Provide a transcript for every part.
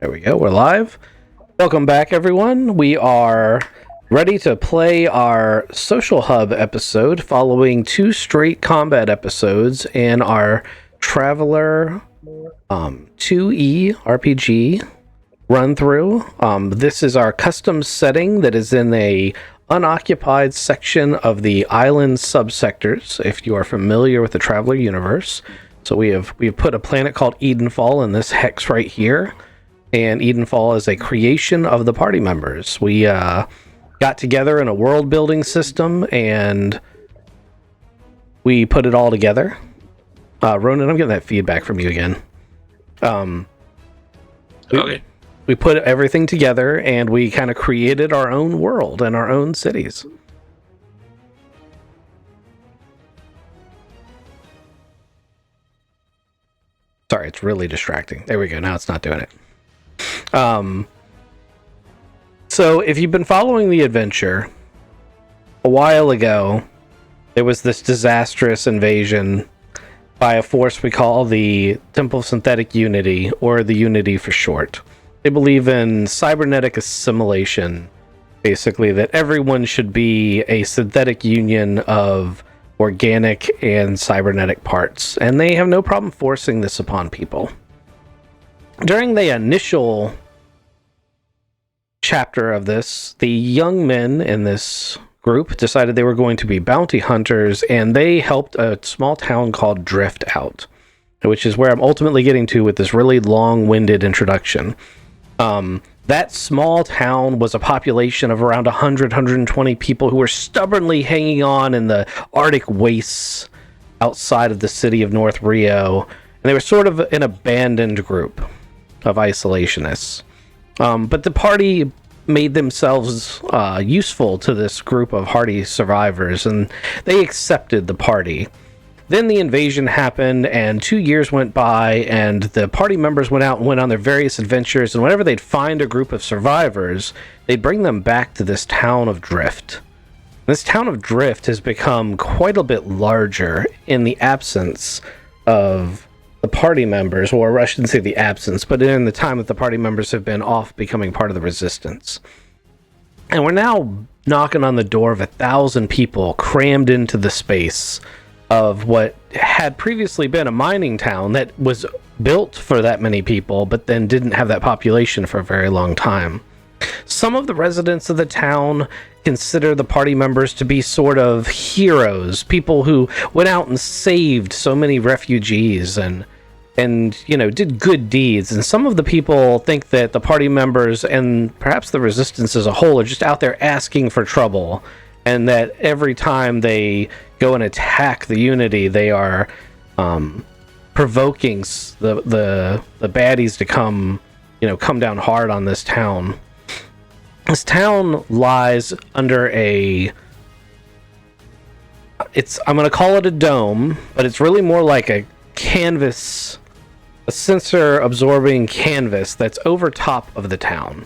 There we go. We're live. Welcome back, everyone. We are ready to play our Social Hub episode following two straight combat episodes in our Traveler 2E RPG run through. This is our custom setting that is in a unoccupied section of the island subsectors, if you are familiar with the Traveler universe. So we have put a planet called Edenfall in this hex right here. And Edenfall is a creation of the party members. We got together in a world building system and we put it all together. Ronan, I'm getting that feedback from you again. Okay. We put everything together and we kind of created our own world and our own cities. Sorry, it's really distracting. There we go. Now it's not doing it. So if you've been following the adventure, a while ago, there was this disastrous invasion by a force we call the Temple of Synthetic Unity, or the Unity for short. They believe in cybernetic assimilation, basically, that everyone should be a synthetic union of organic and cybernetic parts, and they have no problem forcing this upon people. During the initial chapter of this, the young men in this group decided they were going to be bounty hunters, and they helped a small town called Drift out, which is where I'm ultimately getting to with this really long-winded introduction. That small town was a population of around 120 people who were stubbornly hanging on in the Arctic wastes outside of the city of North Rio, and they were sort of an abandoned group of isolationists. But the party made themselves useful to this group of hardy survivors, and they accepted the party. Then the invasion happened, and 2 years went by, and the party members went out and went on their various adventures, and whenever they'd find a group of survivors, they'd bring them back to this town of Drift. This town of Drift has become quite a bit larger in the absence of the party members, or I shouldn't say the absence, but in the time that the party members have been off becoming part of the resistance. And we're now knocking on the door of 1,000 people crammed into the space of what had previously been a mining town that was built for that many people, but then didn't have that population for a very long time. Some of the residents of the town consider the party members to be sort of heroes, people who went out and saved so many refugees and you know, did good deeds. And some of the people think that the party members and perhaps the resistance as a whole are just out there asking for trouble, and that every time they go and attack the Unity, they are provoking the baddies to come down hard on this town. This town lies under I'm going to call it a dome, but it's really more like a canvas, a sensor-absorbing canvas that's over top of the town.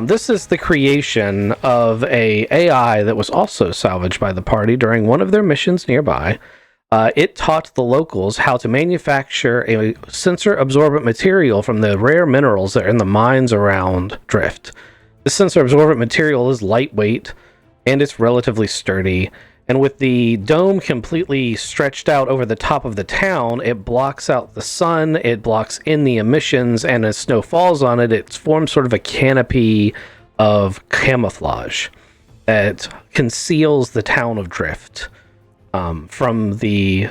This is the creation of a AI that was also salvaged by the party during one of their missions nearby. It taught the locals how to manufacture a sensor-absorbent material from the rare minerals that are in the mines around Drift. The sensor-absorbent material is lightweight, and it's relatively sturdy, and with the dome completely stretched out over the top of the town, it blocks out the sun, it blocks in the emissions, and as snow falls on it, it forms sort of a canopy of camouflage that conceals the town of Drift from the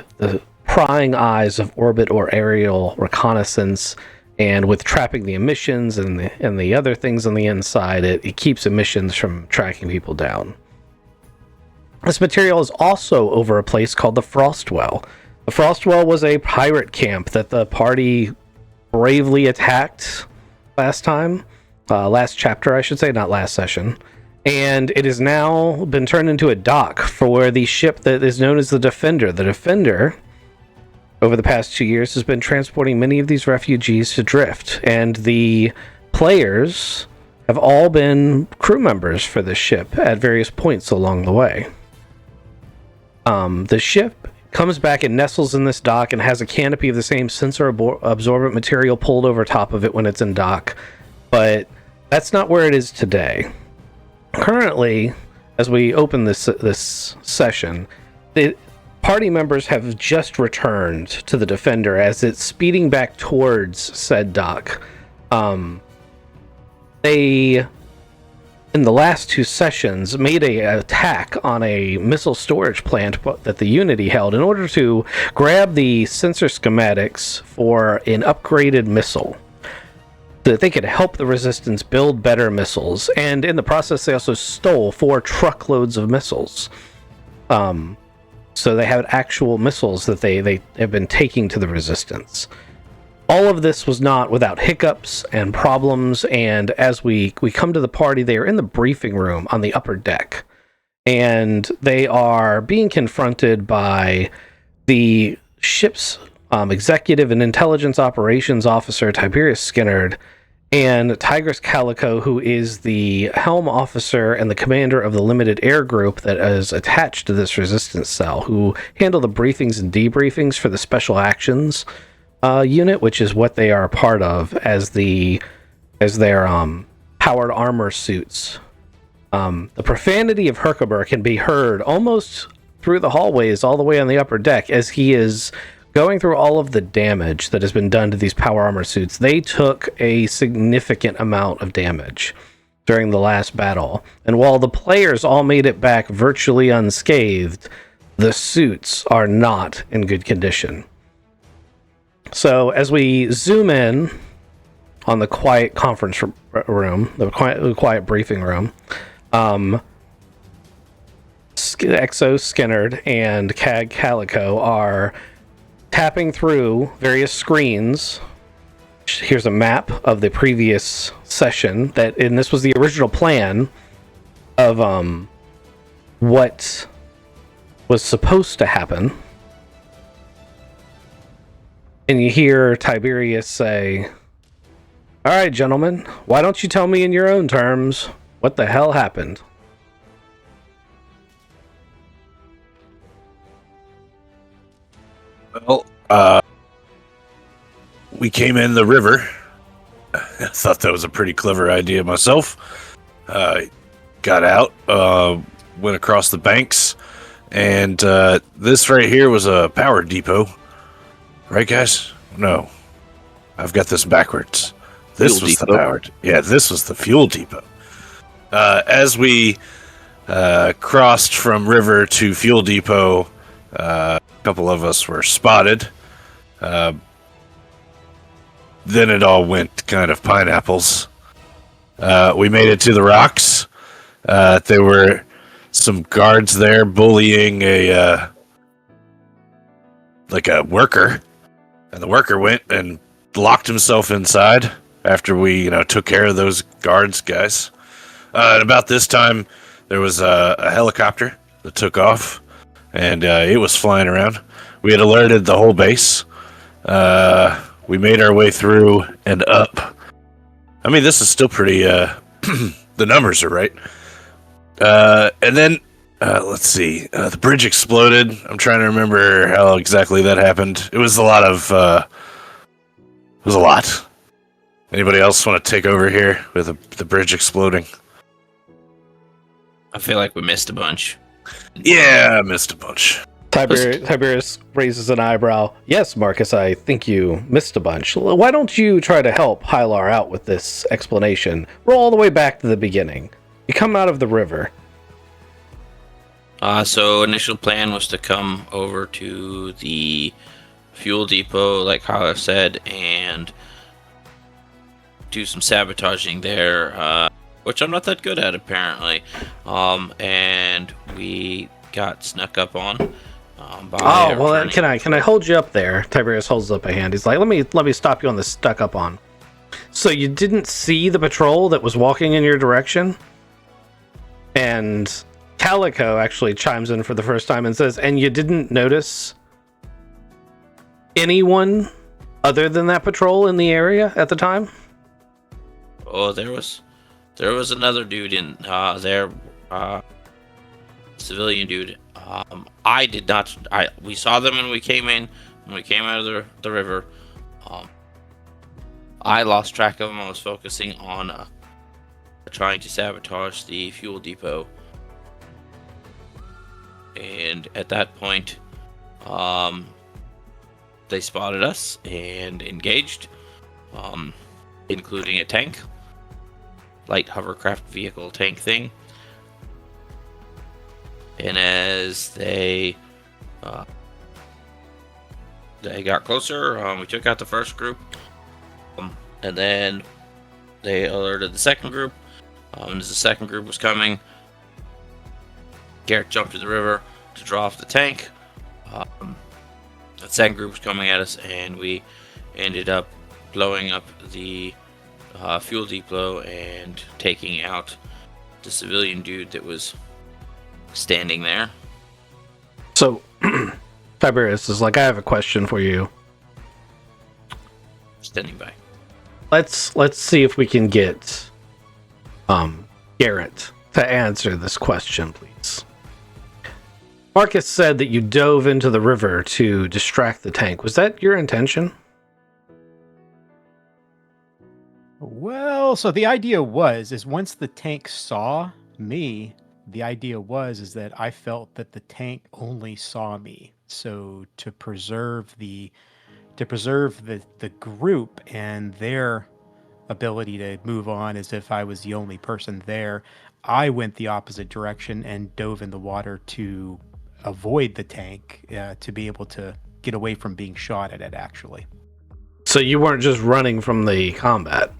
prying eyes of orbit or aerial reconnaissance. And with trapping the emissions and the other things on the inside, it keeps emissions from tracking people down. This material is also over a place called the Frostwell. The Frostwell was a pirate camp that the party bravely attacked last chapter, I should say, not last session. And it has now been turned into a dock for the ship that is known as the Defender. The Defender, over the past 2 years, has been transporting many of these refugees to Drift, and the players have all been crew members for this ship at various points along the way. The ship comes back and nestles in this dock and has a canopy of the same sensor absorbent material pulled over top of it when it's in dock. but that's not where it is today. Currently, as we open this session, the party members have just returned to the Defender as it's speeding back towards said dock. They, in the last 2 sessions, made an attack on a missile storage plant that the Unity held in order to grab the sensor schematics for an upgraded missile, that they could help the Resistance build better missiles, and in the process they also stole 4 truckloads of missiles. So they had actual missiles that they have been taking to the Resistance. All of this was not without hiccups and problems, and as we come to the party, they are in the briefing room on the upper deck, and they are being confronted by the ship's executive and intelligence operations officer, Tiberius Skinnerd, and Tigris Calico, who is the helm officer and the commander of the limited air group that is attached to this resistance cell, who handle the briefings and debriefings for the special actions unit, which is what they are a part of as their powered armor suits. The profanity of Herkaber can be heard almost through the hallways all the way on the upper deck as he is going through all of the damage that has been done to these power armor suits. They took a significant amount of damage during the last battle, and while the players all made it back virtually unscathed, the suits are not in good condition. So as we zoom in on the quiet conference room, the quiet briefing room, Exo, Skinnerd, and Cag Calico are tapping through various screens. Here's a map of the previous session, and this was the original plan of what was supposed to happen. And you hear Tiberius say, "All right, gentlemen, why don't you tell me in your own terms what the hell happened?" Well, we came in the river. I thought that was a pretty clever idea myself. Got out, went across the banks, and this right here was a power depot. Right, guys? No. I've got this backwards. This was the power. Yeah, this was the fuel depot. As we crossed from river to fuel depot, a couple of us were spotted. Then it all went kind of pineapples. We made it to the rocks. There were some guards there bullying a worker, and the worker went and locked himself inside after we took care of those guards guys. At about this time, there was a helicopter that took off, and it was flying around. We had alerted the whole base. We made our way through and up. I mean, this is still pretty, the numbers are right. And then, let's see, the bridge exploded. I'm trying to remember how exactly that happened. It was a lot. Anybody else want to take over here with the bridge exploding? I feel like we missed a bunch. Yeah, I missed a bunch. Tiberius raises an eyebrow. "Yes, Marcus, I think you missed a bunch. Why don't you try to help Hylar out with this explanation? Roll all the way back to the beginning. You come out of the river." So initial plan was to come over to the fuel depot, like Hylar said, and do some sabotaging there, which I'm not that good at, apparently. And we got snuck up on. Can I hold you up there? Tiberius holds up a hand. He's like, let me stop you on the stuck up on. So you didn't see the patrol that was walking in your direction? And Calico actually chimes in for the first time and says, "And you didn't notice anyone other than that patrol in the area at the time?" Oh, there was another dude in there, civilian dude. I did not. We saw them when we came in. When we came out of the river. I lost track of them. I was focusing on trying to sabotage the fuel depot. And at that point, they spotted us and engaged, including a tank, light hovercraft vehicle tank thing. And as they got closer, we took out the first group, and then they alerted the second group. As the second group was coming, Garrett jumped to the river to draw off the tank. The second group was coming at us, and we ended up blowing up the fuel depot and taking out the civilian dude that was standing there. So, Tiberius is like, I have a question for you. Standing by. Let's see if we can get Garrett to answer this question, please. Marcus said that you dove into the river to distract the tank. Was that your intention? Well, so the idea is once the tank saw me, the idea is that I felt that the tank only saw me. So to preserve the group and their ability to move on as if I was the only person there, I went the opposite direction and dove in the water to avoid the tank, to be able to get away from being shot at it, actually. So you weren't just running from the combat?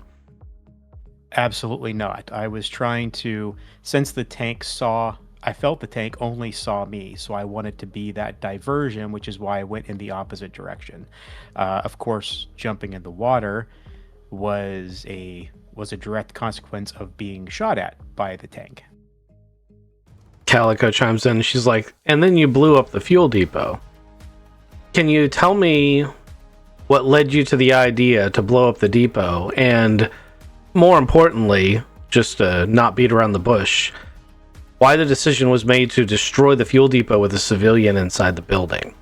Absolutely not. I was trying to, since I felt the tank only saw me, so I wanted to be that diversion, which is why I went in the opposite direction. Of course, jumping in the water was a direct consequence of being shot at by the tank. Calico chimes in. She's like, and then you blew up the fuel depot. Can you tell me what led you to the idea to blow up the depot? And more importantly, just to not beat around the bush, why the decision was made to destroy the fuel depot with a civilian inside the building?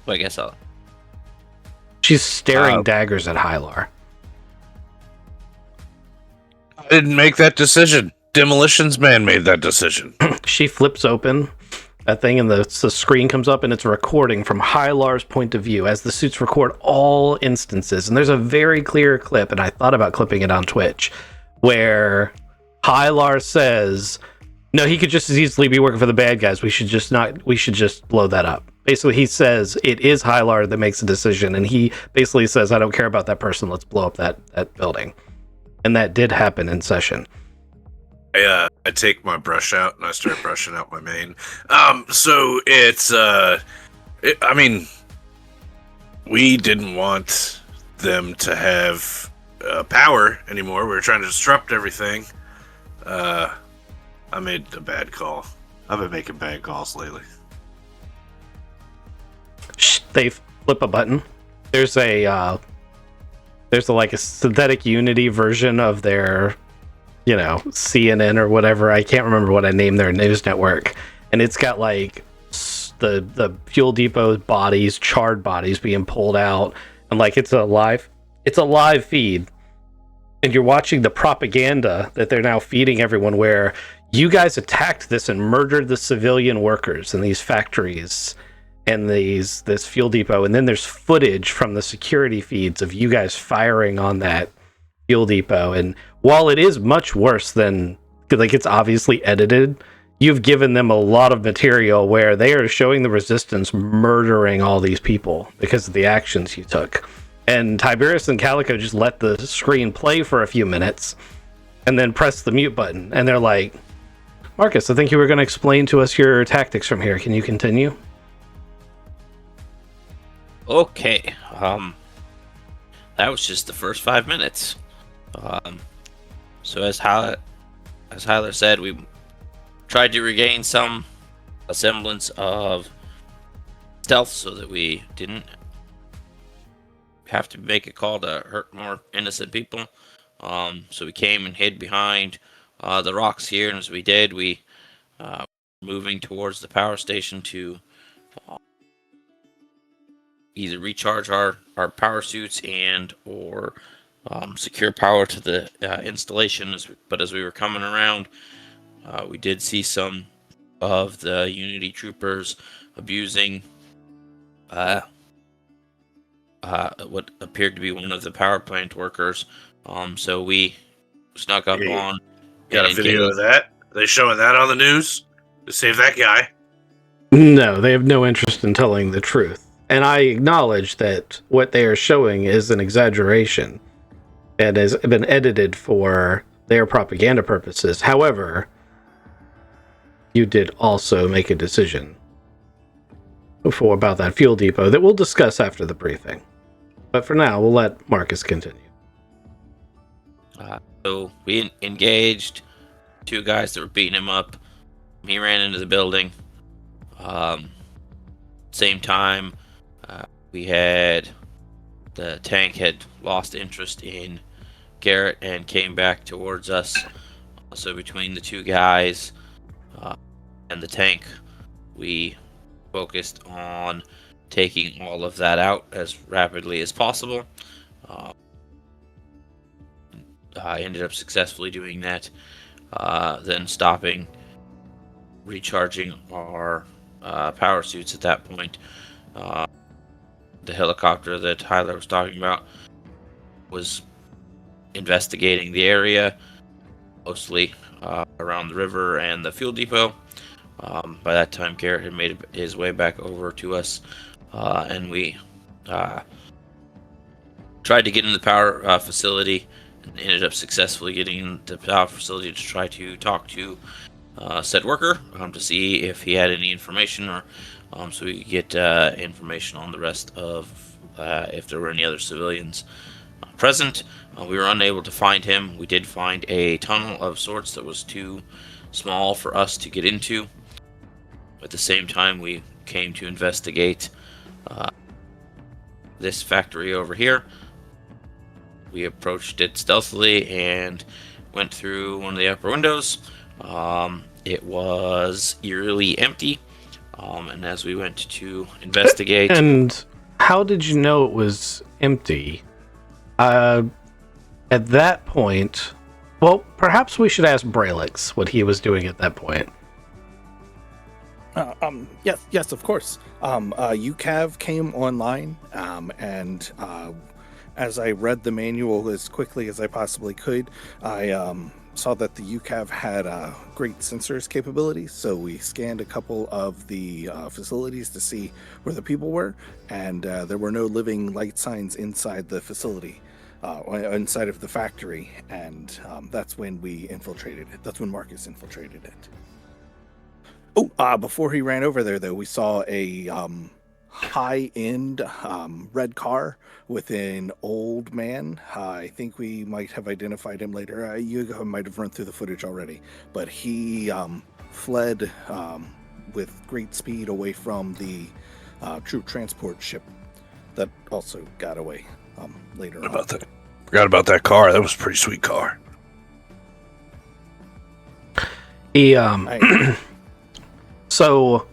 Well, I guess I'll... She's staring daggers at Hylar. I didn't make that decision. Demolitions Man made that decision. She flips open that thing, and the screen comes up, and it's a recording from Hylar's point of view as the suits record all instances. And there's a very clear clip, and I thought about clipping it on Twitch, where Hylar says, no, he could just as easily be working for the bad guys. We should just blow that up. Basically, he says it is Hylar that makes the decision, and he basically says, I don't care about that person, let's blow up that building. And that did happen in session. I take my brush out and I start brushing out my mane. So it's I mean, we didn't want them to have power anymore. We were trying to disrupt everything. I made a bad call. I've been making bad calls lately. They flip a button. There's like a synthetic Unity version of their, CNN or whatever. I can't remember what I named their news network. And it's got like the fuel depot bodies, charred bodies being pulled out, and like it's a live feed. And you're watching the propaganda that they're now feeding everyone, where you guys attacked this and murdered the civilian workers in these factories and this fuel depot. And then there's footage from the security feeds of you guys firing on that fuel depot. And while it is much worse than, like, it's obviously edited, you've given them a lot of material where they are showing the resistance murdering all these people because of the actions you took. And Tiberius and Calico just let the screen play for a few minutes and then press the mute button. And they're like, Marcus, I think you were going to explain to us your tactics from here. Can you continue? Okay. That was just the first 5 minutes. So as Hyler said, we tried to regain a semblance of stealth so that we didn't have to make a call to hurt more innocent people. So we came and hid behind the rocks here, and as we did, we moving towards the power station to either recharge our power suits and or secure power to the installation. But as we were coming around, we did see some of the Unity troopers abusing what appeared to be one of the power plant workers. So we snuck up Hey, on. Got a and video engaged. of that? They showing that on the news to save that guy? No, they have no interest in telling the truth. And I acknowledge that what they are showing is an exaggeration and has been edited for their propaganda purposes. However, you did also make a decision about that fuel depot that we'll discuss after the briefing. But for now, we'll let Marcus continue. So we engaged two guys that were beating him up. He ran into the building. Same time, we had the tank had lost interest in Garrett and came back towards us. So between the two guys and the tank, we focused on taking all of that out as rapidly as possible. I ended up successfully doing that, then stopping, recharging our power suits at that point. The helicopter that Tyler was talking about was investigating the area, mostly around the river and the fuel depot. By that time, Garrett had made his way back over to us, and we tried to get in the power facility and ended up successfully getting in the power facility to try to talk to said worker to see if he had any information or so we could get information on the rest of if there were any other civilians present. We were unable to find him. We did find a tunnel of sorts that was too small for us to get into. At the same time, we came to investigate this factory over here. We approached it stealthily and went through one of the upper windows. It was eerily empty. And as we went to investigate... And how did you know it was empty? At that point... Well, perhaps we should ask Braylix what he was doing at that point. Yes, of course. UCAV came online, and as I read the manual as quickly as I possibly could, I saw that the UCAV had great sensors capabilities, so we scanned a couple of the facilities to see where the people were, and there were no living light signs inside the facility, inside of the factory, and that's when we infiltrated it. That's when Marcus infiltrated it. Oh, before he ran over there, though, we saw a high-end red car with an old man. I think we might have identified him later. You might have run through the footage already, but he fled with great speed away from the troop transport ship that also got away later on. Forgot about that car. That was a pretty sweet car. He So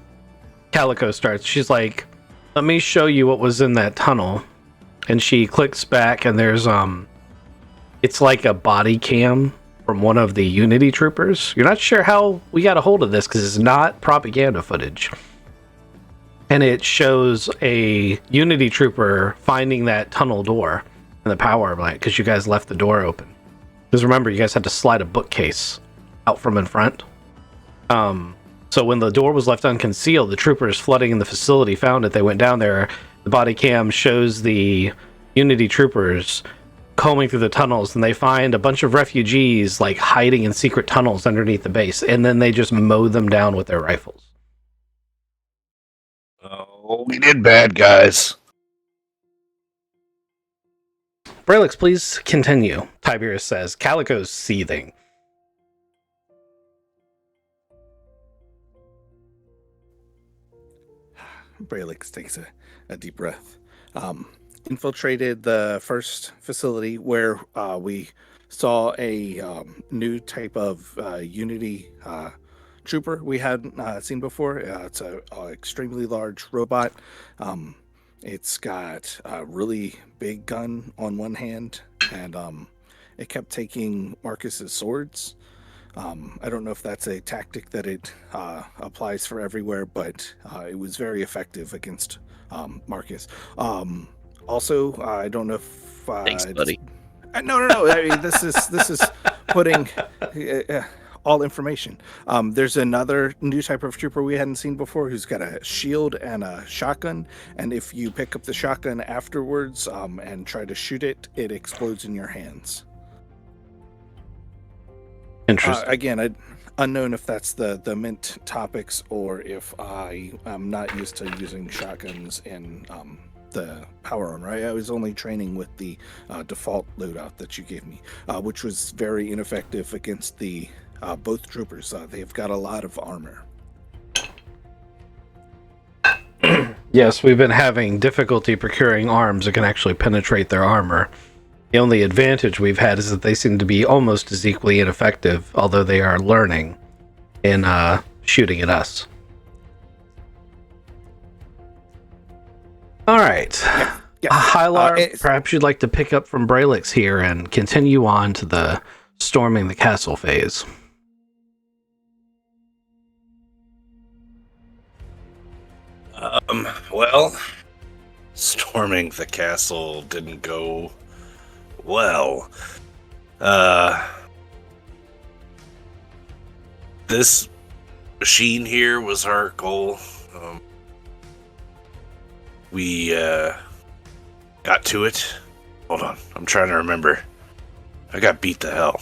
Calico starts. She's like, "Let me show you what was in that tunnel." And she clicks back, and there's it's like a body cam from one of the Unity troopers. You're not sure how we got a hold of this because it's not propaganda footage. And it shows a Unity trooper finding that tunnel door and the power plant because you guys left the door open. Because remember, you guys had to slide a bookcase out from in front. So when the door was left unconcealed, the troopers flooding in the facility found it. They went down there. The body cam shows the Unity troopers combing through the tunnels, and they find a bunch of refugees like hiding in secret tunnels underneath the base, and then they just mow them down with their rifles. Oh, we did bad, guys. Braylix, please continue, Tiberius says. Calico's seething. Braylix takes a deep breath. Infiltrated the first facility where we saw a new type of Unity trooper we hadn't seen before. It's a extremely large robot. It's got a really big gun on one hand, and it kept taking Marcus's swords. I don't know if that's a tactic that it applies for everywhere, but it was very effective against Marcus. Also, I don't know if Thanks, buddy. no. I mean, this is putting all information. There's another new type of trooper we hadn't seen before who's got a shield and a shotgun, and if you pick up the shotgun afterwards and try to shoot it, it explodes in your hands. Interesting. Again, unknown if that's the mint topics or if I am not used to using shotguns in the power armor. I was only training with the default loadout that you gave me, which was very ineffective against the both troopers. They've got a lot of armor. Yes, we've been having difficulty procuring arms that can actually penetrate their armor. The only advantage we've had is that they seem to be almost as equally ineffective, although they are learning in shooting at us. All right. Yeah. Hylar, perhaps you'd like to pick up from Braylix here and continue on to the storming the castle phase. Well, storming the castle didn't go well. This machine here was our goal. We got to it. Hold on, I'm trying to remember. I got beat to hell.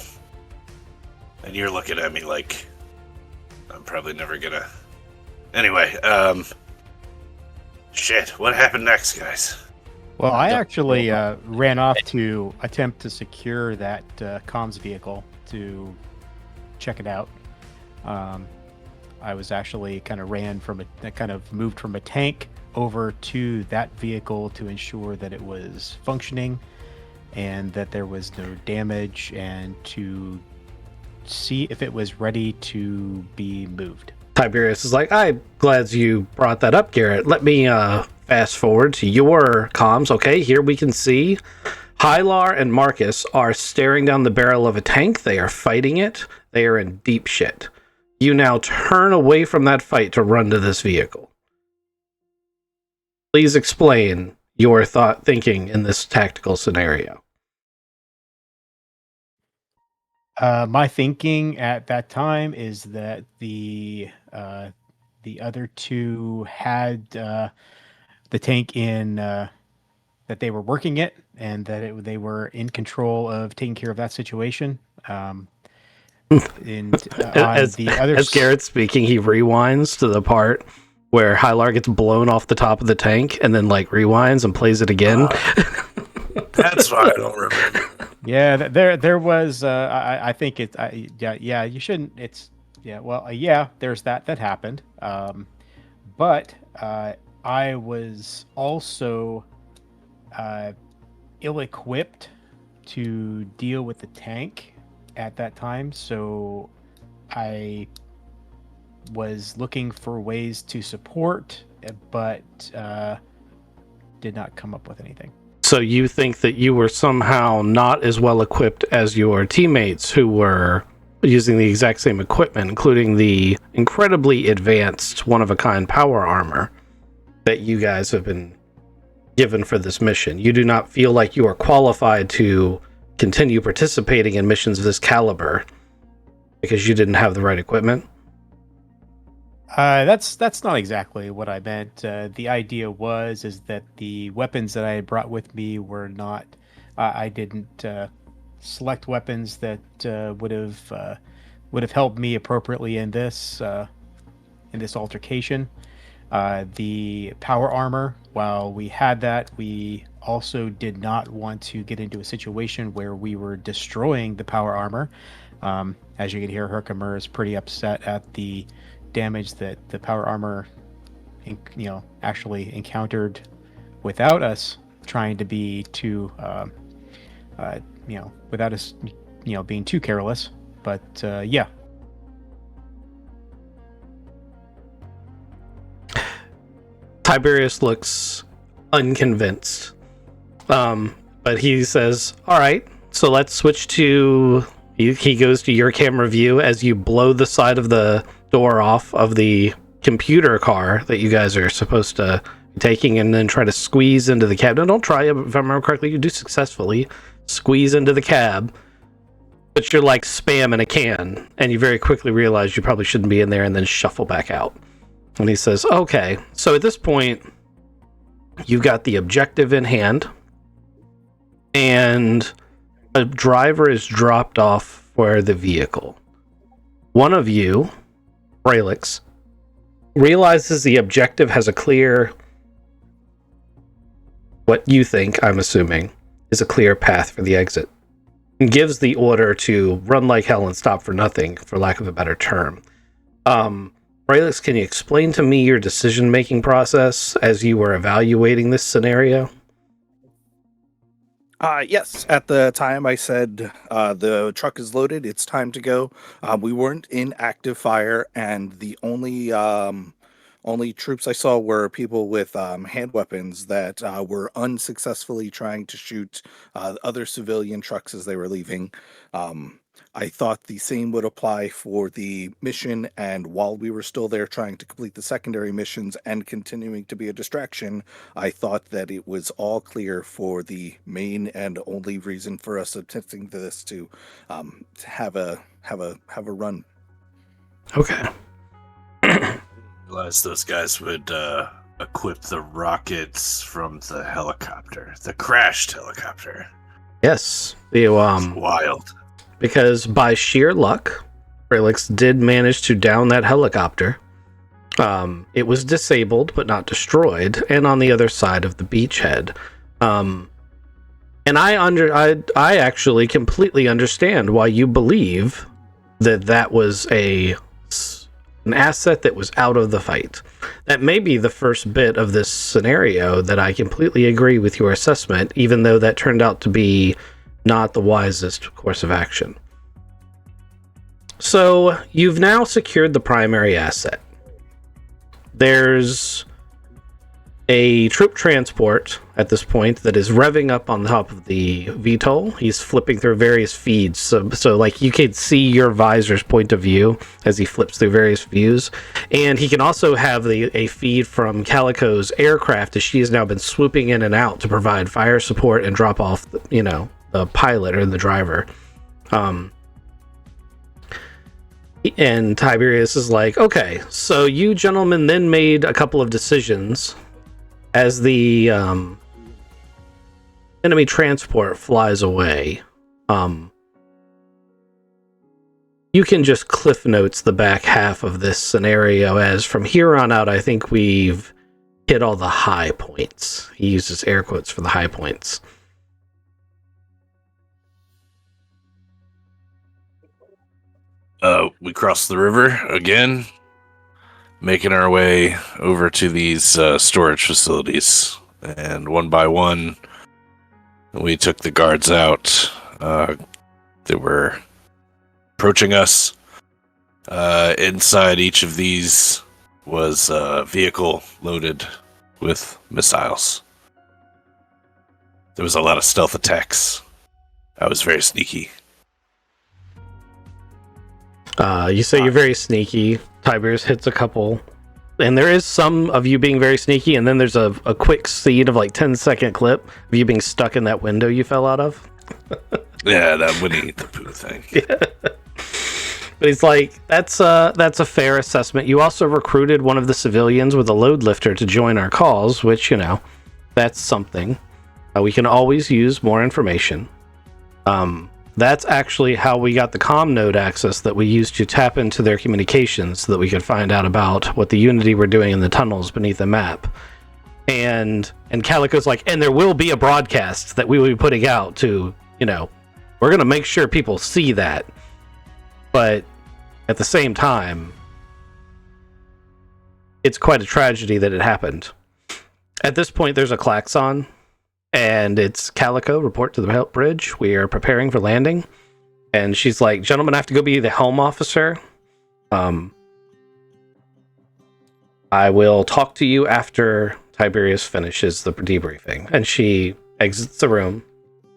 And you're looking at me like I'm probably never gonna... Anyway, shit, what happened next, guys? Well, I actually ran off to attempt to secure that comms vehicle to check it out. I was actually kind of moved from a tank over to that vehicle to ensure that it was functioning and that there was no damage, and to see if it was ready to be moved. Tiberius is like, I'm glad you brought that up, Garrett. Let me fast forward to your comms. Okay, here we can see Hylar and Marcus are staring down the barrel of a tank. They are fighting it. They are in deep shit. You now turn away from that fight to run to this vehicle. Please explain your thinking in this tactical scenario. My thinking at that time is that the other two had the tank in that they were working it, and that they were in control of taking care of that situation. As Garrett's speaking, he rewinds to the part where Hylar gets blown off the top of the tank, and then rewinds and plays it again. That's why I don't remember. Yeah, there was. I think it. Yeah. You shouldn't. It's. Yeah. Well. Yeah. There's that happened. But I was also ill-equipped to deal with the tank at that time, so I was looking for ways to support, but did not come up with anything. So you think that you were somehow not as well equipped as your teammates who were using the exact same equipment, including the incredibly advanced one-of-a-kind power armor that you guys have been given for this mission. You do not feel like you are qualified to continue participating in missions of this caliber because you didn't have the right equipment? That's not exactly what I meant. The idea is that the weapons that I had brought with me were not. I didn't select weapons that would have helped me appropriately in this altercation. The power armor, while we had that, we also did not want to get into a situation where we were destroying the power armor. As you can hear, Herkimer is pretty upset at the damage that the power armor actually encountered without us trying to be too without us being too careless. But yeah. Tiberius looks unconvinced. But he says, all right, so let's switch to... He goes to your camera view as you blow the side of the door off of the computer car that you guys are supposed to be taking, and then try to squeeze into the cab. Now, don't try, if I remember correctly, you do successfully squeeze into the cab, but you're like Spam in a can, and you very quickly realize you probably shouldn't be in there, and then shuffle back out. And he says, okay, so at this point, you've got the objective in hand, and a driver is dropped off for the vehicle. One of you, Bralix, realizes the objective has a clear, what you think, I'm assuming, is a clear path for the exit, and gives the order to run like hell and stop for nothing, for lack of a better term. Bralix, can you explain to me your decision-making process as you were evaluating this scenario? Yes. At the time, I said the truck is loaded. It's time to go. We weren't in active fire, and the only troops I saw were people with hand weapons that were unsuccessfully trying to shoot other civilian trucks as they were leaving. I thought the same would apply for the mission, and while we were still there trying to complete the secondary missions and continuing to be a distraction, I thought that it was all clear for the main and only reason for us attempting this to have a run. Okay. Realized those guys would equip the rockets from the helicopter, the crashed helicopter. Yes. The Wild. Because by sheer luck, Bralix did manage to down that helicopter. It was disabled, but not destroyed, and on the other side of the beachhead. And I actually completely understand why you believe that was an asset that was out of the fight. That may be the first bit of this scenario that I completely agree with your assessment, even though that turned out to be not the wisest course of action. So, you've now secured the primary asset. There's a troop transport at this point that is revving up on top of the VTOL. He's flipping through various feeds, so like you can see your visor's point of view as he flips through various views. And he can also have a feed from Calico's aircraft, as she has now been swooping in and out to provide fire support and drop off the pilot or the driver. And Tiberius is like, okay, so you gentlemen then made a couple of decisions as the enemy transport flies away. You can just cliff notes the back half of this scenario, as from here on out, I think we've hit all the high points. He uses air quotes for the high points. We crossed the river again, making our way over to these storage facilities. And one by one, we took the guards out. They were approaching us. Inside each of these was a vehicle loaded with missiles. There was a lot of stealth attacks. I was very sneaky. You say you're very sneaky. Tiberius hits a couple. And there is some of you being very sneaky, and then there's a quick scene of like 10-second clip of you being stuck in that window you fell out of. Yeah, that Winnie the Pooh thing. Yeah. But he's like, that's a fair assessment. You also recruited one of the civilians with a load lifter to join our calls, which, that's something. We can always use more information. That's actually how we got the comm node access that we used to tap into their communications so that we could find out about what the Unity were doing in the tunnels beneath the map. And Calico's like, and there will be a broadcast that we will be putting out to, we're going to make sure people see that. But at the same time, it's quite a tragedy that it happened. At this point, there's a klaxon. And it's Calico, report to the bridge. We are preparing for landing. And she's like, gentlemen, I have to go be the helm officer. I will talk to you after Tiberius finishes the debriefing. And she exits the room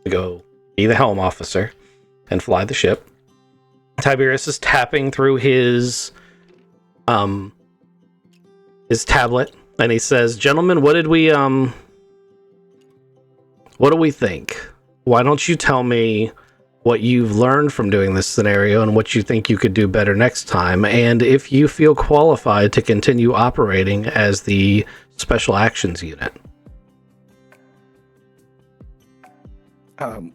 to go be the helm officer and fly the ship. Tiberius is tapping through his tablet, and he says, "Gentlemen, what do we think? Why don't you tell me what you've learned from doing this scenario and what you think you could do better next time, and if you feel qualified to continue operating as the Special Actions Unit."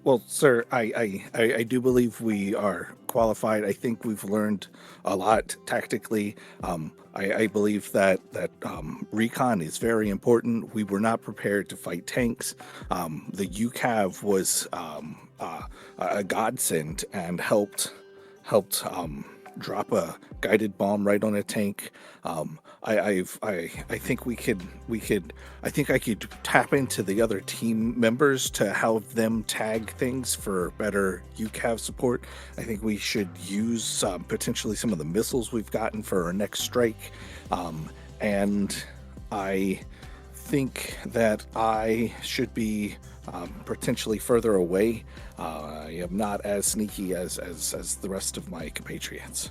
Well, sir, I do believe we are qualified. I think we've learned a lot tactically. I believe that recon is very important. We were not prepared to fight tanks. The UCAV was a godsend and helped drop a guided bomb right on a tank. I think I could tap into the other team members to help them tag things for better UCAV support. I think we should use potentially some of the missiles we've gotten for our next strike. And I think that I should be potentially further away. I am not as sneaky as the rest of my compatriots.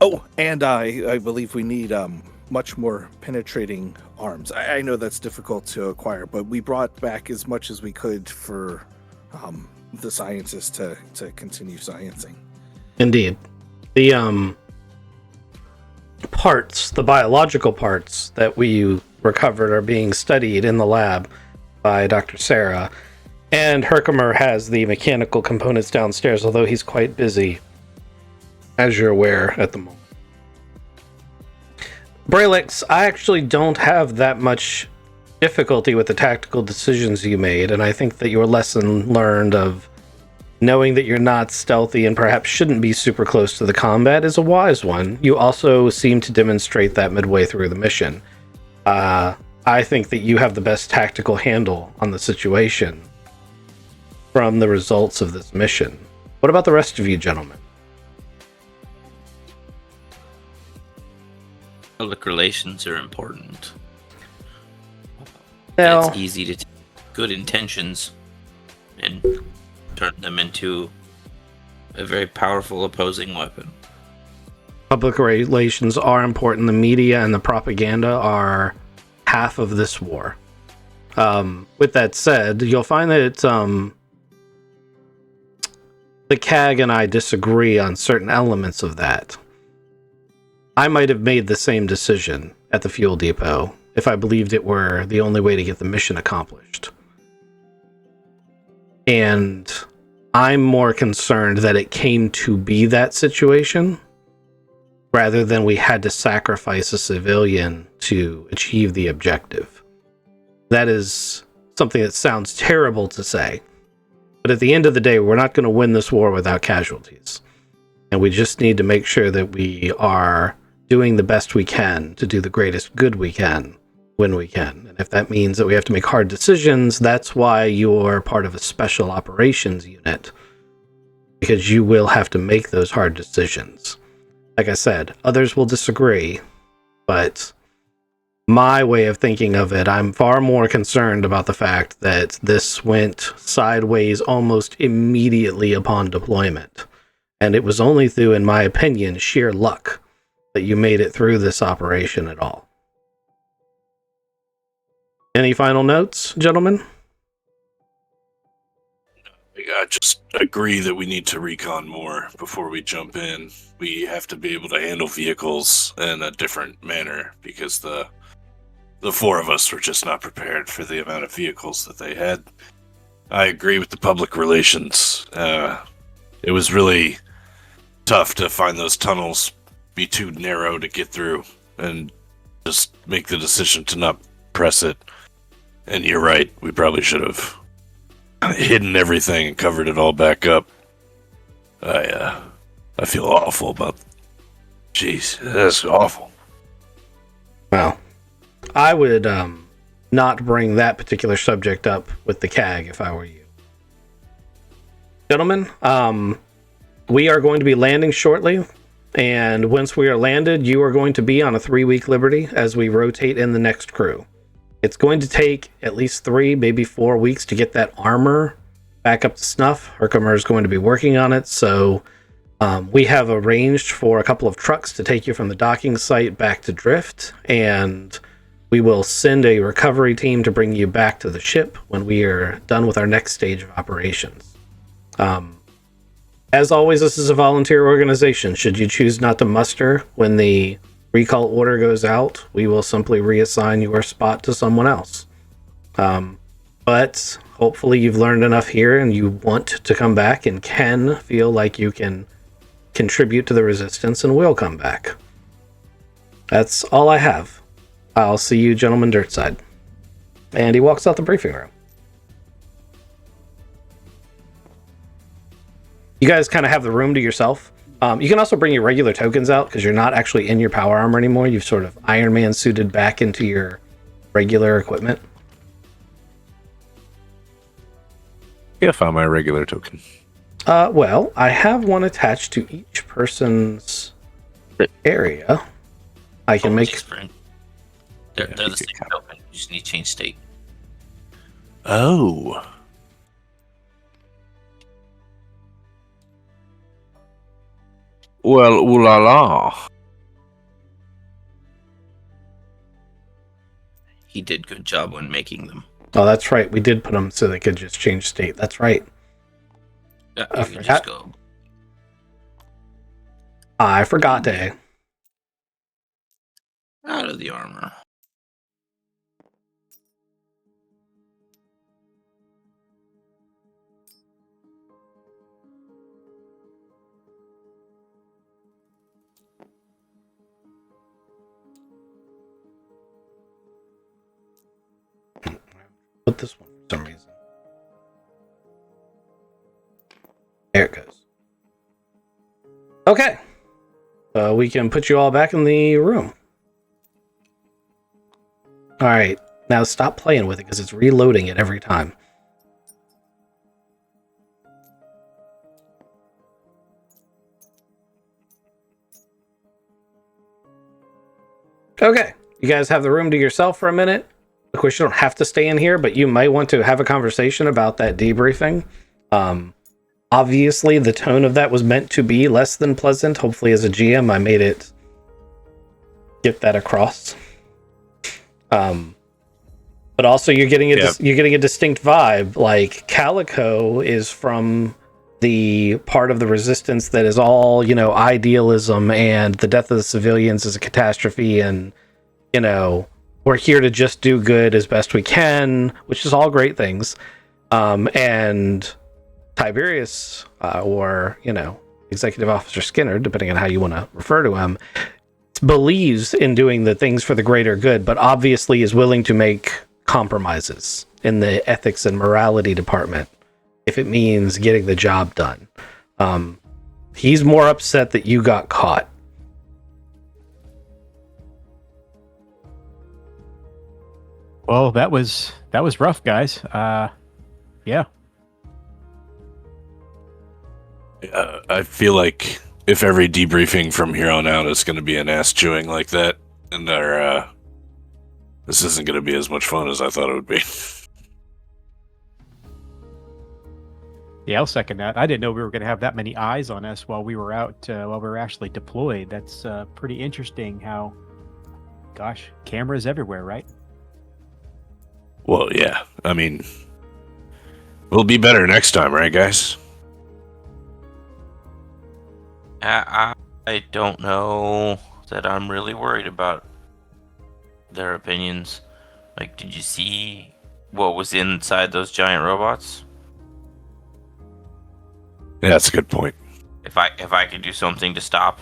Oh, and I believe we need much more penetrating arms. I know that's difficult to acquire, but we brought back as much as we could for the scientists to continue sciencing. Indeed. The parts, the biological parts that we recovered are being studied in the lab by Dr. Sarah, and Herkimer has the mechanical components downstairs, although he's quite busy, as you're aware, at the moment. Braylix, I actually don't have that much difficulty with the tactical decisions you made, and I think that your lesson learned of knowing that you're not stealthy and perhaps shouldn't be super close to the combat is a wise one. You also seem to demonstrate that midway through the mission. I think that you have the best tactical handle on the situation from the results of this mission. What about the rest of you, gentlemen? Public relations are important. Now, It's easy to take good intentions and turn them into a very powerful opposing weapon. public relations are important. The media and the propaganda are half of this war. With that said, you'll find that the CAG and I disagree on certain elements of that. I might have made the same decision at the fuel depot if I believed it were the only way to get the mission accomplished. And I'm more concerned that it came to be that situation rather than we had to sacrifice a civilian to achieve the objective. That is something that sounds terrible to say, but at the end of the day, we're not going to win this war without casualties. And we just need to make sure that we are doing the best we can to do the greatest good we can when we can. And if that means that we have to make hard decisions, that's why you're part of a special operations unit, because you will have to make those hard decisions. Like I said, others will disagree, but my way of thinking of it, I'm far more concerned about the fact that this went sideways almost immediately upon deployment. And it was only through, in my opinion, sheer luck that you made it through this operation at all. Any final notes, gentlemen? I just agree that we need to recon more before we jump in. We have to be able to handle vehicles in a different manner because the four of us were just not prepared for the amount of vehicles that they had. I agree with the public relations. It was really tough to find those tunnels be too narrow to get through and just make the decision to not press it. And you're right, we probably should have hidden everything and covered it all back up. I feel awful about. Jeez, that's awful. Well, I would not bring that particular subject up with the CAG if I were you. Gentlemen, we are going to be landing shortly. And once we are landed, you are going to be on a 3-week liberty as we rotate in the next crew. It's going to take at least 3, maybe 4 weeks to get that armor back up to snuff. Herkimer is going to be working on it, so we have arranged for a couple of trucks to take you from the docking site back to Drift, and we will send a recovery team to bring you back to the ship when we are done with our next stage of operations. As always, this is a volunteer organization. Should you choose not to muster when the recall order goes out, we will simply reassign your spot to someone else. But hopefully you've learned enough here and you want to come back and can feel like you can contribute to the resistance and will come back. That's all I have. I'll see you gentlemen dirtside. And he walks out the briefing room. You guys kind of have the room to yourself. You can also bring your regular tokens out because you're not actually in your power armor anymore. You've sort of Iron Man suited back into your regular equipment. Yeah, I found my regular token. Well, I have one attached to each person's area. I can make... Different. They're the same token. You just need to change state. Oh. Well, ooh la la. He did good job when making them. Oh, that's right. We did put them so they could just change state. That's right. Yeah, I you can forgot. just go I forgot to. out of the armor. Put this one for some reason. There it goes. Okay. We can put you all back in the room. Alright. Now stop playing with it because it's reloading it every time. Okay. You guys have the room to yourself for a minute. Of course, you don't have to stay in here, but you might want to have a conversation about that debriefing. Obviously, the tone of that was meant to be less than pleasant. Hopefully, as a GM, I made it get that across. But also, you're getting a distinct vibe. Like Calico is from the part of the resistance that is all, idealism, and the death of the civilians is a catastrophe, and we're here to just do good as best we can, which is all great things. And Tiberius, or Executive Officer Skinner, depending on how you want to refer to him, believes in doing the things for the greater good, but obviously is willing to make compromises in the ethics and morality department if it means getting the job done. He's more upset that you got caught. Well, that was rough, guys. Yeah. I feel like if every debriefing from here on out is going to be an ass chewing like that, and this isn't going to be as much fun as I thought it would be. Yeah, I'll second that. I didn't know we were going to have that many eyes on us while we were out, while we were actually deployed. That's pretty interesting how, gosh, cameras everywhere, right? Well, yeah. I mean, we'll be better next time, right, guys? I don't know that I'm really worried about their opinions. Like, did you see what was inside those giant robots? Yeah, that's a good point. If I could do something to stop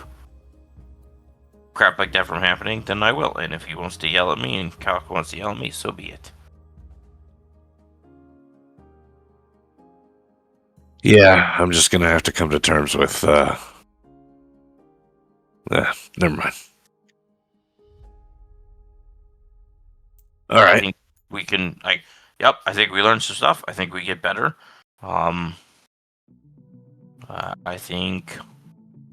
crap like that from happening, then I will. And if he wants to yell at me and Calico wants to yell at me, so be it. Yeah, I'm just going to have to come to terms with... never mind. All right. I think we can... I think we learned some stuff. I think we get better. I think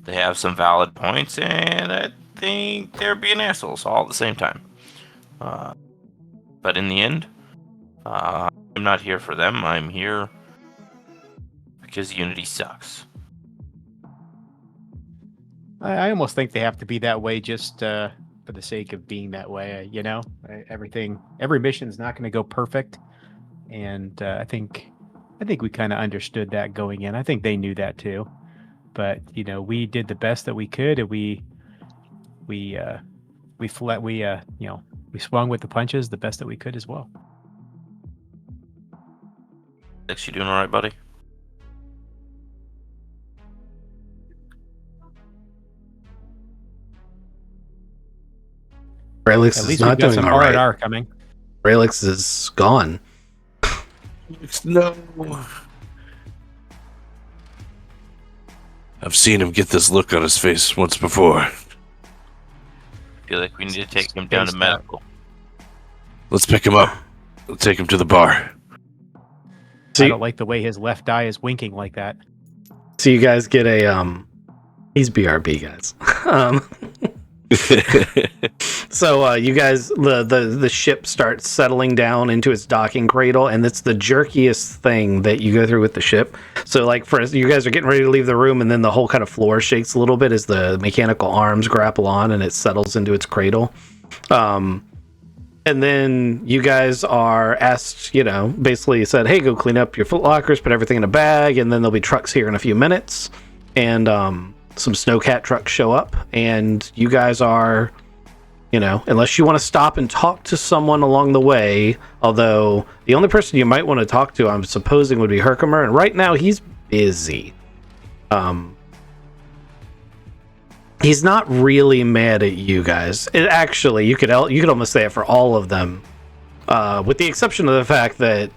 They have some valid points, and I think they're being assholes all at the same time. But in the end, I'm not here for them. I'm here because Unity sucks. I almost think they have to be that way just for the sake of being that way. Every mission's not going to go perfect, and I think we kind of understood that going in. I think they knew that too, but we did the best that we could, and we swung with the punches the best that we could as well. Alex, you doing all right, buddy? Relix At is least not we've got doing some all right. R&R coming. Relix is gone. No. I've seen him get this look on his face once before. I feel like we need to take him down to Spaced out. medical. Let's pick him up. We'll take him to the bar. I don't like the way his left eye is winking like that. So you guys get a he's BRB, guys. So you guys, the ship starts settling down into its docking cradle, and it's the jerkiest thing that you go through with the ship. So like you guys are getting ready to leave the room, and then the whole kind of floor shakes a little bit as the mechanical arms grapple on and it settles into its cradle. And then you guys are asked, basically said, hey, go clean up your foot lockers, put everything in a bag, and then there'll be trucks here in a few minutes. And some snowcat trucks show up, and you guys are, unless you want to stop and talk to someone along the way, although the only person you might want to talk to, I'm supposing, would be Herkimer, and right now he's busy. He's not really mad at you guys. Actually, you could almost say it for all of them, with the exception of the fact that,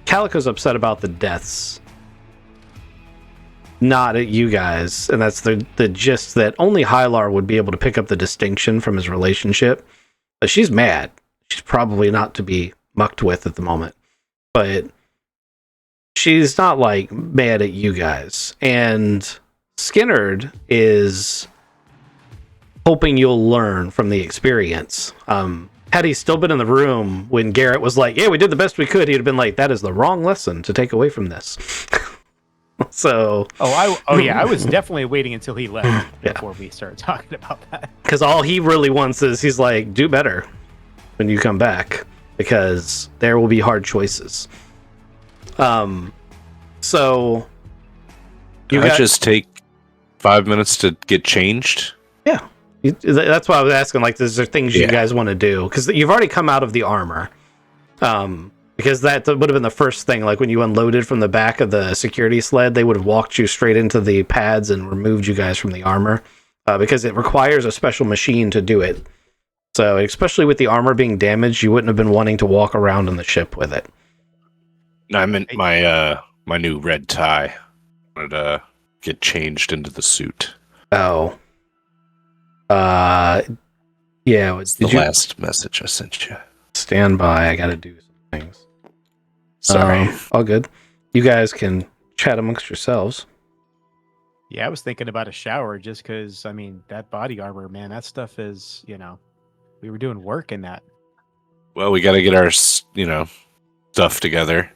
Calico's upset about the deaths, not at you guys, and that's the gist that only Hylar would be able to pick up the distinction from his relationship. But she's mad. She's probably not to be mucked with at the moment, but she's not like mad at you guys. And Skinnerd is hoping you'll learn from the experience. Had he still been in the room when Garrett was like, yeah, we did the best we could, he'd have been like, that is the wrong lesson to take away from this. So I was definitely waiting until he left Yeah. before we started talking about that. because all he really wants is, he's like, do better when you come back, because there will be hard choices. So Can I just take 5 minutes to get changed? Yeah, that's why I was asking. Like, is there things you Yeah. guys want to do? Because you've already come out of the armor. Because that would have been the first thing. Like when you unloaded from the back of the security sled, they would have walked you straight into the pads and removed you guys from the armor. Because it requires a special machine to do it. So especially with the armor being damaged, you wouldn't have been wanting to walk around on the ship with it. No, I meant my new red tie. I wanted to get changed into the suit. Oh. Yeah. It's the last message I sent you. Stand by. I got to do some things. Sorry. All good. You guys can chat amongst yourselves. Yeah, I was thinking about a shower just because, that body armor, man, that stuff is, we were doing work in that. Well, we got to get our, stuff together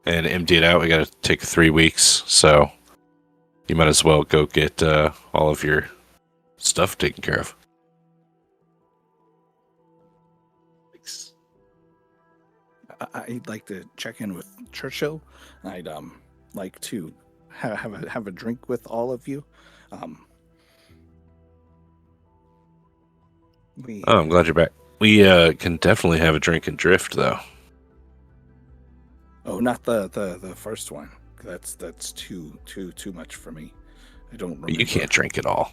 and empty it out. We got to take 3 weeks, so you might as well go get all of your stuff taken care of. Thanks. I'd like to check in with Churchill. I'd like to have a drink with all of you. I'm glad you're back. We can definitely have a drink and drift, though. Oh, not the first one. That's too much for me. I don't remember. You can't drink it all.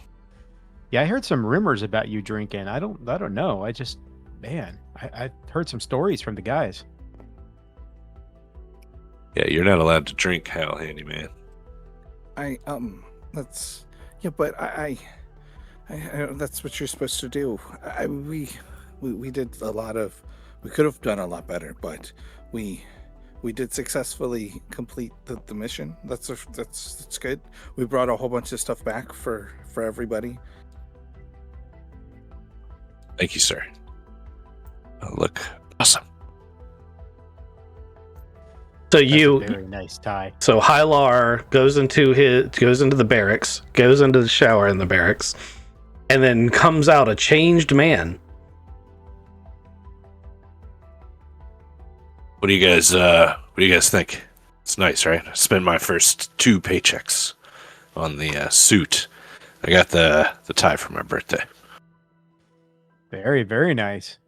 Yeah, I heard some rumors about you drinking. I don't know. I heard some stories from the guys. Yeah, you're not allowed to drink, Hal Handyman. That's but I that's what you're supposed to do. We did a lot of. We could have done a lot better, but we we did successfully complete the mission. That's good. We brought a whole bunch of stuff back for everybody. Thank you, sir. Look awesome. So That's you, a very nice tie. so Hylar goes into the barracks, goes into the shower in the barracks, and then comes out a changed man. What do you guys think? It's nice, right? I spent my first 2 paychecks on the suit. I got the tie for my birthday. Very, very nice.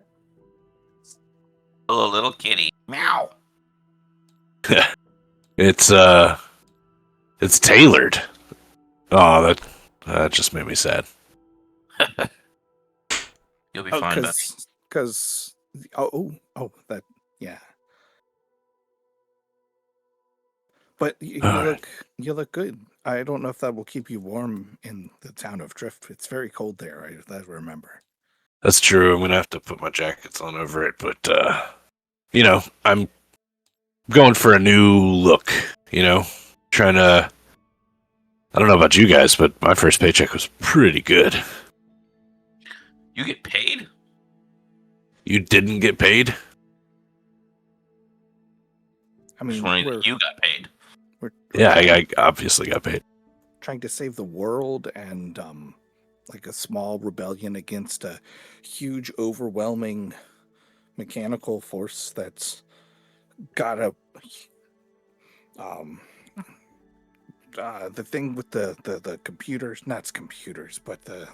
Oh, little kitty. Meow. It's tailored. Oh, that just made me sad. You'll be fine, buddy. Because that, yeah. But you look good. I don't know if that will keep you warm in the town of Drift. It's very cold there, I remember. That's true. I'm gonna have to put my jackets on over it, but I'm going for a new look. Trying to. I don't know about you guys, but my first paycheck was pretty good. You get paid? You didn't get paid? I mean, Just wondering if you got paid. Yeah, I obviously got paid. trying to save the world and like a small rebellion against a huge, overwhelming mechanical force that's got a the thing with the computers, not computers, but the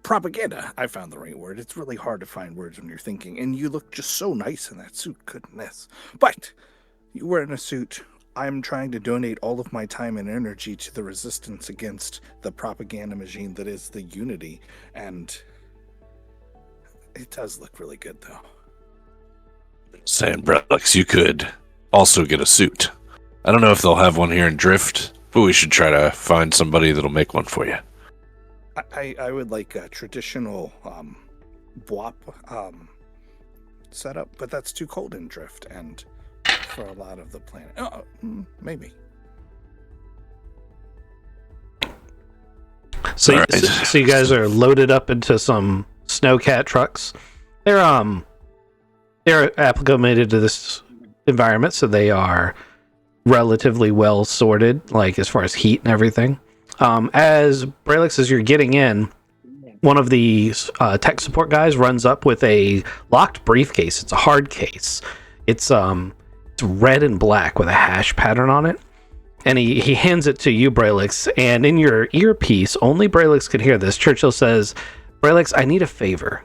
propaganda. I found the right word. It's really hard to find words when you're thinking, and you look just so nice in that suit. Goodness. But you were in a suit. I'm trying to donate all of my time and energy to the resistance against the propaganda machine that is the Unity, and it does look really good, though. Saying, Brelix, you could also get a suit. I don't know if they'll have one here in Drift, but we should try to find somebody that'll make one for you. I would like a traditional BWOP setup, but that's too cold in Drift and for a lot of the planet. Maybe. So, All right. so you guys are loaded up into some snowcat trucks. They're acclimated to this environment, so they are relatively well sorted, like as far as heat and everything. As Brelix, as you're getting in, one of the tech support guys runs up with a locked briefcase. It's a hard case. It's red and black with a hash pattern on it. And he hands it to you, Brelix, and in your earpiece, only Brelix can hear this. Churchill says, Brelix, I need a favor.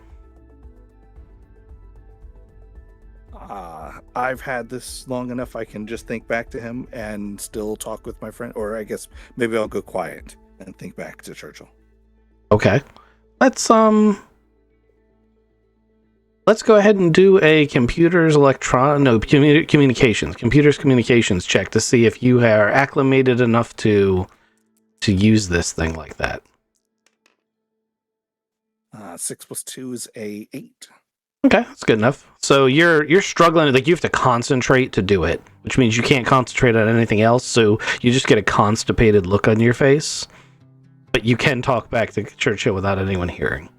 I've had this long enough I can just think back to him and still talk with my friend, or I guess maybe I'll go quiet and think back to Churchill. Okay. Let's go ahead and do a computers communications check to see if you are acclimated enough to use this thing like that. 6 + 2 is a 8. Okay, that's good enough. So you're struggling, like you have to concentrate to do it, which means you can't concentrate on anything else, so you just get a constipated look on your face. But you can talk back to Churchill without anyone hearing.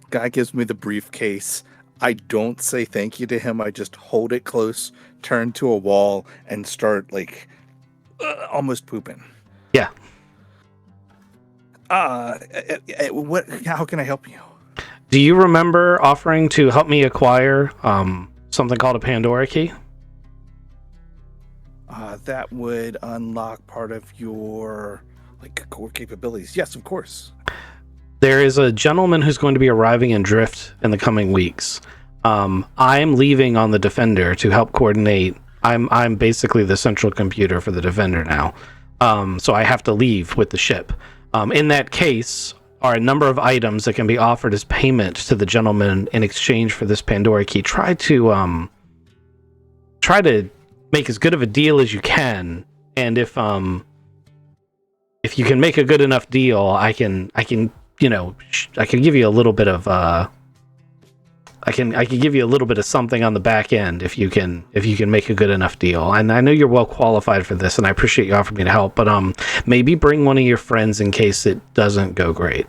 Guy gives me the briefcase. I don't say thank you to him. I just hold it close, turn to a wall, and start almost pooping. Yeah. How can I help you? Do you remember offering to help me acquire something called a Pandora key? That would unlock part of your core capabilities. Yes, of course. There is a gentleman who's going to be arriving in Drift in the coming weeks. I'm leaving on the Defender to help coordinate. I'm basically the central computer for the Defender now. So I have to leave with the ship. In that case, are a number of items that can be offered as payment to the gentleman in exchange for this Pandora key. Try to make as good of a deal as you can, and if you can make a good enough deal, I can give you a little bit of I can give you a little bit of something on the back end if you can make a good enough deal. And I know you're well qualified for this, and I appreciate you offering me to help. But maybe bring one of your friends in case it doesn't go great.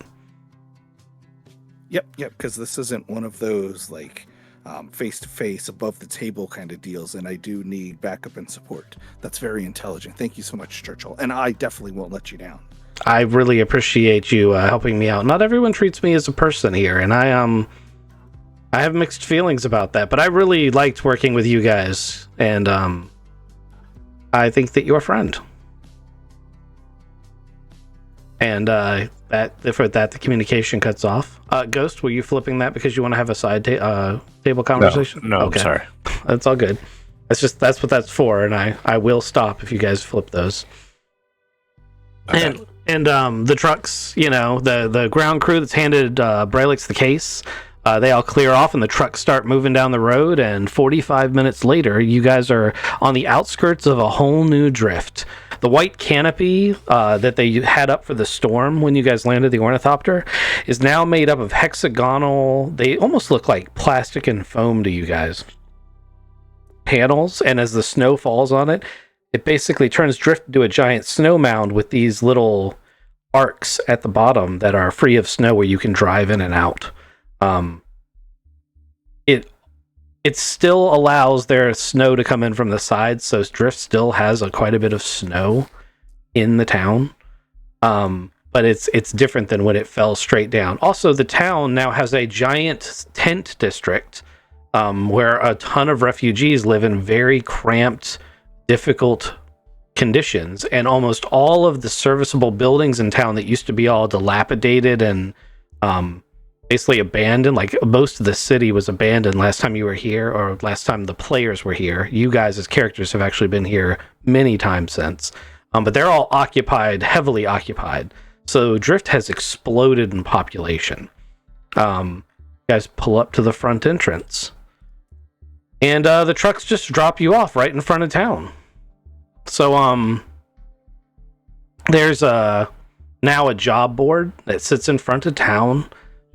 Yep, because this isn't one of those like face-to-face, above-the-table kind of deals, and I do need backup and support. That's very intelligent. Thank you so much, Churchill. And I definitely won't let you down. I really appreciate you helping me out. Not everyone treats me as a person here, and I have mixed feelings about that, but I really liked working with you guys, and I think that you're a friend. And for that, the communication cuts off. Ghost, were you flipping that because you want to have a side table conversation? No, okay. I'm sorry. That's all good. That's what that's for, and I will stop if you guys flip those. Okay. And the trucks, the ground crew that's handed Braylix the case, they all clear off, and the trucks start moving down the road. And 45 minutes later, you guys are on the outskirts of a whole new drift. The white canopy that they had up for the storm when you guys landed the ornithopter is now made up of hexagonal, they almost look like plastic and foam to you guys, panels. And as the snow falls on it, it basically turns drift into a giant snow mound with these little arcs at the bottom that are free of snow where you can drive in and out. It still allows their snow to come in from the sides, so drift still has quite a bit of snow in the town. But it's different than when it fell straight down. Also, the town now has a giant tent district where a ton of refugees live in very cramped, difficult conditions, and almost all of the serviceable buildings in town that used to be all dilapidated and basically abandoned, like most of the city was abandoned last time you were here, or last time the players were here. You guys as characters have actually been here many times since, but they're all occupied, heavily occupied. So drift has exploded in population. You guys pull up to the front entrance, and the trucks just drop you off right in front of town. So there's now a job board that sits in front of town,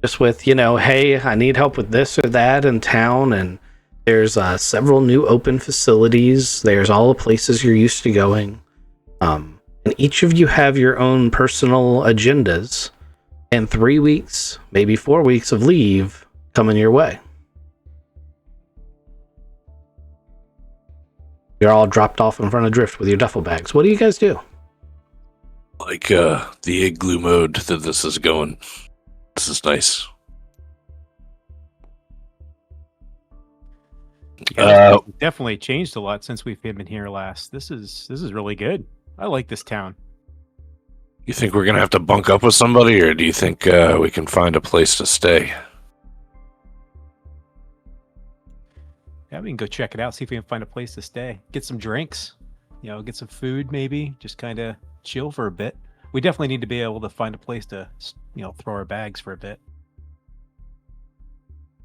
just with, hey, I need help with this or that in town. And there's several new open facilities. There's all the places you're used to going. And each of you have your own personal agendas, and 3 weeks, maybe 4 weeks of leave coming your way. You're all dropped off in front of Drift with your duffel bags. What do you guys do? Like the igloo mode that this is going. This is nice. Yeah, definitely changed a lot since we've been here last. This is really good. I like this town. You think we're gonna have to bunk up with somebody, or do you think we can find a place to stay? Yeah, we can go check it out, see if we can find a place to stay. Get some drinks, get some food maybe, just kind of chill for a bit. We definitely need to be able to find a place to, throw our bags for a bit.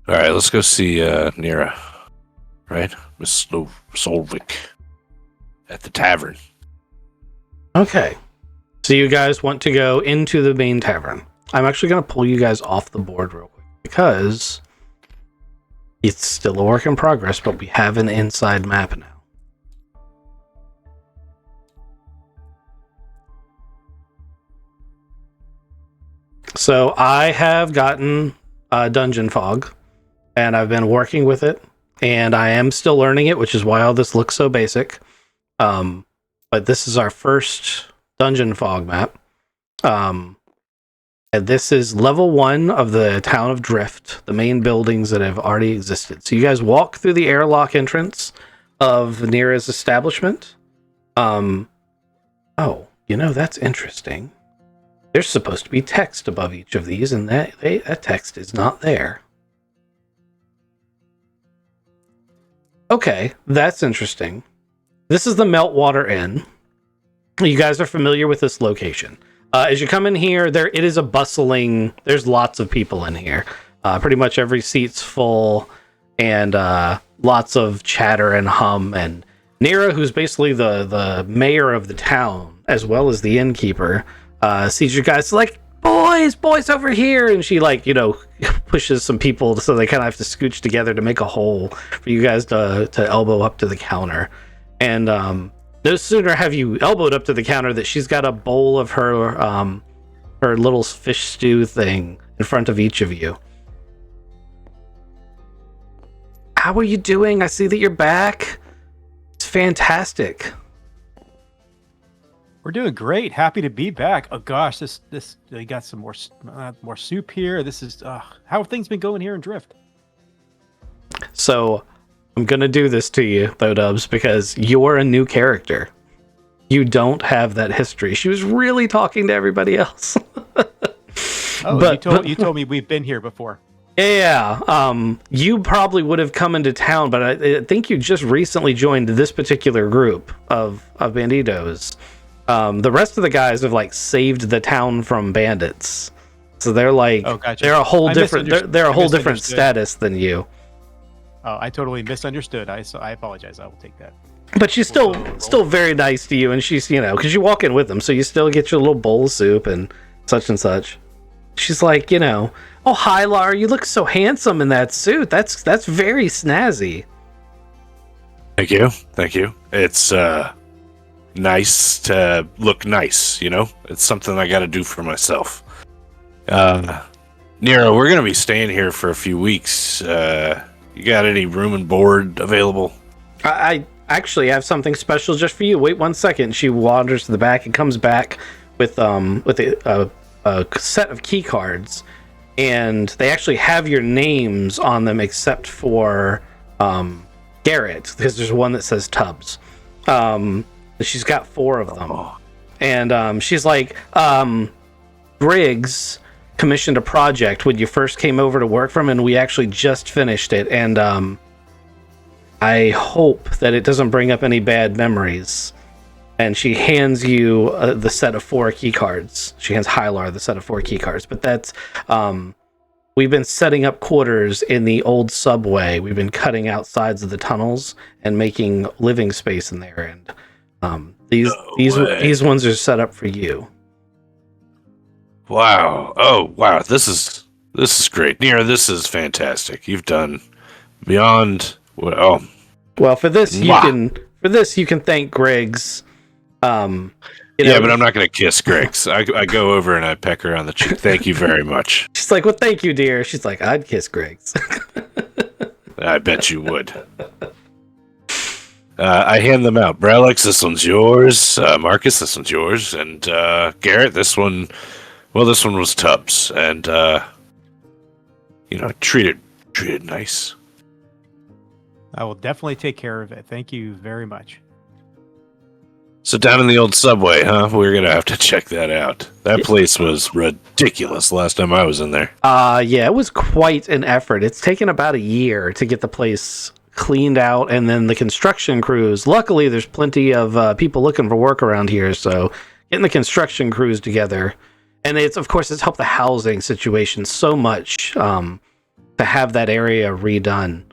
All right, let's go see Nira, right? Miss Solvik at the tavern. Okay. So you guys want to go into the main tavern. I'm actually going to pull you guys off the board real quick because it's still a work in progress, but we have an inside map now. So I have gotten Dungeon Fog, and I've been working with it, and I am still learning it, which is why all this looks so basic. But this is our first Dungeon Fog map. And this is level 1 of the town of Drift, the main buildings that have already existed. So you guys walk through the airlock entrance of Nira's establishment. Oh, that's interesting. There's supposed to be text above each of these, and that text is not there. Okay, that's interesting. This is the Meltwater Inn. You guys are familiar with this location. As you come in here, it is a bustling. There's lots of people in here. Pretty much every seat's full, and lots of chatter and hum. And Nira, who's basically the mayor of the town, as well as the innkeeper, sees you guys like, boys over here, and she like pushes some people so they kind of have to scooch together to make a hole for you guys to elbow up to the counter. And no sooner have you elbowed up to the counter that she's got a bowl of her little fish stew thing in front of each of you. How are you doing? I see that you're back. It's fantastic. We're doing great. Happy to be back. Oh gosh, this they got some more soup here. This is how have things been going here in Drift? So I'm gonna do this to you though, Dubs, because you're a new character. You don't have that history. She was really talking to everybody else. You told me we've been here before. Yeah, you probably would have come into town, but I think you just recently joined this particular group of banditos. The rest of the guys have like saved the town from bandits, so they're like, gotcha. they're a whole different, they're a whole different status than you. Oh, I totally misunderstood. I apologize. I will take that. But she's still very nice to you, and she's because you walk in with them, so you still get your little bowl of soup and such and such. She's like, oh, hi, Lar, you look so handsome in that suit. That's very snazzy. Thank you. It's nice to look nice, It's something I got to do for myself. Nero, we're gonna be staying here for a few weeks. You got any room and board available? I actually have something special just for you. Wait 1 second. She wanders to the back and comes back with a set of key cards, and they actually have your names on them except for Garrett, because there's one that says Tubbs. She's got 4 of them. And she's like, Briggs commissioned a project when you first came over to work for him, and we actually just finished it, and I hope that it doesn't bring up any bad memories. And she hands you the set of 4 key cards. She hands Hylar the set of 4 key cards. But that's we've been setting up quarters in the old subway. We've been cutting out sides of the tunnels and making living space in there. And these ones are set up for you. Wow! Oh, wow! This is great, Nero. This is fantastic. You've done beyond what? Oh, well, for this you can thank Griggs. But I'm not going to kiss Griggs. I go over and I peck her on the cheek. Thank you very much. She's like, well, thank you, dear. She's like, I'd kiss Griggs. I bet you would. I hand them out. Brelix, this one's yours. Marcus, this one's yours. And Garrett, this one was Tubbs. And, treated nice. I will definitely take care of it. Thank you very much. So down in the old subway, huh? We're going to have to check that out. That place was ridiculous last time I was in there. Yeah, it was quite an effort. It's taken about a year to get the place cleaned out, and then the construction crews. Luckily, there's plenty of people looking for work around here, so getting the construction crews together. And it's helped the housing situation so much to have that area redone.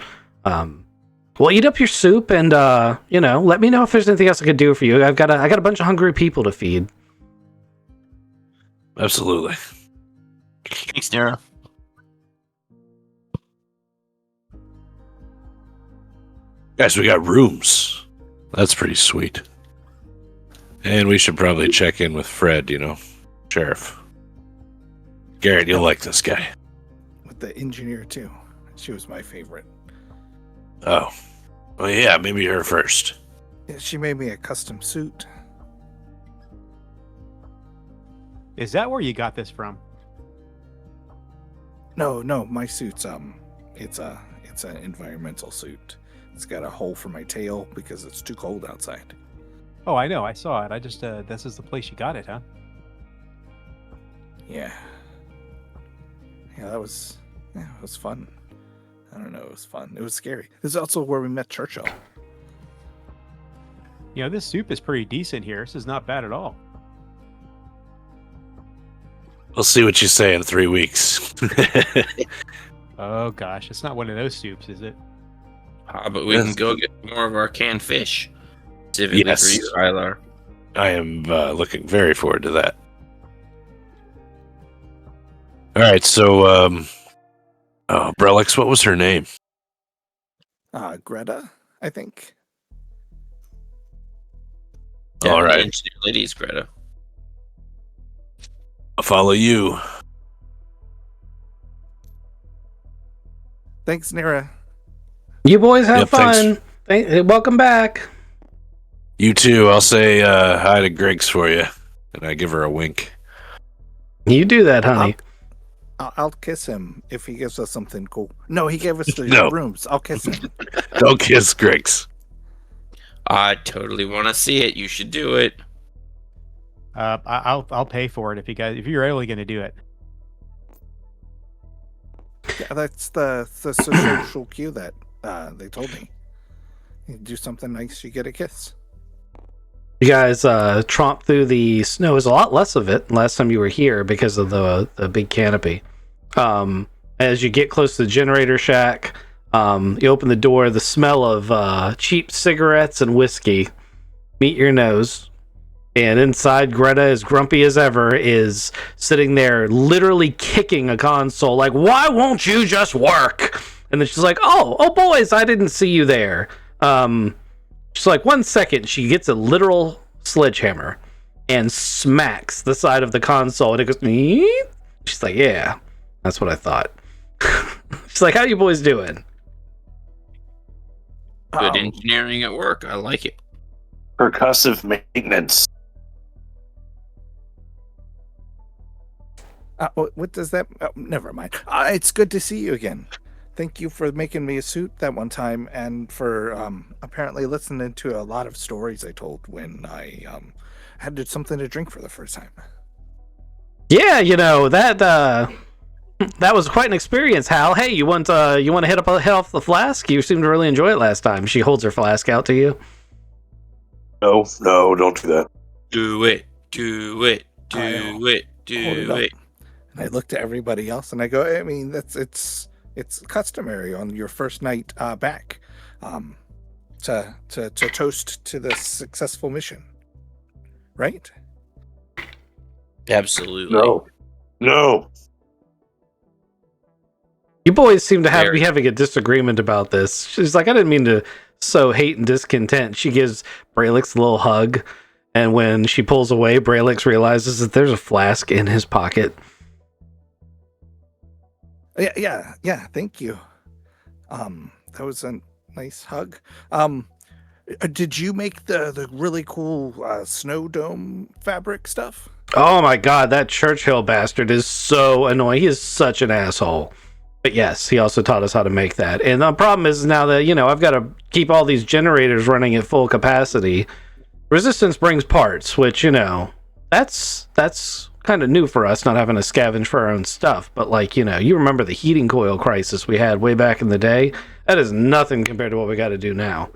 Well, eat up your soup, and let me know if there's anything else I could do for you. I got a bunch of hungry people to feed. Absolutely. Thanks, Nero. Guys, we got rooms. That's pretty sweet. And we should probably check in with Fred, Sheriff. Garrett, you'll like this guy. With the engineer, too. She was my favorite. Oh. Well, yeah, maybe her first. Yeah, she made me a custom suit. Is that where you got this from? No, my suit's it's an environmental suit. It's got a hole for my tail because it's too cold outside. Oh, I know. I saw it. I just this is the place you got it, huh? Yeah. Yeah, it was fun. I don't know, it was fun. It was scary. This is also where we met Churchill. This soup is pretty decent here. This is not bad at all. We'll see what you say in 3 weeks. Oh gosh, it's not one of those soups, is it? But we can go get more of our canned fish. Specifically for you, Hylar. I am looking very forward to that. All right, so Brelix, what was her name? Greta, I think. Yeah, All the right, engineer lady's Greta. I'll follow you. Thanks, Nira. You boys have Yep, thanks. fun. Welcome back. You too. I'll say hi to Griggs for you, and I give her a wink. You do that, honey. I'll kiss him if he gives us something cool. No, he gave us the No. rooms. I'll kiss him. Don't kiss Griggs. I totally want to see it. You should do it. I'll pay for it if you're really going to do it. Yeah, that's the social cue that they told me. You do something nice, you get a kiss. You guys tromp through the snow. There's a lot less of it last time you were here because of the big canopy. As you get close to the generator shack, you open the door. The smell of cheap cigarettes and whiskey meet your nose. And inside, Greta, as grumpy as ever, is sitting there literally kicking a console. Like, why won't you just work? And then she's like, oh boys, I didn't see you there. She's like, 1 second. She gets a literal sledgehammer and smacks the side of the console. And it goes, Eep. She's like, yeah, that's what I thought. She's like, how you boys doing? Good engineering at work. I like it. Percussive maintenance. What does that? Never mind. It's good to see you again. Thank you for making me a suit that one time, and for apparently listening to a lot of stories I told when I had something to drink for the first time. Yeah, that was quite an experience, Hal. Hey, you want to head off the flask? You seemed to really enjoy it last time. She holds her flask out to you. No, don't do that. Do it. Do it. Do it. Do it. And I looked at everybody else, and I go, I mean, it's customary on your first night back, to toast to this successful mission, right? Absolutely. No. You boys seem to be having a disagreement about this. She's like, I didn't mean to sow hate and discontent. She gives Braylix a little hug, and when she pulls away, Braylix realizes that there's a flask in his pocket. Yeah. Thank you. That was a nice hug. Did you make the really cool snow dome fabric stuff? Oh my god, that Churchill bastard is so annoying. He is such an asshole. But yes, he also taught us how to make that. And the problem is now that, I've got to keep all these generators running at full capacity. Resistance brings parts, which, that's kind of new for us, not having to scavenge for our own stuff. But you remember the heating coil crisis we had way back in the day? That is nothing compared to what we got to do now.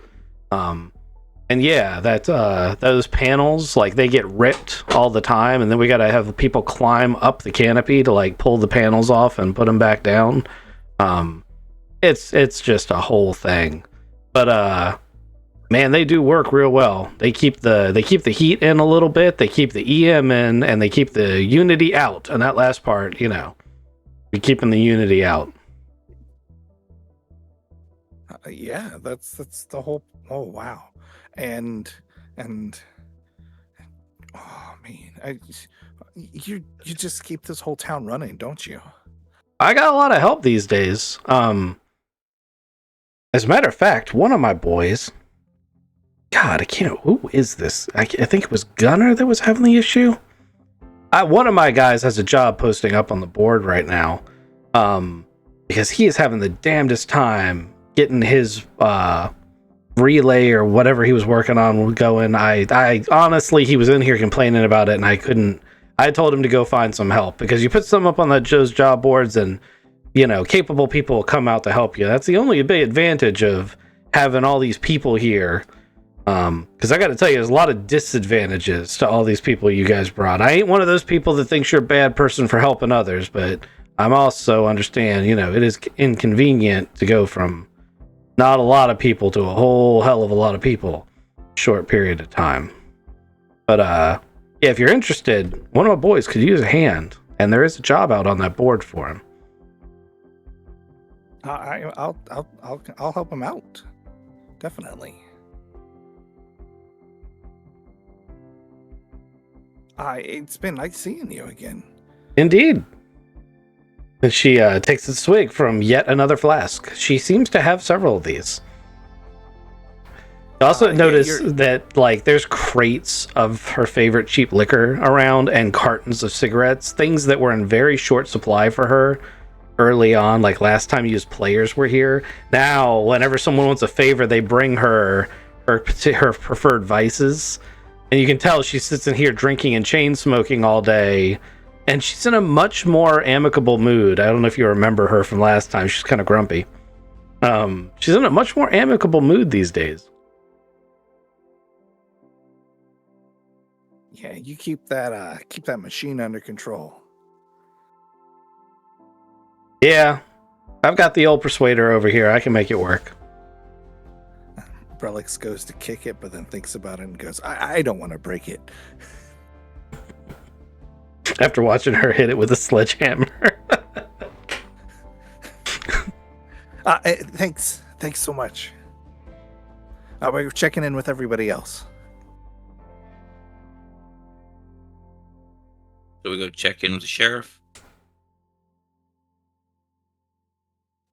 And yeah, those panels, they get ripped all the time, and then we got to have people climb up the canopy to pull the panels off and put them back down. It's just a whole thing. But man, they do work real well. They keep the heat in a little bit, they keep the EM in, and they keep the Unity out. And that last part, you're keeping the Unity out. Yeah, that's the whole. Oh wow, and oh man, you just keep this whole town running, don't you? I got a lot of help these days. As a matter of fact, one of my boys. God, I can't. Who is this? I think it was Gunner that was having the issue. One of my guys has a job posting up on the board right now, because he is having the damnedest time getting his relay or whatever he was working on going. I honestly, he was in here complaining about it, and I couldn't. I told him to go find some help, because you put some up on those job boards, and capable people will come out to help you. That's the only big advantage of having all these people here. Because I got to tell you, there's a lot of disadvantages to all these people you guys brought. I ain't one of those people that thinks you're a bad person for helping others, but I'm also understand, it is inconvenient to go from not a lot of people to a whole hell of a lot of people short period of time. But yeah, if you're interested, one of my boys could use a hand. and there is a job out on that board for him. I'll help him out. Definitely. It's been nice seeing you again. Indeed. And she takes a swig from yet another flask. She seems to have several of these. You also notice that, like, there's crates of her favorite cheap liquor around and cartons of cigarettes, things that were in very short supply for her early on, like last time used players were here. Now, whenever someone wants a favor, they bring her preferred vices. And you can tell she sits in here drinking and chain smoking all day. And she's in a much more amicable mood. I don't know if you remember her from last time. She's kind of grumpy. She's in a much more amicable mood these days. Yeah, you keep that machine under control. Yeah, I've got the old persuader over here. I can make it work. Brelix goes to kick it, but then thinks about it and goes, I don't want to break it. After watching her hit it with a sledgehammer. Thanks so much. We're checking in with everybody else. So we go check in with the sheriff.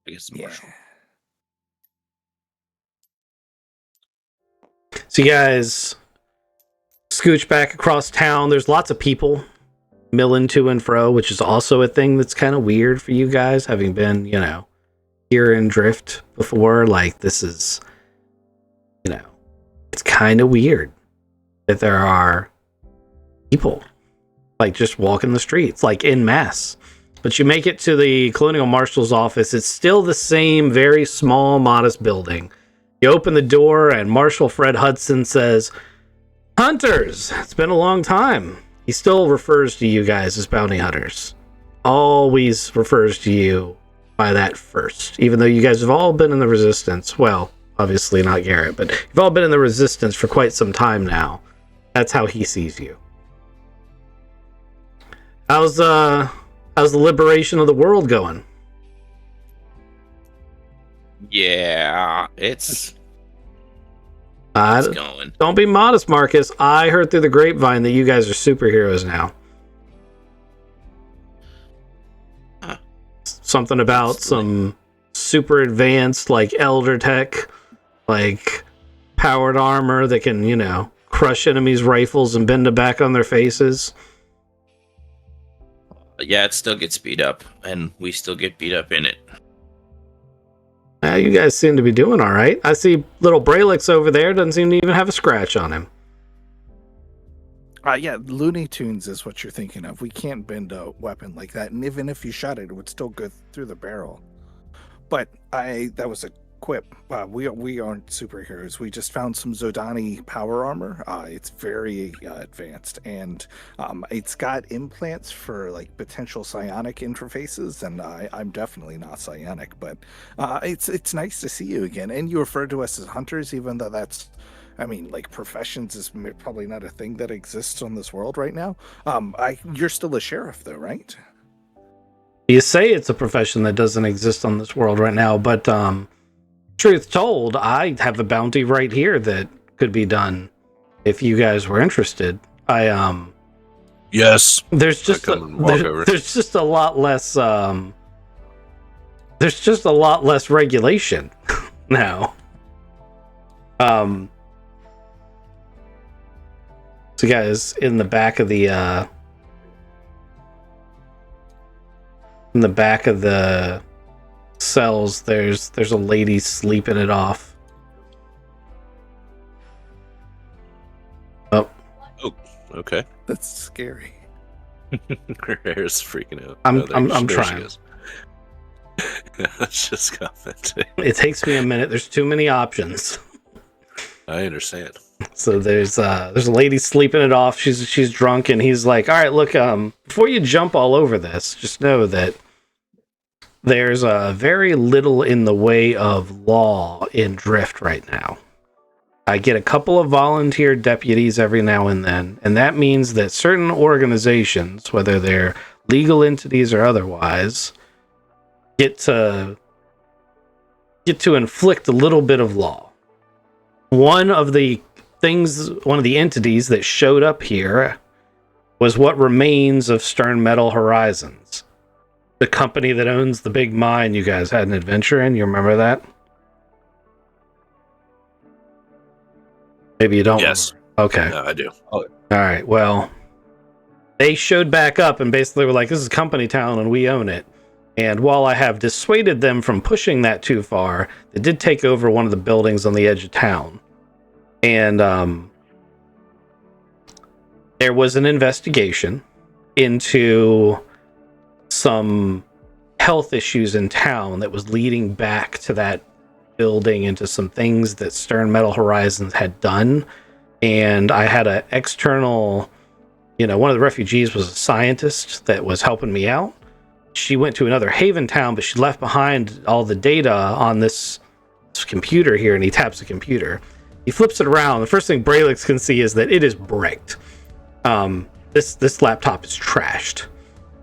I guess the marshal. So you guys scooch back across town. There's lots of people milling to and fro, which is also a thing that's kind of weird for you guys, having been, here in Drift before. Like, this is, it's kind of weird that there are people, like, just walking the streets, like, en masse. But you make it to the Colonial Marshal's office. It's still the same very small, modest building. You open the door, and Marshal Fred Hudson says, "Hunters, it's been a long time." He still refers to you guys as bounty hunters. Always refers to you by that first. Even though you guys have all been in the Resistance. Well, obviously not Garrett, but you've all been in the Resistance for quite some time now. That's how he sees you. How's the liberation of the world going? Yeah, it's going. Don't be modest, Marcus. I heard through the grapevine that you guys are superheroes now. Something about some super advanced, like, elder tech, like powered armor that can, crush enemies' rifles and bend them back on their faces. Yeah, it still gets beat up, and we still get beat up in it. You guys seem to be doing all right. I see little Bralix over there doesn't seem to even have a scratch on him. Yeah, Looney Tunes is what you're thinking of. We can't bend a weapon like that, and even if you shot it, it would still go through the barrel. But that was a quip. We aren't superheroes. We just found some Zodani power armor. It's very advanced, and it's got implants for, like, potential psionic interfaces. And I'm definitely not psionic, but it's nice to see you again. And you refer to us as hunters, even though that's, like, professions is probably not a thing that exists on this world right now. You're still a sheriff, though, right? You say it's a profession that doesn't exist on this world right now, but truth told, I have a bounty right here that could be done if you guys were interested. Yes. There's just there's just a lot less there's just a lot less regulation now. So guys, in the back of the cells, there's a lady sleeping it off. Oh, okay. That's scary. Her hair's freaking out. I'm there trying. She is. That's just commenting. It takes me a minute. There's too many options. I understand. So there's a lady sleeping it off. She's drunk, and he's like, "All right, look, before you jump all over this, just know that there's very little in the way of law in Drift right now. I get a couple of volunteer deputies every now and then, and that means that certain organizations, whether they're legal entities or otherwise, get to inflict a little bit of law. One of the entities that showed up here was what remains of Stern Metal Horizons, the company that owns the big mine you guys had an adventure in. You remember that? Maybe you don't. Yes. Remember. Okay. No, I do. All right. Well, they showed back up and basically were like, this is company town and we own it. And while I have dissuaded them from pushing that too far, they did take over one of the buildings on the edge of town. And there was an investigation into some health issues in town that was leading back to that building, into some things that Stern Metal Horizons had done. And I had an external, one of the refugees was a scientist that was helping me out. She went to another Haven town, but she left behind all the data on this computer here, and he taps the computer. He flips it around. The first thing Braylix can see is that it is bricked. This laptop is trashed.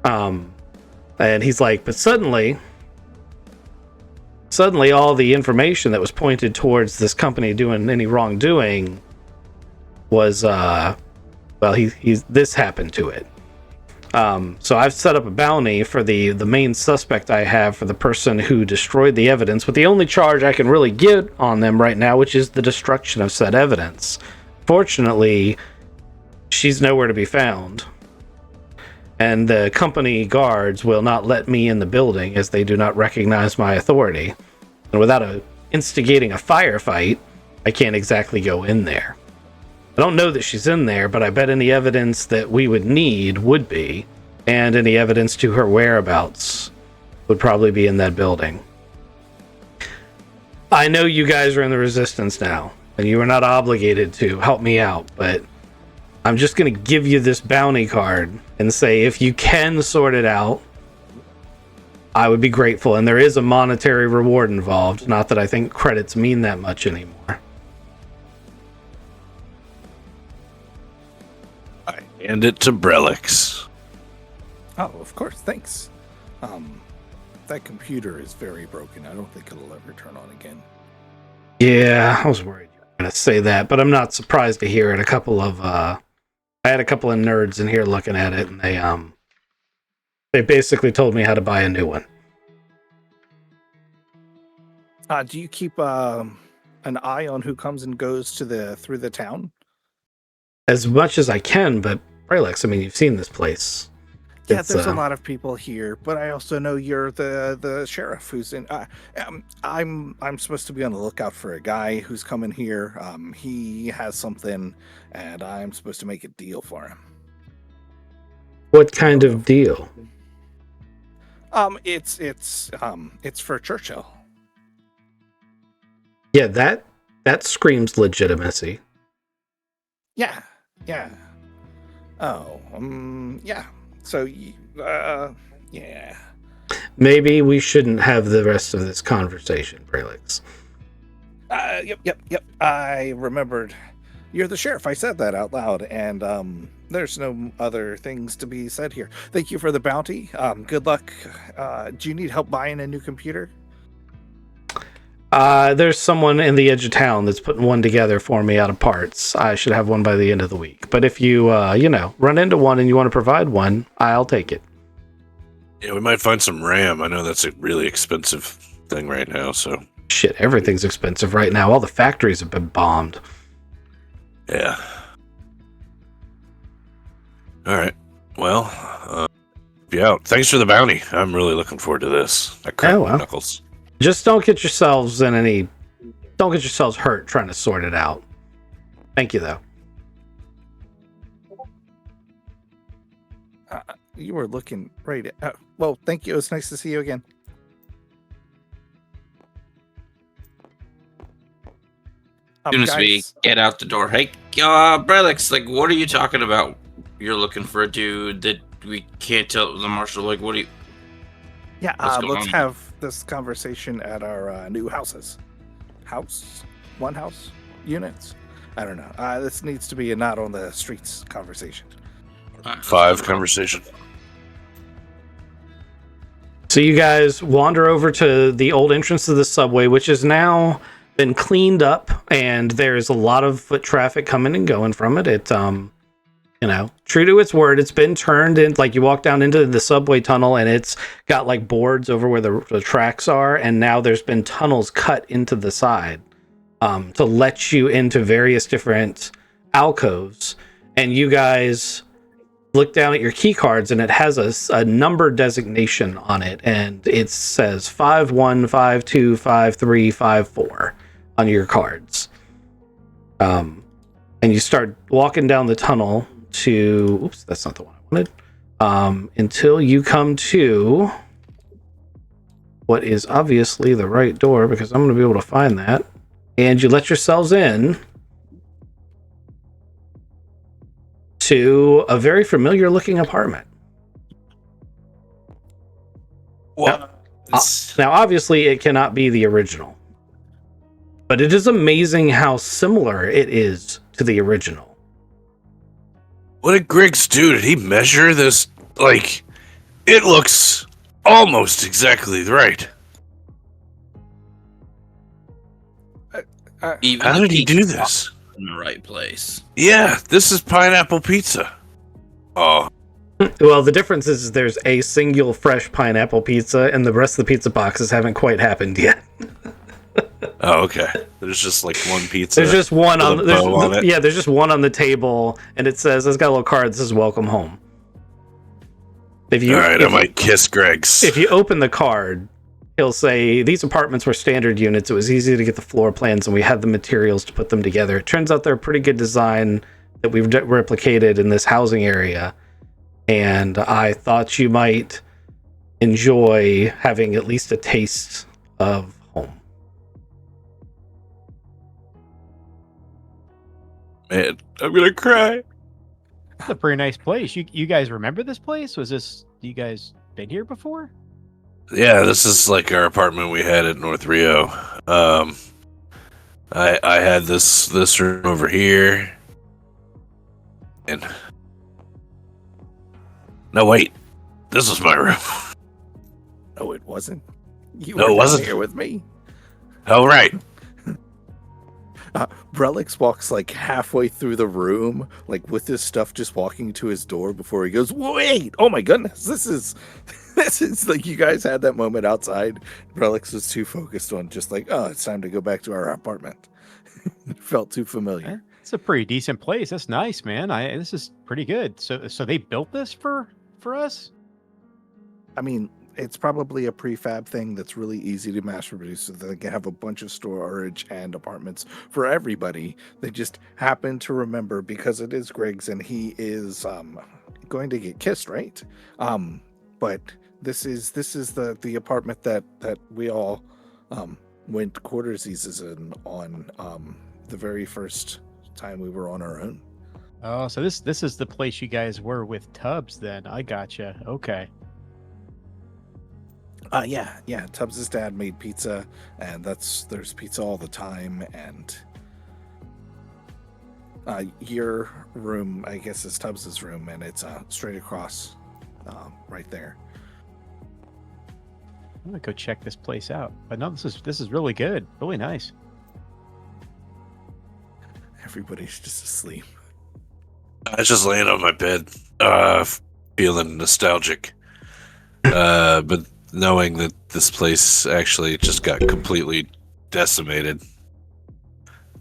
And he's like, but suddenly all the information that was pointed towards this company doing any wrongdoing was, this happened to it. So I've set up a bounty for the main suspect I have for the person who destroyed the evidence, with the only charge I can really get on them right now, which is the destruction of said evidence. Fortunately, she's nowhere to be found. And the company guards will not let me in the building as they do not recognize my authority. And without instigating a firefight, I can't exactly go in there. I don't know that she's in there, but I bet any evidence that we would need would be, and any evidence to her whereabouts would probably be in that building. I know you guys are in the Resistance now, and you are not obligated to help me out, but I'm just going to give you this bounty card and say if you can sort it out, I would be grateful. And there is a monetary reward involved. Not that I think credits mean that much anymore. I hand it to Brelix. Oh, of course, thanks. That computer is very broken. I don't think it'll ever turn on again. Yeah, I was worried you were going to say that, but I'm not surprised to hear it. I had a couple of nerds in here looking at it, and they basically told me how to buy a new one. Do you keep an eye on who comes and goes through the town? As much as I can, but Brelix, I mean, you've seen this place. Yeah, there's a lot of people here, but I also know you're the sheriff who's in. I'm supposed to be on the lookout for a guy who's coming here. He has something, and I'm supposed to make a deal for him. What kind of deal? It's for Churchill. Yeah, that screams legitimacy. Yeah. Oh, yeah. So, yeah. Maybe we shouldn't have the rest of this conversation, Brelix. Yep. I remembered. You're the sheriff. I said that out loud, and there's no other things to be said here. Thank you for the bounty. Good luck. Do you need help buying a new computer? There's someone in the edge of town that's putting one together for me out of parts. I should have one by the end of the week. But if you, run into one and you want to provide one, I'll take it. Yeah, we might find some RAM. I know that's a really expensive thing right now, so... Shit, everything's expensive right now. All the factories have been bombed. Yeah. Alright. Well, be out. Thanks for the bounty. I'm really looking forward to this. That cracked my knuckles. Just don't get yourselves hurt trying to sort it out. Thank you, though. You were looking right at... well, thank you. It was nice to see you again. As soon as we get out the door, hey, Brelix, like, what are you talking about? You're looking for a dude that we can't tell the marshal, like, what do you... Yeah, let's have this conversation at our new houses. One house? Units? I don't know. This needs to be a not on the streets conversation. 5 conversation. So you guys wander over to the old entrance to the subway, which has now been cleaned up, and there's a lot of foot traffic coming and going from it. It, true to its word, it's been turned in. Like, you walk down into the subway tunnel, and it's got like boards over where the tracks are, and now there's been tunnels cut into the side to let you into various different alcoves. And you guys look down at your key cards, and it has a number designation on it, and it says 51, 52, 53, 54 on your cards. And you start walking down the tunnel to, oops, that's not the one I wanted, until you come to what is obviously the right door, because I'm going to be able to find that, and you let yourselves in to a very familiar looking apartment. What? Now, obviously, it cannot be the original, but it is amazing how similar it is to the original. What did Griggs do? Did he measure this? Like, it looks almost exactly right. Even How the did he pizza do box this? in the right place. Yeah, this is pineapple pizza. Oh, Well, the difference is there's a single fresh pineapple pizza, and the rest of the pizza boxes haven't quite happened yet. oh, okay. There's just like one pizza. There's just one with a bow on it. yeah, there's just one on the table, and it says, it's got a little card that says "Welcome Home." If you, All right, if I might kiss Griggs. If you open the card, he'll say, these apartments were standard units. It was easy to get the floor plans, and we had the materials to put them together. It turns out they're a pretty good design that we've replicated in this housing area, and I thought you might enjoy having at least a taste of home. Man, I'm gonna cry. It's a pretty nice place. You guys remember this place? You guys been here before? Yeah, this is like our apartment we had at North Rio. I had this room over here, and no, wait, this was my room. No, it wasn't. You No, it were down wasn't. here with me. Oh, right. Relix walks like halfway through the room, like with his stuff, just walking to his door before he goes, wait, oh my goodness, this is like, you guys had that moment outside. Relix was too focused on just like, oh, it's time to go back to our apartment. It felt too familiar. It's a pretty decent place. That's nice, man. This is pretty good. So they built this for us? I mean, it's probably a prefab thing that's really easy to mass produce, so they can have a bunch of storage and apartments for everybody. They just happen to remember, because it is Griggs and he is going to get kissed, right? But this is the apartment that we all went quartersies in on the very first time we were on our own. Oh, so this is the place you guys were with Tubbs then. I gotcha. Okay. Yeah. Tubbs' dad made pizza, and there's pizza all the time. And your room, I guess, is Tubbs' room, and it's straight across, right there. I'm gonna go check this place out. But no, this is really good, really nice. Everybody's just asleep. I was just laying on my bed, feeling nostalgic, but knowing that this place actually just got completely decimated.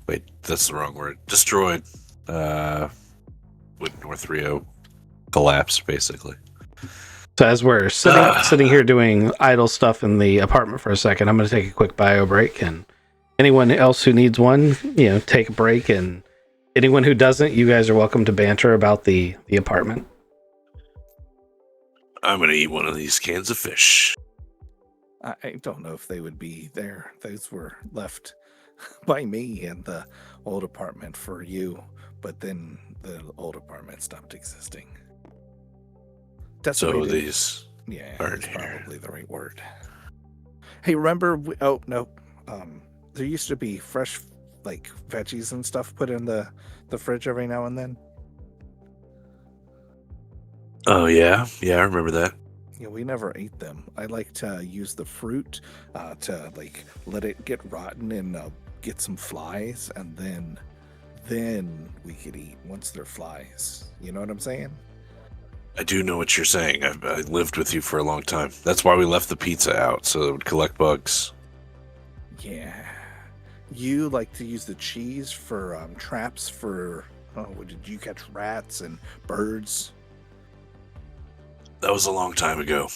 Wait, that's the wrong word. Destroyed. With North Rio collapsed, basically. So as we're sitting here doing idle stuff in the apartment for a second, I'm going to take a quick bio break, and anyone else who needs one, take a break, and anyone who doesn't, you guys are welcome to banter about the apartment. I'm gonna eat one of these cans of fish. I don't know if they would be there. Those were left by me in the old apartment for you, but then the old apartment stopped existing. So these Yeah, aren't that's here. probably the right word. Hey, remember? Oh no, there used to be fresh, like, veggies and stuff put in the fridge every now and then. Oh yeah, I remember that. we never ate them. I like to use the fruit to like let it get rotten and get some flies, and then we could eat once they're flies. You know what I'm saying? I do know what you're saying. I lived with you for a long time. That's why we left the pizza out, so it would collect bugs. Yeah. You like to use the cheese for traps for, did you catch rats and birds? That was a long time ago.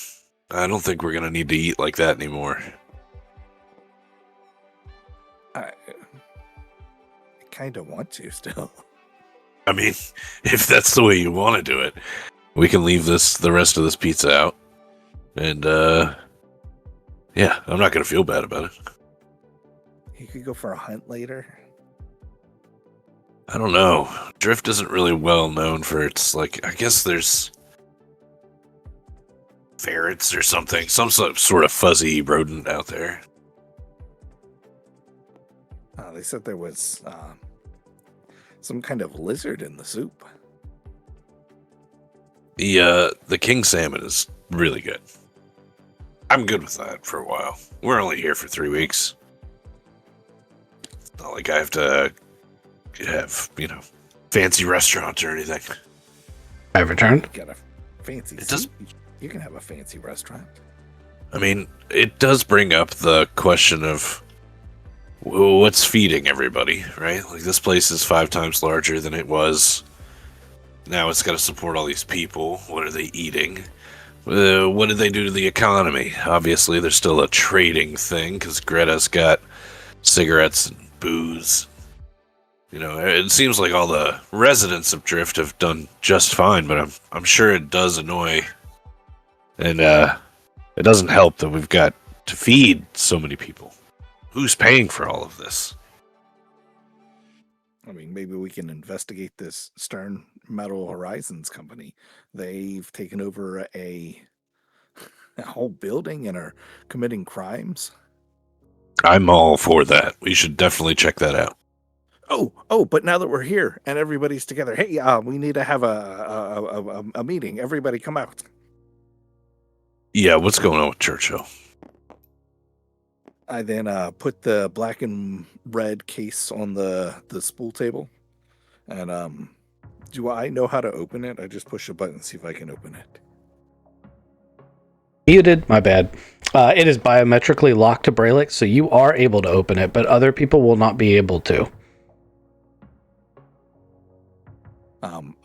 I don't think we're going to need to eat like that anymore. I kind of want to still. I mean, if that's the way you want to do it, we can leave the rest of this pizza out. And, yeah, I'm not going to feel bad about it. You could go for a hunt later. I don't know. Drift isn't really well known for its, like, I guess there's ferrets or something. Some sort of fuzzy rodent out there. They said there was some kind of lizard in the soup. The king salmon is really good. I'm good with that for a while. We're only here for 3 weeks. It's not like I have to have, fancy restaurants or anything. I've returned. You got a fancy It does- soup. You can have a fancy restaurant. I mean, it does bring up the question of what's feeding everybody, right? Like, this place is 5 times larger than it was. Now it's got to support all these people. What are they eating? What did they do to the economy? Obviously, there's still a trading thing because Greta's got cigarettes and booze. It seems like all the residents of Drift have done just fine, but I'm sure it does annoy, and it doesn't help that we've got to feed so many people. Who's paying for all of this? I mean, maybe we can investigate this Stern Metal Horizons company. They've taken over a whole building and are committing crimes. I'm all for that. We should definitely check that out. Oh! But now that we're here and everybody's together, hey, we need to have a meeting. Everybody, come out. Yeah, what's going on with Churchill? I then put the black and red case on the spool table, and do I know how to open it? I just push a button and see if I can open it. Muted, my bad. It is biometrically locked to Braillex, so you are able to open it, but other people will not be able to.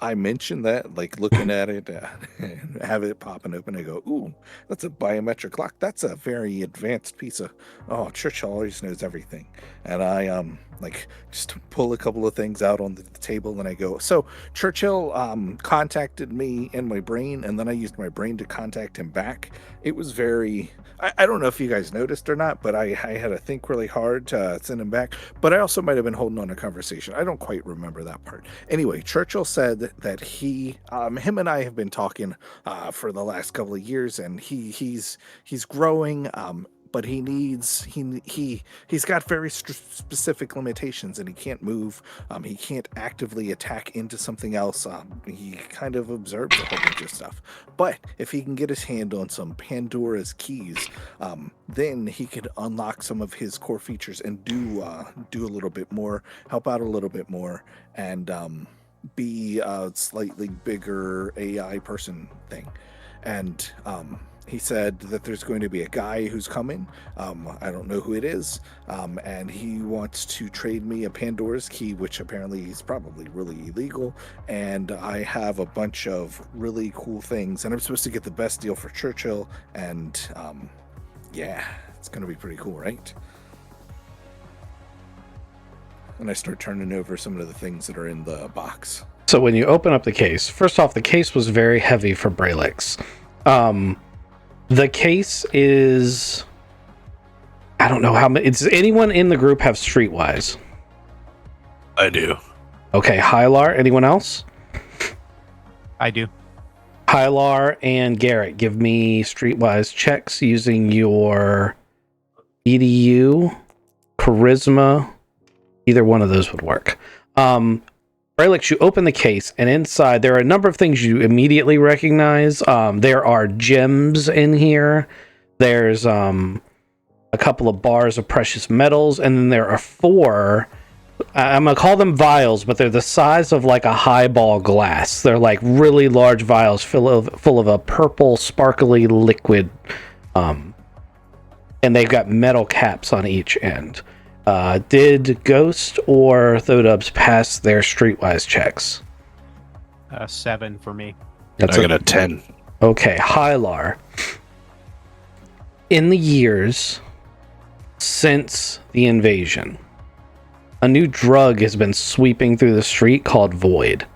I mentioned that, like looking at it, and have it popping open. I go, ooh, that's a biometric lock. That's a very advanced piece of. Oh, Churchill always knows everything. And I like just pull a couple of things out on the table, and I go. So Churchill contacted me in my brain, and then I used my brain to contact him back. It was very. I don't know if you guys noticed or not, but I had to think really hard to send him back. But I also might have been holding on a conversation. I don't quite remember that part. Anyway, Churchill said that him and I have been talking for the last couple of years, and he's growing. But he's got very specific limitations, and he can't move. He can't actively attack into something else. He kind of observes a whole bunch of stuff. But if he can get his hand on some Pandora's keys, then he could unlock some of his core features and do a little bit more, help out a little bit more, and be a slightly bigger AI person thing. And he said that there's going to be a guy who's coming. I don't know who it is. And he wants to trade me a Pandora's key, which apparently is probably really illegal. And I have a bunch of really cool things. And I'm supposed to get the best deal for Churchill. And yeah, it's going to be pretty cool, right? And I start turning over some of the things that are in the box. So when you open up the case, first off, the case was very heavy for Braillex. The case is, I don't know how many. Does anyone in the group have Streetwise? I do. Okay, Hylar. Anyone else? I do. Hylar and Garrett, give me Streetwise checks using your EDU, Charisma. Either one of those would work. Relics, you open the case, and inside there are a number of things you immediately recognize. There are gems in here. There's a couple of bars of precious metals, and then there are 4. I'm gonna call them vials, but they're the size of like a highball glass. They're like really large vials full of a purple, sparkly liquid, and they've got metal caps on each end. Did Ghost or Thodubs pass their streetwise checks? 7 for me. I got a 10. Okay, Hylar. In the years since the invasion, a new drug has been sweeping through the street called Void.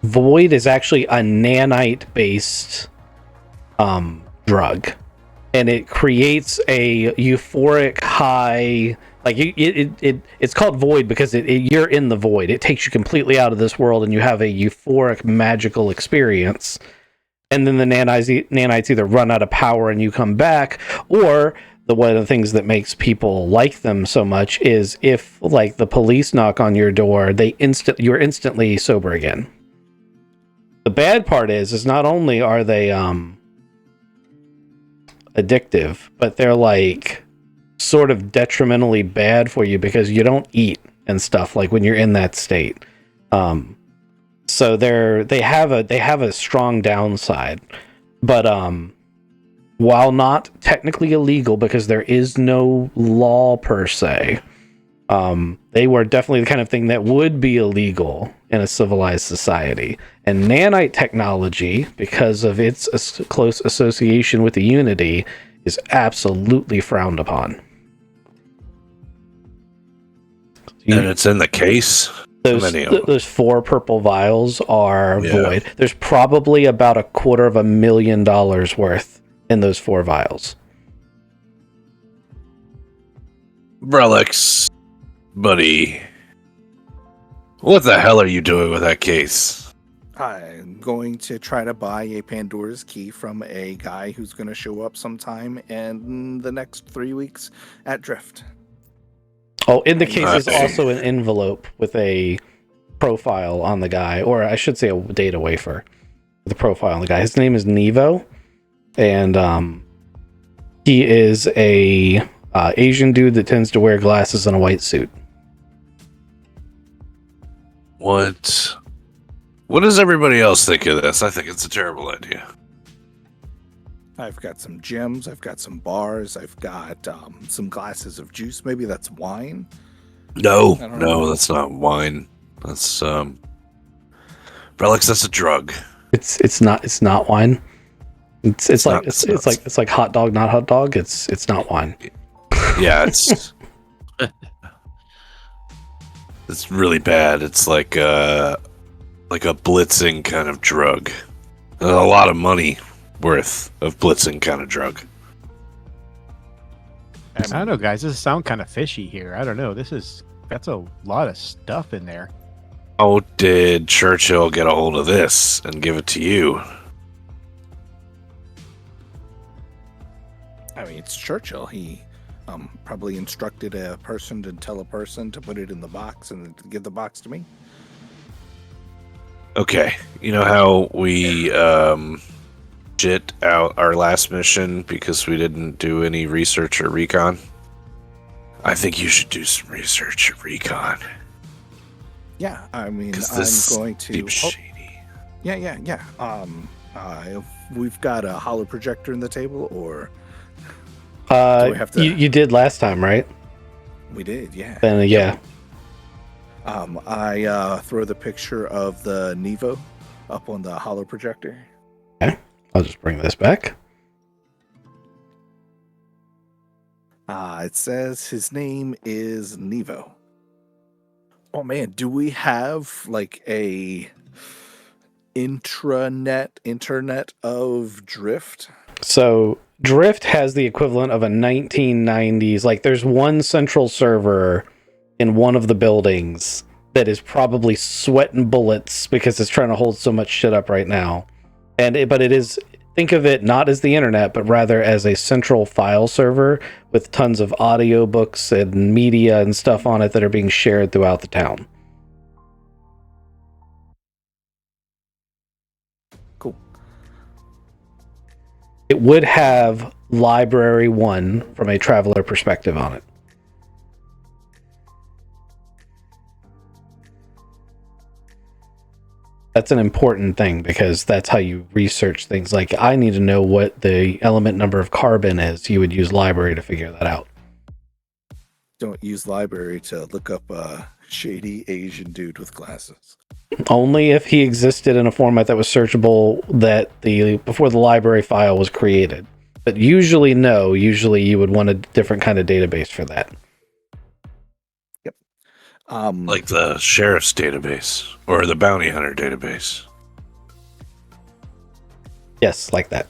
Void is actually a nanite-based drug. And it creates a euphoric high, like it's called Void because you're in the void. It takes you completely out of this world, and you have a euphoric magical experience. And then the nanites either run out of power and you come back, or one of the things that makes people like them so much is if, like, the police knock on your door, you're instantly sober again. The bad part is not only are they addictive, but they're like sort of detrimentally bad for you because you don't eat and stuff like when you're in that state. So they have a strong downside, but while not technically illegal because there is no law per se, they were definitely the kind of thing that would be illegal in a civilized society. And nanite technology, because of its close association with the Unity, is absolutely frowned upon. And it's in the case? Those 4 purple vials are void. There's probably about $250,000 worth in those 4 vials. Relics, buddy. What the hell are you doing with that case? I'm going to try to buy a Pandora's key from a guy who's going to show up sometime in the next 3 weeks at Drift. Oh, in the case is also an envelope with a profile on the guy, or I should say a data wafer with a profile on the guy. His name is Nevo, and he is a Asian dude that tends to wear glasses and a white suit. What does everybody else think of this? I think it's a terrible idea. I've got some gems, I've got some bars, I've got some glasses of juice. Maybe that's wine. No, that's not wine. That's Relics, that's a drug. It's not wine. It's like hot dog, not hot dog. It's not wine. Yeah, it's it's really bad. It's like a blitzing kind of drug. A lot of money worth of blitzing kind of drug. I don't know, guys. This sounds kind of fishy here. I don't know. That's a lot of stuff in there. How did Churchill get a hold of this and give it to you? I mean, it's Churchill. He probably instructed a person to tell a person to put it in the box and to give the box to me. Okay, you know how we jit out our last mission because we didn't do any research or recon? I think you should do some research or recon. Yeah, I mean, this I'm going to. seems shady. Yeah. We've got a hollow projector in the table, or do we have to? You did last time, right? We did, yeah. Then yeah. I throw the picture of the Nevo up on the hollow projector. Okay, I'll just bring this back. It says his name is Nevo. Oh man, do we have like a internet of Drift? So Drift has the equivalent of a 1990s, like there's one central server in one of the buildings that is probably sweating bullets because it's trying to hold so much shit up right now. But it is, think of it not as the internet, but rather as a central file server with tons of audiobooks and media and stuff on it that are being shared throughout the town. Cool. It would have Library 1 from a traveler perspective on it. That's an important thing because that's how you research things. Like, I need to know what the element number of carbon is. You would use library to figure that out. Don't use library to look up a shady Asian dude with glasses. Only if he existed in a format that was searchable before the library file was created. But usually no. Usually you would want a different kind of database for that. Yep. Like the sheriff's database or the bounty hunter database. Yes, like that.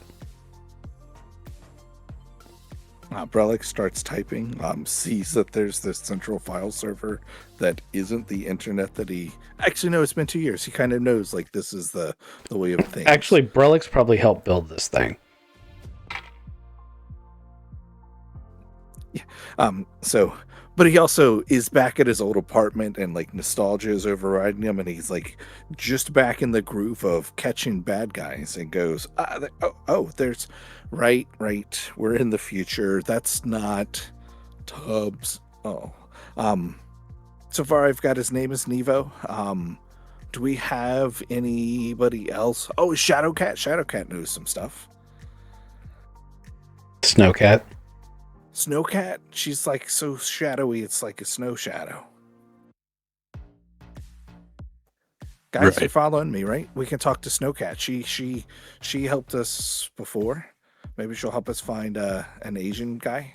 Brellick starts typing, sees that there's this central file server that isn't the internet that he... Actually, no, it's been 2 years. He kind of knows, like, this is the way of things. Actually, Brellick's probably helped build this thing. Yeah. But he also is back at his old apartment, and, like, nostalgia is overriding him, and he's, like, just back in the groove of catching bad guys, and goes, there's... Right. We're in the future. That's not Tubbs. Oh. So far I've got his name is Nevo. Do we have anybody else? Oh, Shadowcat. Shadowcat knows some stuff. Snowcat. Snowcat? She's like so shadowy, it's like a snow shadow. Guys, Right. you're following me, right? We can talk to Snowcat. She helped us before. Maybe she'll help us find an Asian guy.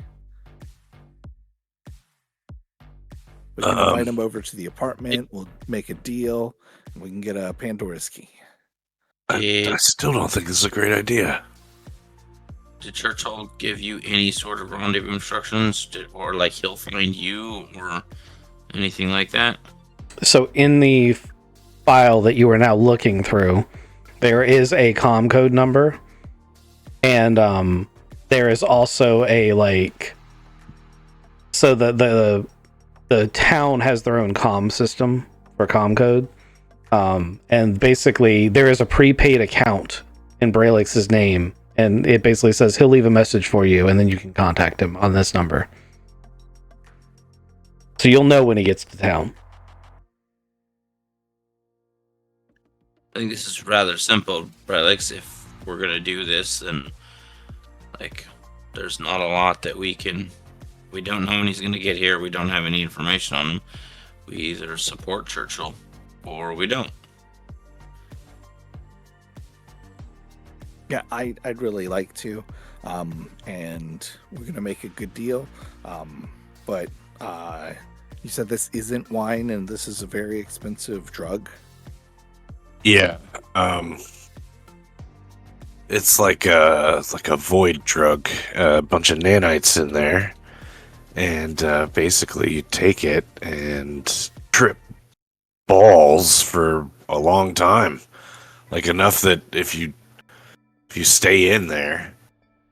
We can invite him over to the apartment. We'll make a deal. And we can get a Pandora's key. I still don't think this is a great idea. Did Churchill give you any sort of rendezvous instructions? Or like he'll find you or anything like that? So in the file that you are now looking through, there is a comm code number. And there is also a so the town has their own comm system for comm code, and basically there is a prepaid account in Braylix's name, and it basically says he'll leave a message for you, and then you can contact him on this number. So you'll know when he gets to town. I think this is rather simple, Braylix. If we're gonna do this, then there's not a lot that we don't know when he's gonna get here. We don't have any information on him. We either support Churchill or we don't. Yeah, I'd really like to, and we're gonna make a good deal. But you said this isn't wine, and this is a very expensive drug. Yeah. It's like a void drug, a bunch of nanites in there, and basically you take it and trip balls for a long time, like enough that if you stay in there,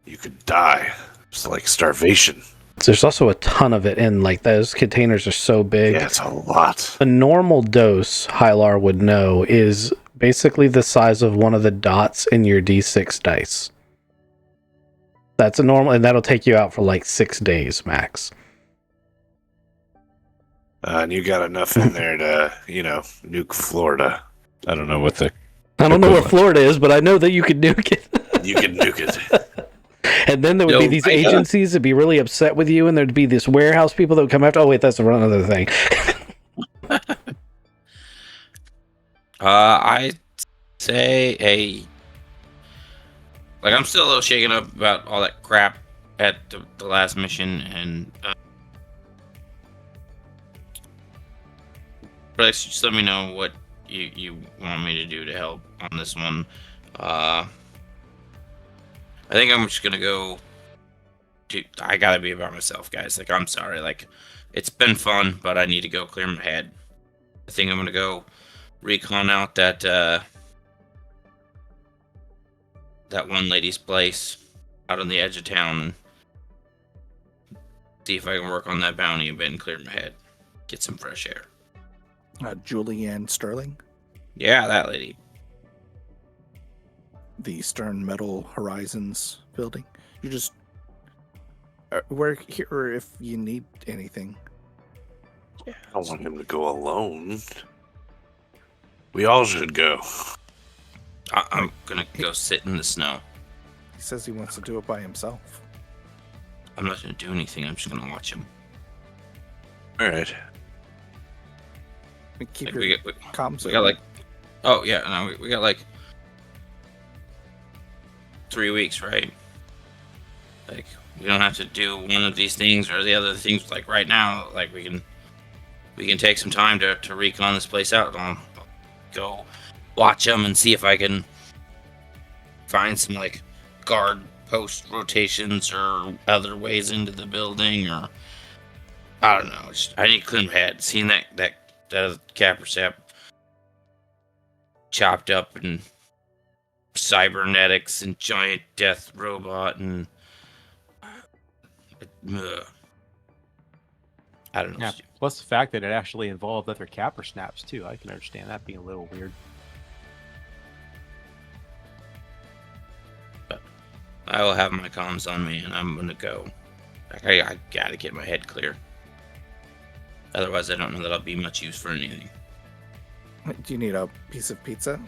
you could die. It's like starvation. There's also a ton of it, and those containers are so big. Yeah, it's a lot. A normal dose, Hylar would know, is basically the size of one of the dots in your D6 dice. That's a normal, and that'll take you out for 6 days max. And you got enough in there to, nuke Florida. I don't know what the... I don't know where Florida is, but I know that you could nuke it. You can nuke it. And then there would be these agencies that'd be really upset with you, and there'd be this warehouse people that would come after. Oh, wait, that's another thing. I'd say I'm still a little shaken up about all that crap at the last mission, and but just let me know what you want me to do to help on this one. I think I'm just gonna go. I gotta be by myself, guys. I'm sorry. It's been fun, but I need to go clear my head. I think I'm gonna go recon out that one lady's place out on the edge of town and see if I can work on that bounty a bit and clear my head, get some fresh air. Julianne Sterling. Yeah, that lady. the Stern Metal Horizons building. You just we're here if you need anything. I don't want him to go alone. We all should go. I'm gonna go sit in the snow. He says he wants to do it by himself. I'm not gonna do anything. I'm just gonna watch him. All right. Keep Like, your we comms got open. like, oh yeah, no, we got like 3 weeks, right? Like we don't have to do one of these things or the other things. Like right now, like we can take some time to recon this place out. I'll go watch them and see if I can find some like guard post rotations or other ways into the building, or I don't know. I need to clear my head. Seeing that Capricep chopped up and cybernetics and giant death robot and I don't know. Yeah. Plus the fact that it actually involved other capper snaps too. I can understand that being a little weird. I will have my comms on me, and I'm gonna go. I gotta get my head clear. Otherwise, I don't know that I'll be much use for anything. Do you need a piece of pizza?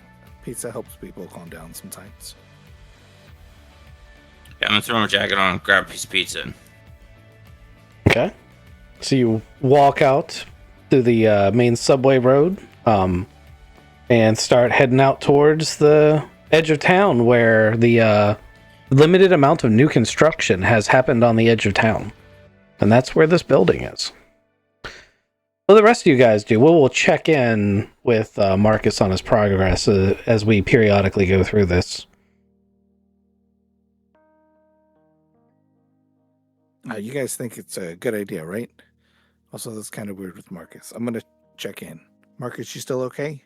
Pizza helps people calm down sometimes. Yeah, I'm gonna throw my jacket on, grab a piece of pizza. And Okay. So you walk out through the main subway road and start heading out towards the edge of town where the limited amount of new construction has happened on the edge of town. And that's where this building is. Well, the rest of you guys do. We'll check in with Marcus on his progress as we periodically go through this. You guys think it's a good idea, right? Also, that's kind of weird with Marcus. I'm gonna check in. Marcus, you still okay?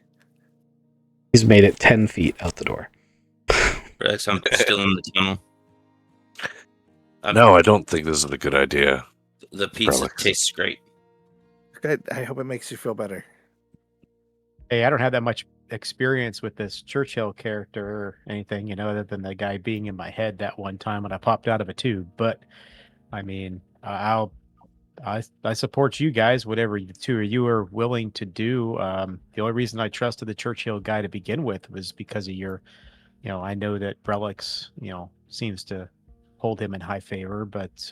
He's made it 10 feet out the door. relax, I'm still in the tunnel. No, I don't think this is a good idea. The pizza Relics. tastes great. Good. I hope it makes you feel better. Hey, I don't have that much experience with this Churchill character or anything, you know, other than the guy being in my head that one time when I popped out of a tube. But I mean, I support you guys, whatever the two of you are willing to do. The only reason I trusted the Churchill guy to begin with was because of your, you know, I know that Brelix, you know, seems to hold him in high favor, but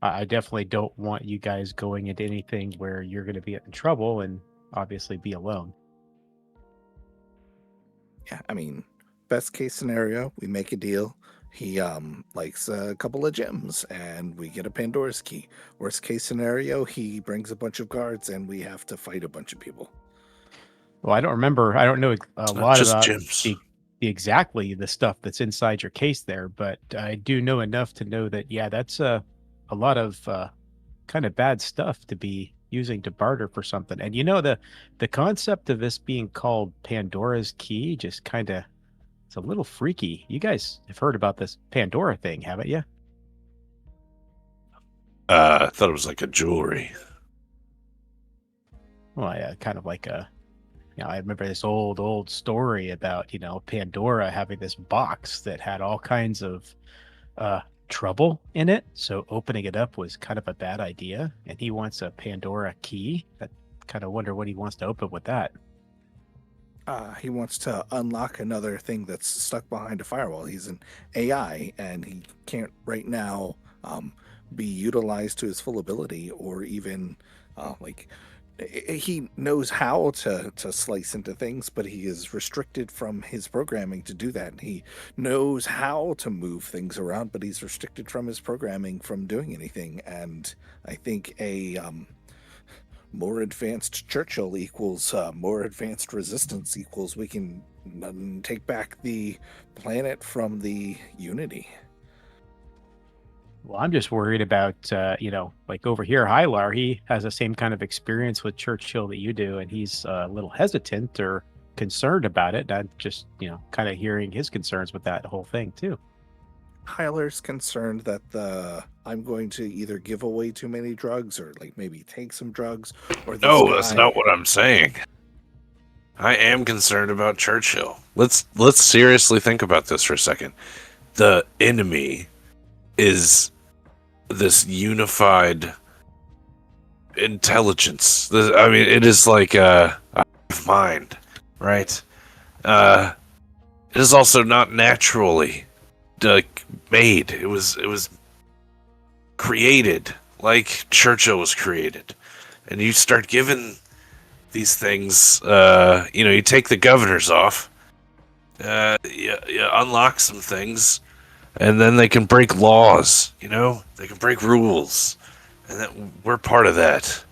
I definitely don't want you guys going into anything where you're going to be in trouble and obviously be alone. Yeah, I mean, best case scenario, we make a deal. He likes a couple of gems and we get a Pandora's key. Worst case scenario, he brings a bunch of guards and we have to fight a bunch of people. Well, I don't know a lot just about gems. exactly the stuff that's inside your case there, but I do know enough to know that, yeah, that's a lot of kind of bad stuff to be using to barter for something. And you know, the concept of this being called Pandora's key just kind of, it's a little freaky. You guys have heard about this Pandora thing, haven't you? I thought it was like a jewelry. Well, yeah, kind of like a, you know, I remember this old story about, you know, Pandora having this box that had all kinds of trouble in it. So opening it up was kind of a bad idea. And he wants a Pandora key. I kind of wonder what he wants to open with that. He wants to unlock another thing that's stuck behind a firewall. He's an AI and he can't right now be utilized to his full ability or even he knows how to slice into things, but he is restricted from his programming to do that. He knows how to move things around, but he's restricted from his programming from doing anything. And I think a more advanced Churchill equals more advanced resistance equals we can take back the planet from the Unity. Well, I'm just worried about, you know, like over here, Hylar, he has the same kind of experience with Churchill that you do, and he's a little hesitant or concerned about it. I'm just, you know, kind of hearing his concerns with that whole thing, too. Hyler's concerned that I'm going to either give away too many drugs or like maybe take some drugs or this No, that's guy- not what I'm saying. I am concerned about Churchill. Let's seriously think about this for a second. The enemy is this unified intelligence. I mean, it is like a mind, right? It is also not naturally made. It was created like Churchill was created, and you start giving these things. You take the governors off. You unlock some things, and then they can break laws. They can break rules, and that we're part of that.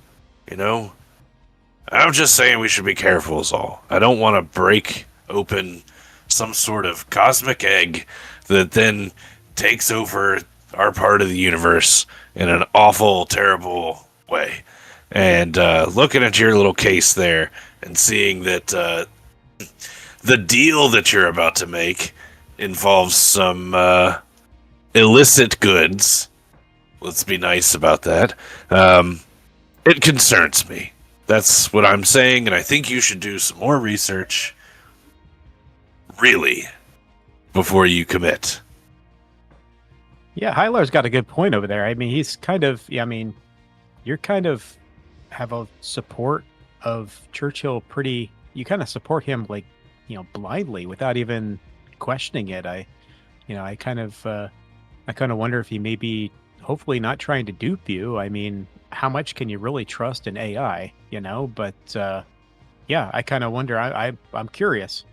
I'm just saying we should be careful is all. I don't want to break open some sort of cosmic egg that then takes over our part of the universe in an awful, terrible way. And looking at your little case there and seeing that the deal that you're about to make involves some illicit goods. Let's be nice about that. It concerns me. That's what I'm saying, and I think you should do some more research, really, before you commit. Yeah, Hylar's got a good point over there. I mean, he's kind of, you're kind of have a support of Churchill pretty, you kind of support him like, blindly without even questioning it. I kind of wonder if he may be hopefully not trying to dupe you. I mean, how much can you really trust an AI, But yeah, I kind of wonder. I'm curious.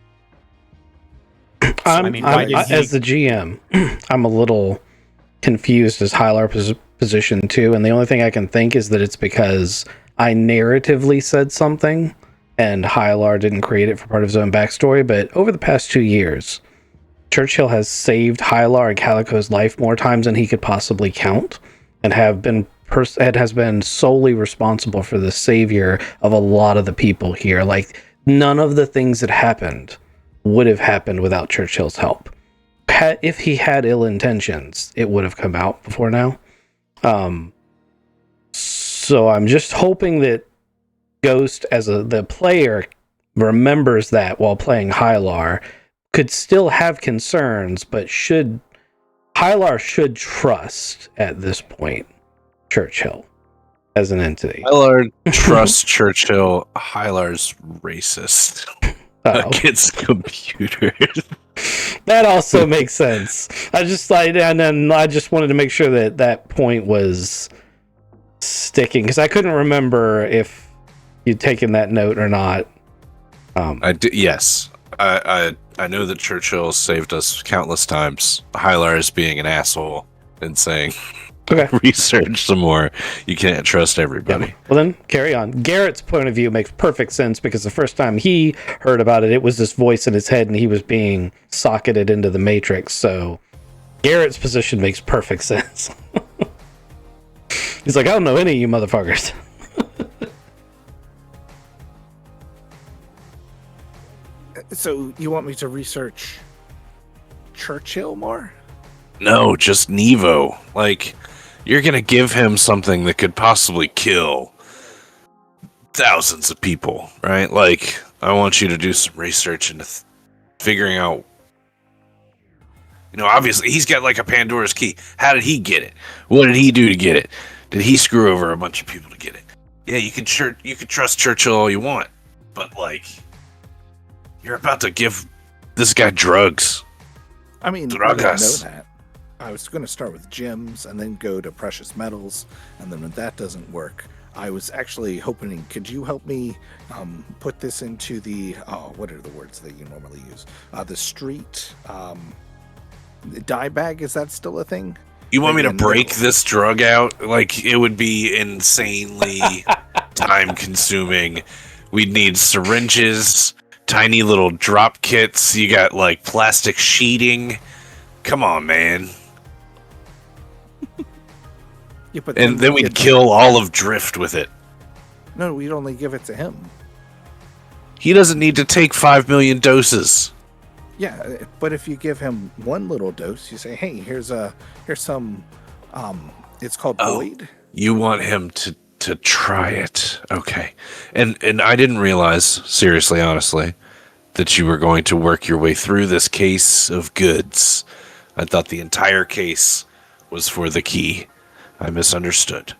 As the GM, I'm a little confused as Hylar's position too, and the only thing I can think is that it's because I narratively said something, and Hylar didn't create it for part of his own backstory. But over the past 2 years, Churchill has saved Hylar and Calico's life more times than he could possibly count, and has been solely responsible for the savior of a lot of the people here. Like, none of the things that happened would have happened without Churchill's help. If he had ill intentions, it would have come out before now. So I'm just hoping that Ghost, as the player, remembers that while playing Hylar, could still have concerns, but Hylar should trust at this point Churchill as an entity. Hylar trusts Churchill. Hylar's racist against computers. That also makes sense. I just wanted to make sure that point was sticking, because I couldn't remember if you'd taken that note or not. Yes. I know that Churchill saved us countless times. Hylar is being an asshole and saying, okay, research some more. You can't trust everybody. Yeah. Well, then, carry on. Garrett's point of view makes perfect sense, because the first time he heard about it was this voice in his head, and he was being socketed into the Matrix. So Garrett's position makes perfect sense. He's like, I don't know any of you motherfuckers. So you want me to research Churchill more? No, just Nevo. Like, you're gonna give him something that could possibly kill thousands of people, right? Like, I want you to do some research into figuring out. Obviously, he's got like a Pandora's key. How did he get it? What did he do to get it? Did he screw over a bunch of people to get it? Yeah, you can trust Churchill all you want, but like, you're about to give this guy drugs. I mean, I didn't know that. I was going to start with gems and then go to precious metals, and then when that doesn't work, I was actually hoping, could you help me put this into the, what are the words that you normally use? The street dye bag, is that still a thing? You want me to break this drug out? Like, it would be insanely time-consuming. We'd need syringes, tiny little drop kits. You got, like, plastic sheeting. Come on, man. Yeah, but and then we'd kill all of Drift with it. No, we'd only give it to him. He doesn't need to take 5 million doses. Yeah, but if you give him one little dose, you say, "Hey, here's some." It's called Void. You want him to to try it. Okay. And I didn't realize, seriously, honestly, that you were going to work your way through this case of goods. I thought the entire case was for the key. I misunderstood.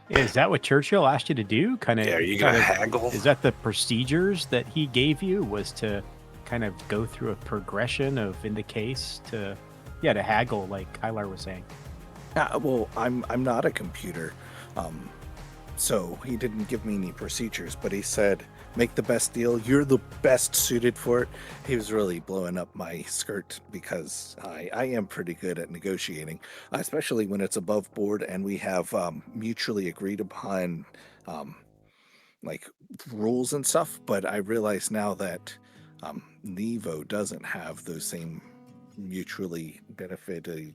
Is that what Churchill asked you to do? Kind of. Yeah, are you going to haggle? Is that the procedures that he gave you? Was to kind of go through a progression of in the case to haggle, like Kylar was saying. Well, I'm not a computer, so he didn't give me any procedures, but he said, make the best deal. You're the best suited for it. He was really blowing up my skirt because I am pretty good at negotiating, especially when it's above board and we have mutually agreed upon like rules and stuff. But I realize now that Nevo doesn't have those same mutually benefiting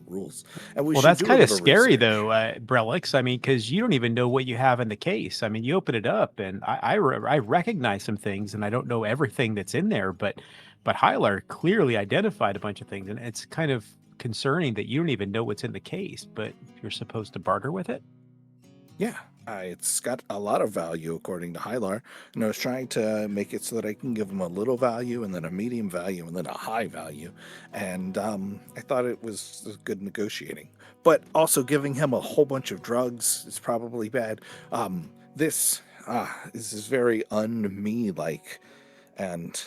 rules. And we Well, should that's do a kind of little scary, research. though, Brelix. I mean, because you don't even know what you have in the case. I mean, you open it up, and I recognize some things, and I don't know everything that's in there, but Hylar clearly identified a bunch of things, and it's kind of concerning that you don't even know what's in the case, but you're supposed to barter with it. Yeah, it's got a lot of value according to Hylar, and I was trying to make it so that I can give him a little value, and then a medium value, and then a high value, and I thought it was good negotiating. But also giving him a whole bunch of drugs is probably bad. This is very un-me like, and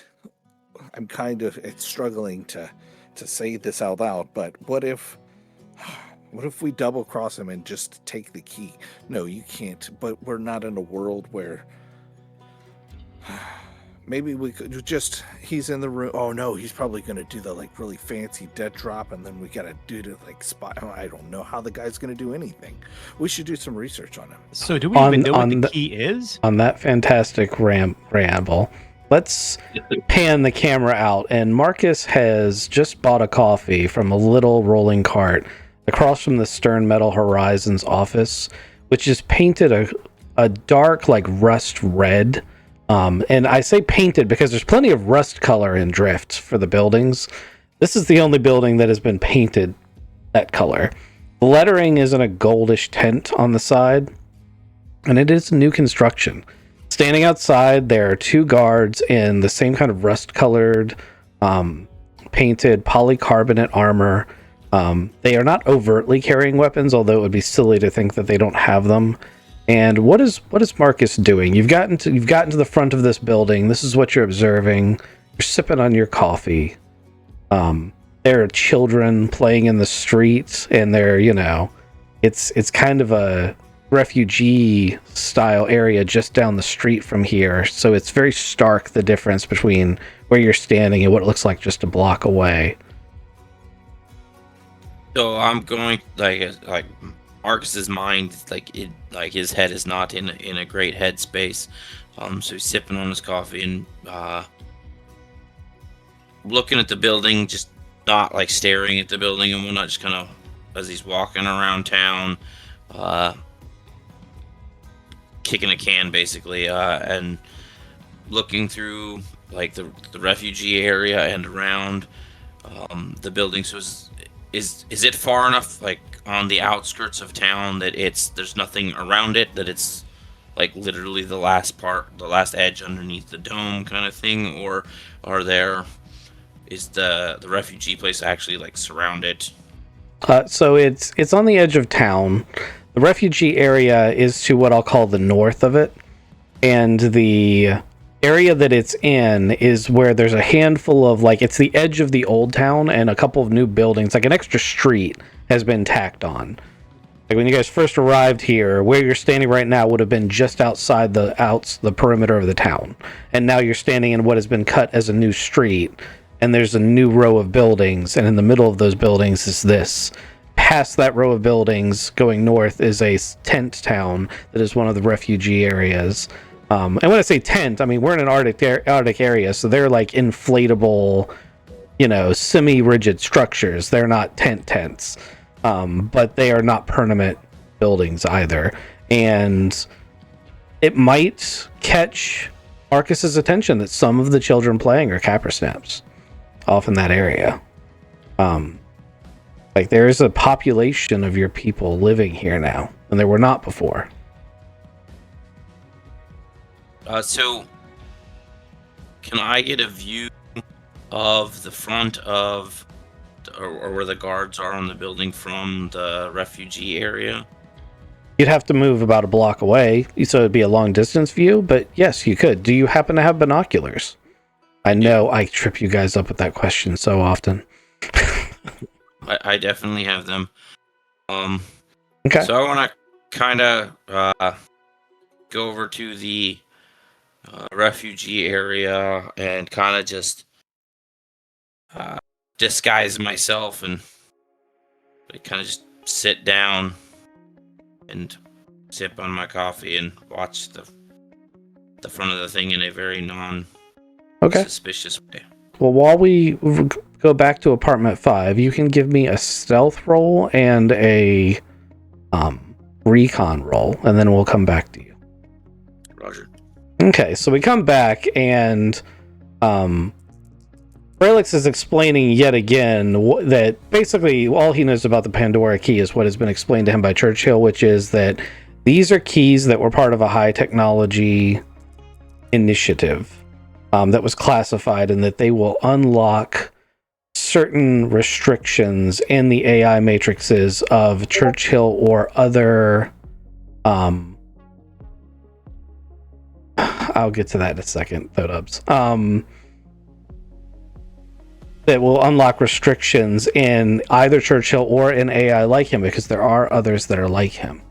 I'm kind of struggling to say this out loud. But what if we double cross him and just take the key? No, you can't. But we're not in a world where maybe we could just, he's in the room. Oh no, he's probably going to do the like really fancy dead drop, and then we got to do the like spot. I don't know how the guy's going to do anything. We should do some research on him. So do we even know what the key is? On that fantastic ramble, let's pan the camera out, and Marcus has just bought a coffee from a little rolling cart across from the Stern Metal Horizons office, which is painted a dark, like rust red. And I say painted because there's plenty of rust color in Drift for the buildings. This is the only building that has been painted that color. The lettering is in a goldish tint on the side, and it is new construction. Standing outside, there are two guards in the same kind of rust-colored, painted polycarbonate armor. They are not overtly carrying weapons, although it would be silly to think that they don't have them. And what is Marcus doing? You've gotten to the front of this building. This is what you're observing. You're sipping on your coffee. There are children playing in the streets, and they're, it's kind of a refugee style area just down the street from here. So it's very stark, the difference between where you're standing and what it looks like just a block away. So I'm going like Marcus's mind, his head is not in a great headspace. So he's sipping on his coffee and looking at the building, just not like staring at the building and whatnot, just kind of as he's walking around town, kicking a can basically, and looking through like the refugee area and around the building. So is it far enough like on the outskirts of town that there's nothing around it, that it's like literally the last edge underneath the dome kind of thing, or is the refugee place actually like surrounded? So it's on the edge of town. The refugee area is to what I'll call the north of it, and the area that it's in is where there's a handful of, like, it's the edge of the old town, and a couple of new buildings, like an extra street has been tacked on. Like when you guys first arrived here, where you're standing right now would have been just outside the perimeter of the town, and now you're standing in what has been cut as a new street, and there's a new row of buildings, and in the middle of those buildings is this. Past that row of buildings, going north, is a tent town that is one of the refugee areas. And when I say tent, I mean we're in an Arctic area, so they're like inflatable, semi-rigid structures. They're not tents, but they are not permanent buildings either. And it might catch Marcus's attention that some of the children playing are Cappersnaps off in that area. Like there is a population of your people living here now, and there were not before. So, can I get a view of the front of, or where the guards are on the building from the refugee area? You'd have to move about a block away, so it'd be a long distance view, but yes, you could. Do you happen to have binoculars? I know I trip you guys up with that question so often. I definitely have them. Okay. So I want to kind of go over to the refugee area and kind of just disguise myself and kind of just sit down and sip on my coffee and watch the front of the thing in a very non-suspicious way. Well, while we go back to apartment 5, you can give me a stealth roll and a recon roll, and then we'll come back to you. Roger. Okay, so we come back, and Relix is explaining yet again that basically all he knows about the Pandora key is what has been explained to him by Churchill, which is that these are keys that were part of a high technology initiative that was classified, and that they will unlock certain restrictions in the AI matrices of Churchill or other I'll get to that in a second, Thodubs. That will unlock restrictions in either Churchill or an AI like him, because there are others that are like him.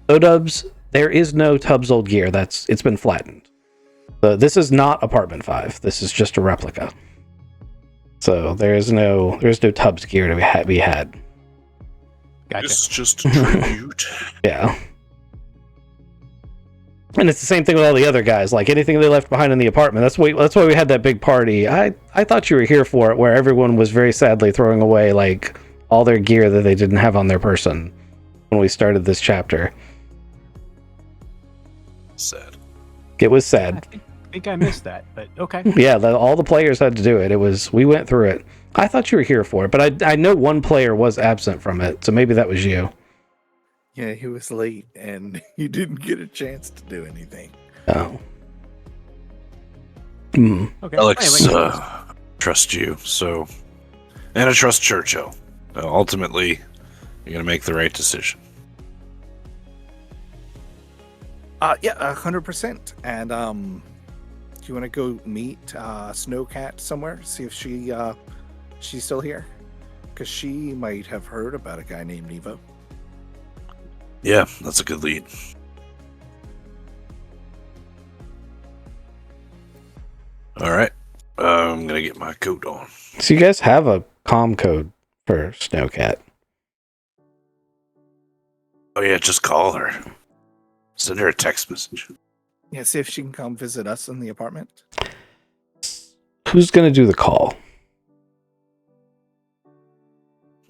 Thodubs, there is no Tubbs old gear. It's been flattened. This is not apartment 5. This is just a replica. So there's no Tubbs gear to be had. Gotcha. It's just a tribute. Yeah. And it's the same thing with all the other guys. Like anything they left behind in the apartment. That's why we had that big party. I thought you were here for it, where everyone was very sadly throwing away like all their gear that they didn't have on their person when we started this chapter. Sad. It was sad. I think I missed that, but okay. Yeah, all the players had to do it. We went through it. I thought you were here for it, but I know one player was absent from it, so maybe that was you. Yeah, he was late and you didn't get a chance to do anything. Oh. Mm. Okay. Alex, Anyway. trust you, so, and I trust Churchill. Ultimately, you're gonna make the right decision. Yeah, 100%. And do you want to go meet Snowcat somewhere? See if she's still here, because she might have heard about a guy named Nevo. Yeah, that's a good lead. All right, I'm gonna get my coat on. So you guys have a comm code for Snowcat. Oh yeah, just call her. Send her a text message. Yeah, see if she can come visit us in the apartment. Who's gonna do the call?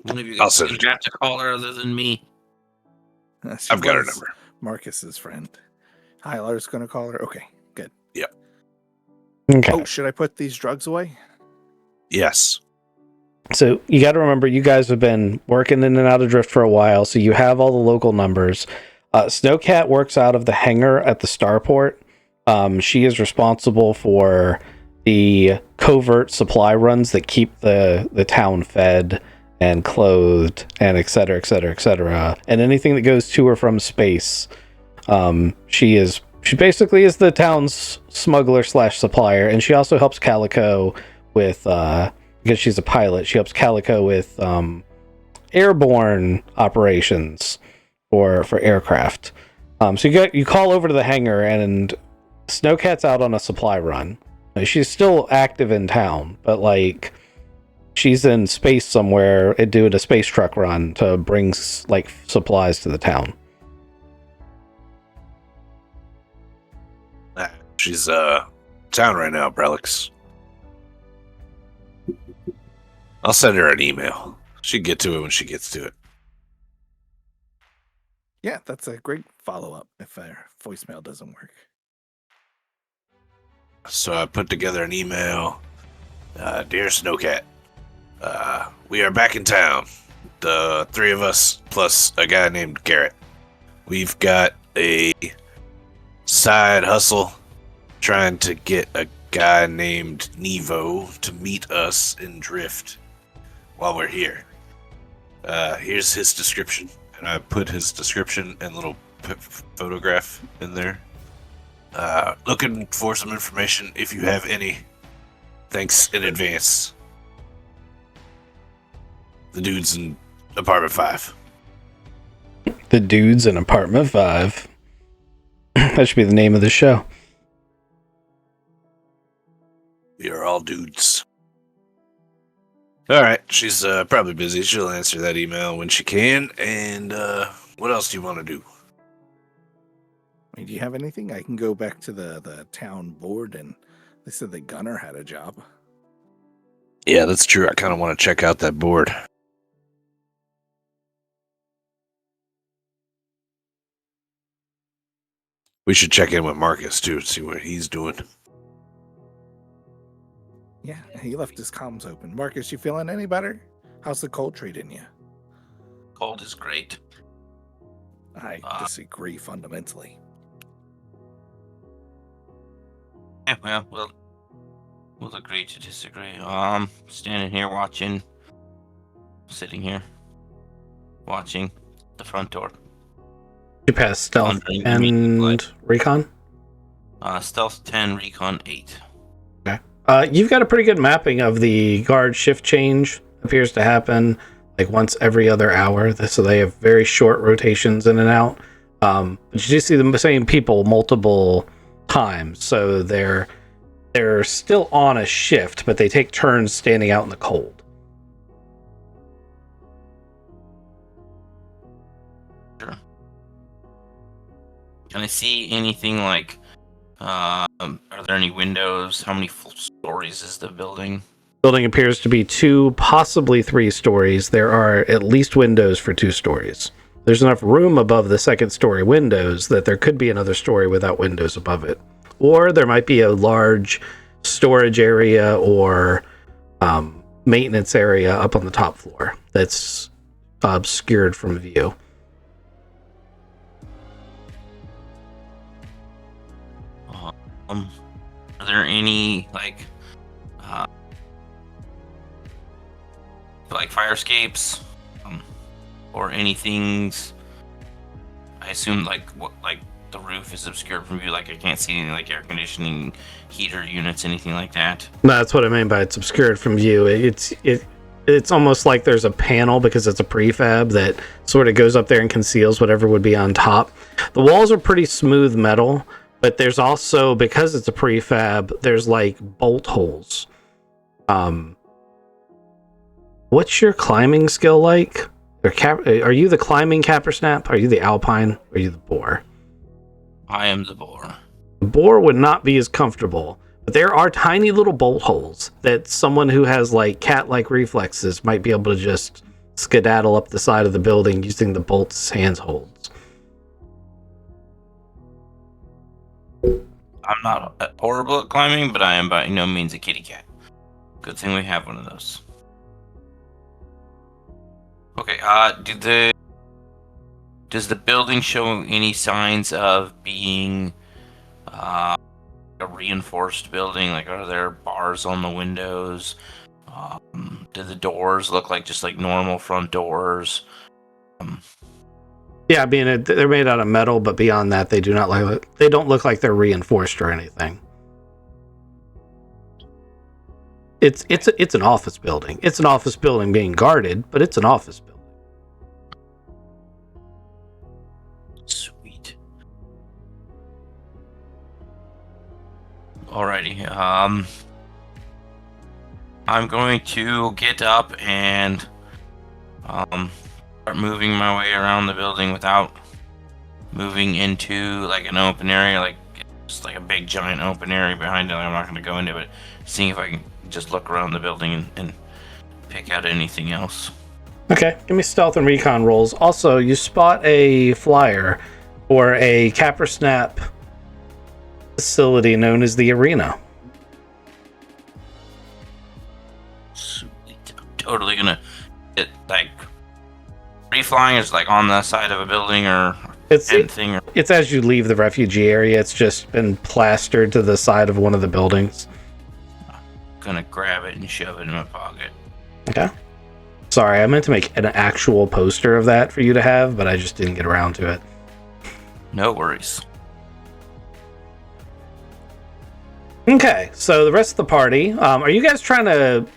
One of you I'll guys send is it. gonna have to call her other than me. She I've got her was number. Marcus's friend. Hylar's going to call her. Okay, good. Okay. Oh, should I put these drugs away? Yes. So you got to remember, you guys have been working in and out of Drift for a while, so you have all the local numbers. Snowcat works out of the hangar at the starport. She is responsible for the covert supply runs that keep the town fed and clothed and et cetera, et cetera, et cetera. And anything that goes to or from space, she basically is the town's smuggler / supplier. And she also helps Calico with, because she's a pilot, she helps Calico with airborne operations for aircraft. So you call over to the hangar, and Snowcat's out on a supply run. She's still active in town, but like she's in space somewhere doing a space truck run to bring like supplies to the town. She's town right now, Brelix. I'll send her an email. She'll get to it when she gets to it. Yeah, that's a great follow-up if her voicemail doesn't work. So I put together an email. Dear Snowcat, we are back in town. the three of us plus a guy named Garrett. We've got a side hustle trying to get a guy named Nevo to meet us in Drift while we're here. Here's his description, and I put his description and little photograph in there. Looking for some information if you have any. Thanks in advance. The dude's in apartment 5. The dude's in apartment 5. That should be the name of the show. We are all dudes. Alright, she's probably busy. She'll answer that email when she can. And what else do you want to do? I mean, do you have anything? I can go back to the town board, and they said the gunner had a job. Yeah, that's true. I kind of want to check out that board. We should check in with Marcus, too, to see what he's doing. Yeah, he left his comms open. Marcus, you feeling any better? How's the cold treating you? Cold is great. I disagree fundamentally. Yeah, well, we'll agree to disagree. Standing here watching, sitting here, watching the front door. You pass stealth Wondering and recon? Stealth 10, recon 8. You've got a pretty good mapping of the guard shift change. Appears to happen like once every other hour. So they have very short rotations in and out. But you do see the same people multiple times. So they're still on a shift, but they take turns standing out in the cold. Sure. Can I see anything like... are there any windows? How many full stories is the building? Building appears to be 2, possibly 3 stories. There are at least windows for 2 stories. There's enough room above the second story windows that there could be another story without windows above it. Or there might be a large storage area or maintenance area up on the top floor that's obscured from view. Are there any like fire escapes or anything's? I assume like the roof is obscured from view. Like I can't see any like air conditioning, heater units, anything like that. That's what I mean by it's obscured from view. It's almost like there's a panel because it's a prefab that sort of goes up there and conceals whatever would be on top. The walls are pretty smooth metal. But there's also, because it's a prefab, there's like bolt holes. What's your climbing skill like? Are you the climbing Cappersnap? Are you the Alpine? Or are you the Boar? I am the Boar. The Boar would not be as comfortable, but there are tiny little bolt holes that someone who has like cat-like reflexes might be able to just skedaddle up the side of the building using the bolts as handholds. I'm not horrible at climbing, but I am by no means a kitty cat. Good thing we have one of those. Okay, does the building show any signs of being a reinforced building? Like, are there bars on the windows? Do the doors look like just like normal front doors? Yeah, I mean they're made out of metal, but beyond that, they don't look like they're reinforced or anything. It's an office building. It's an office building being guarded, but it's an office building. Sweet. Alrighty. I'm going to get up and start moving my way around the building without moving into like an open area, like just like a big giant open area behind it. I'm not going to go into it, seeing if I can just look around the building and pick out anything else. Okay, give me stealth and recon rolls. Also, you spot a flyer for a Cappersnap facility known as the Arena. Sweet. I'm totally gonna get like Free flying is like on the side of a building or It's anything. Or... it's as you leave the refugee area. It's just been plastered to the side of one of the buildings. Gonna grab it and shove it in my pocket. Okay. Sorry, I meant to make an actual poster of that for you to have, but I just didn't get around to it. No worries. Okay, so the rest of the party, are you guys trying to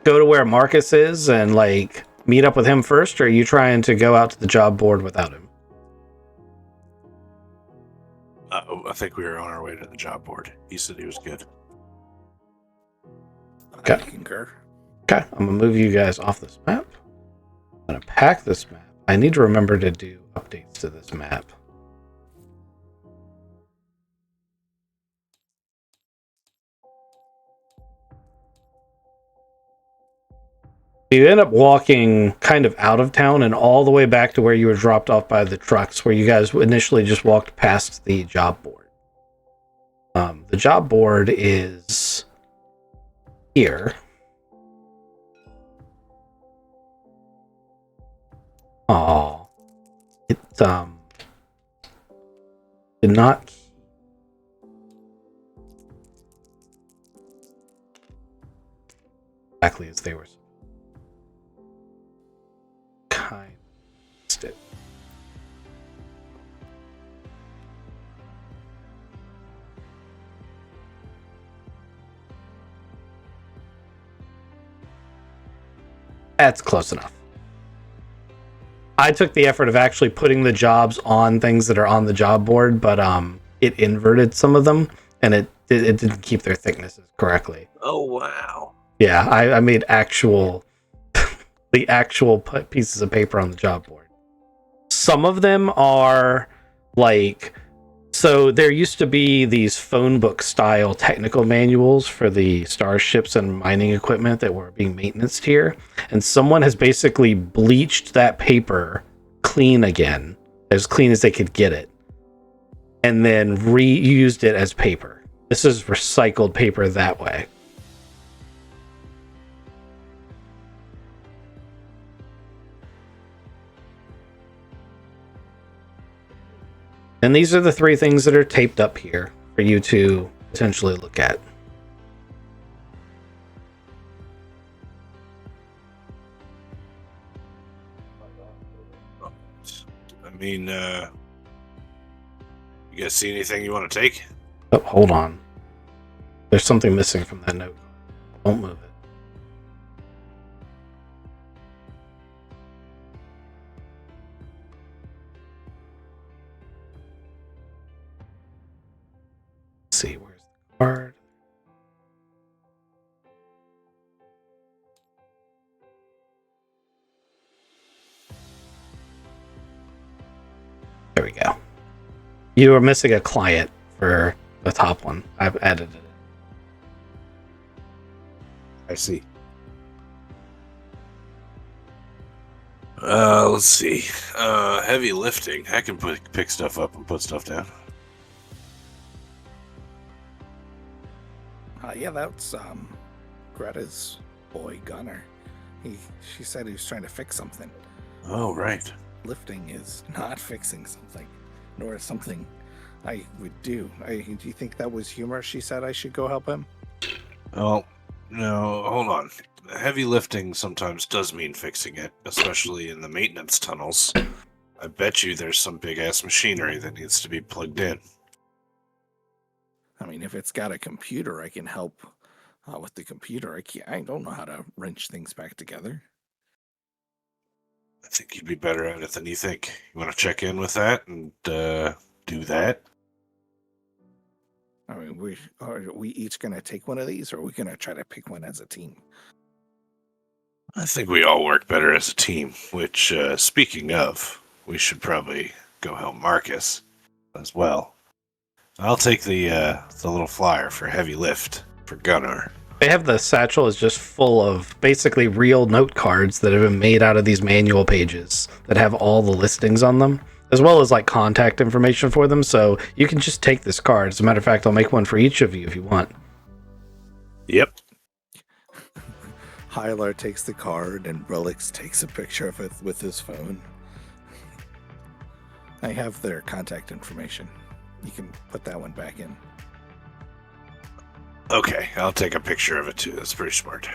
go to where Marcus is and like meet up with him first, or are you trying to go out to the job board without him? I think we were on our way to the job board. He said he was good. Okay. I concur. Okay, I'm gonna move you guys off this map. I'm gonna pack this map. I need to remember to do updates to this map. You end up walking kind of out of town and all the way back to where you were dropped off by the trucks, where you guys initially just walked past the job board. The job board is here. Oh, it did not exactly as they were kind of it. That's close enough. I took the effort of actually putting the jobs on things that are on the job board, but it inverted some of them, and it didn't keep their thicknesses correctly. Oh, wow. Yeah, I made actual the actual pieces of paper on the job board. Some of them are like, so there used to be these phone book style technical manuals for the starships and mining equipment that were being maintained here, and someone has basically bleached that paper clean again, as clean as they could get it, and then reused it as paper. This is recycled paper that way. And these are the three things that are taped up here for you to potentially look at. I mean, you guys see anything you want to take? Oh, hold on. There's something missing from that note. Don't move it. Let's see, where's the card? There we go. You are missing a client for the top one. I've edited it. I see. Let's see. Heavy lifting. I can pick stuff up and put stuff down. Yeah, that's Greta's boy Gunner. She said he was trying to fix something. Oh, right. Lifting is not fixing something, nor is something I would do. Do you think that was humor? She said I should go help him. Oh, no, hold on. Heavy lifting sometimes does mean fixing it, especially in the maintenance tunnels. I bet you there's some big-ass machinery that needs to be plugged in. I mean, if it's got a computer, I can help with the computer. I don't know how to wrench things back together. I think you'd be better at it than you think. You want to check in with that and do that? I mean, are we each going to take one of these, or are we going to try to pick one as a team? I think we all work better as a team, which, speaking of, we should probably go help Marcus as well. I'll take the little flyer for heavy lift for Gunnar. They have the satchel is just full of basically real note cards that have been made out of these manual pages that have all the listings on them, as well as like contact information for them. So you can just take this card. As a matter of fact, I'll make one for each of you if you want. Yep. Hylar takes the card and Relix takes a picture of it with his phone. I have their contact information. You can put that one back in. Okay, I'll take a picture of it too. That's pretty smart.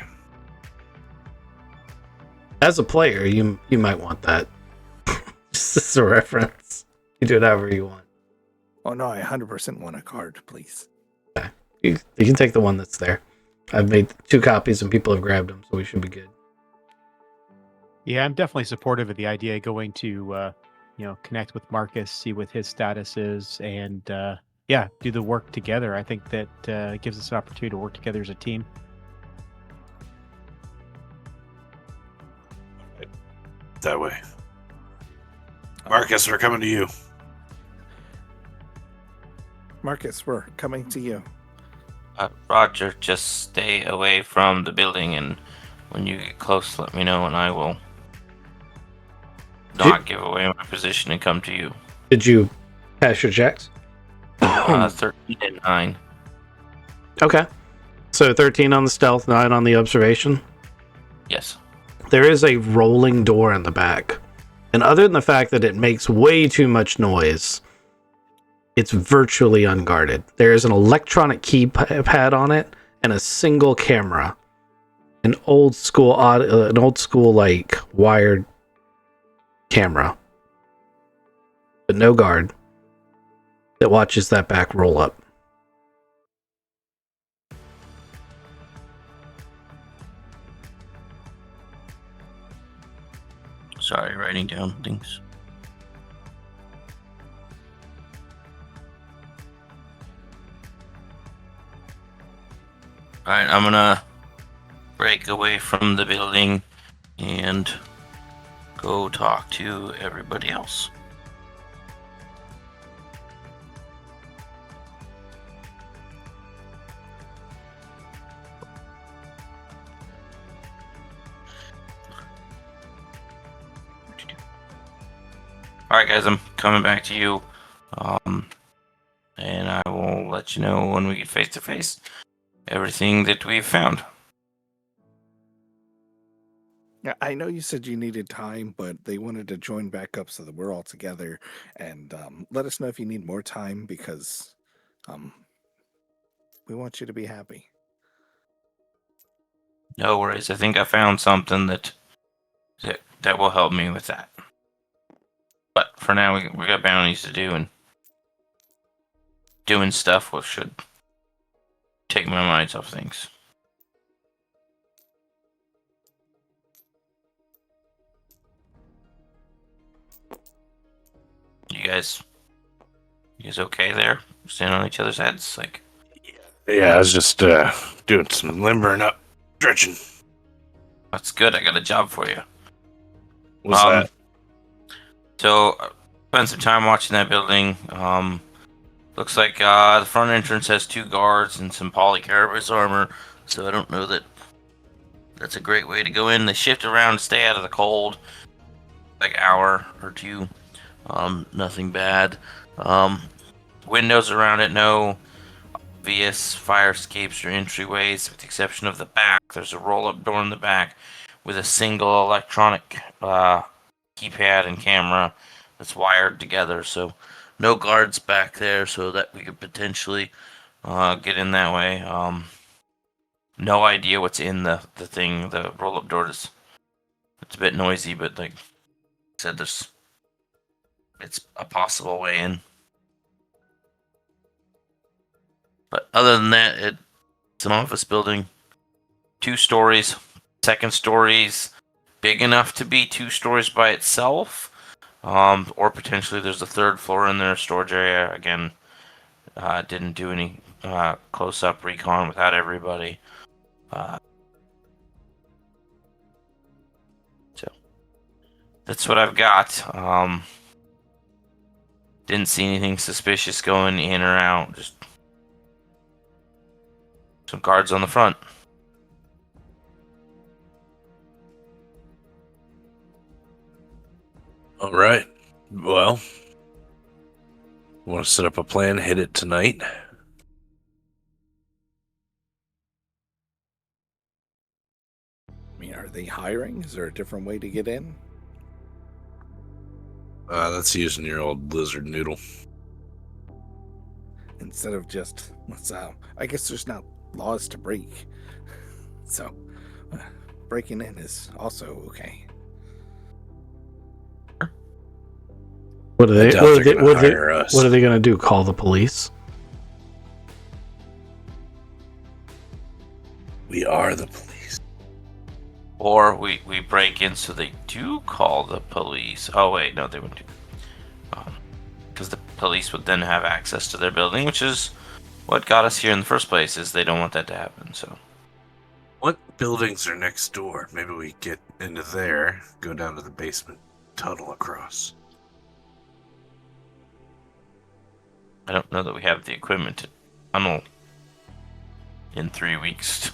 As a player, you might want that. Just as a reference. You do it however you want. Oh no, I 100% want a card, please. You can take the one that's there. I've made 2 copies and people have grabbed them, so we should be good. Yeah, I'm definitely supportive of the idea of going to, connect with Marcus, see what his status is, and do the work together. I think that gives us an opportunity to work together as a team. That way. Marcus, we're coming to you. Marcus, we're coming to you. Roger, just stay away from the building, and when you get close, let me know, and I will not give away my position and come to you. Did you pass your checks? 13 and 9. Okay. So 13 on the stealth, 9 on the observation. Yes. There is a rolling door in the back. And other than the fact that it makes way too much noise, it's virtually unguarded. There is an electronic keypad on it and a single camera. An old school like wired camera. But no guard that watches that back roll up. Sorry, writing down things. Alright, I'm gonna break away from the building and go talk to everybody else. Alright guys, I'm coming back to you. And I will let you know when we get face to face everything that we've found. Yeah, I know you said you needed time, but they wanted to join back up so that we're all together. And let us know if you need more time because we want you to be happy. No worries. I think I found something that will help me with that. But for now, we got bounties to do, and doing stuff should take my mind off things. You guys okay there? Standing on each other's heads, like. Yeah, I was just doing some limbering up, dredging. That's good. I got a job for you. What's that? So, spent some time watching that building. Looks like the front entrance has 2 guards and some polycarbonate armor. So I don't know that that's a great way to go in. They shift around to stay out of the cold, like an hour or 2. Nothing bad. Windows around it, no obvious fire escapes or entryways, with the exception of the back. There's a roll-up door in the back with a single electronic keypad and camera that's wired together. So no guards back there, so that we could potentially get in that way. No idea what's in the thing. The roll-up door it's a bit noisy, but like I said, it's a possible way in. But other than that, it's an office building. 2 stories. Second story's big enough to be 2 stories by itself. Or potentially there's a 3rd floor in there, storage area. Again, didn't do any close-up recon without everybody. So that's what I've got. Didn't see anything suspicious going in or out. Just some guards on the front. All right. Well, want to set up a plan, hit it tonight? they hiring? Is there a different way to get in? That's using your old lizard noodle. Instead of just, I guess there's not laws to break. So, breaking in is also okay. What are I they? doubt What are they're they? gonna hire us. What are they going to do? Call the police? We are the police. Or we break in so they do call the police. Oh wait, no, they wouldn't do. Because the police would then have access to their building, which is what got us here in the first place. Is they don't want that to happen. So What buildings are next door? Maybe we get into there, go down to the basement, tunnel across. I don't know that we have the equipment to tunnel in 3 weeks.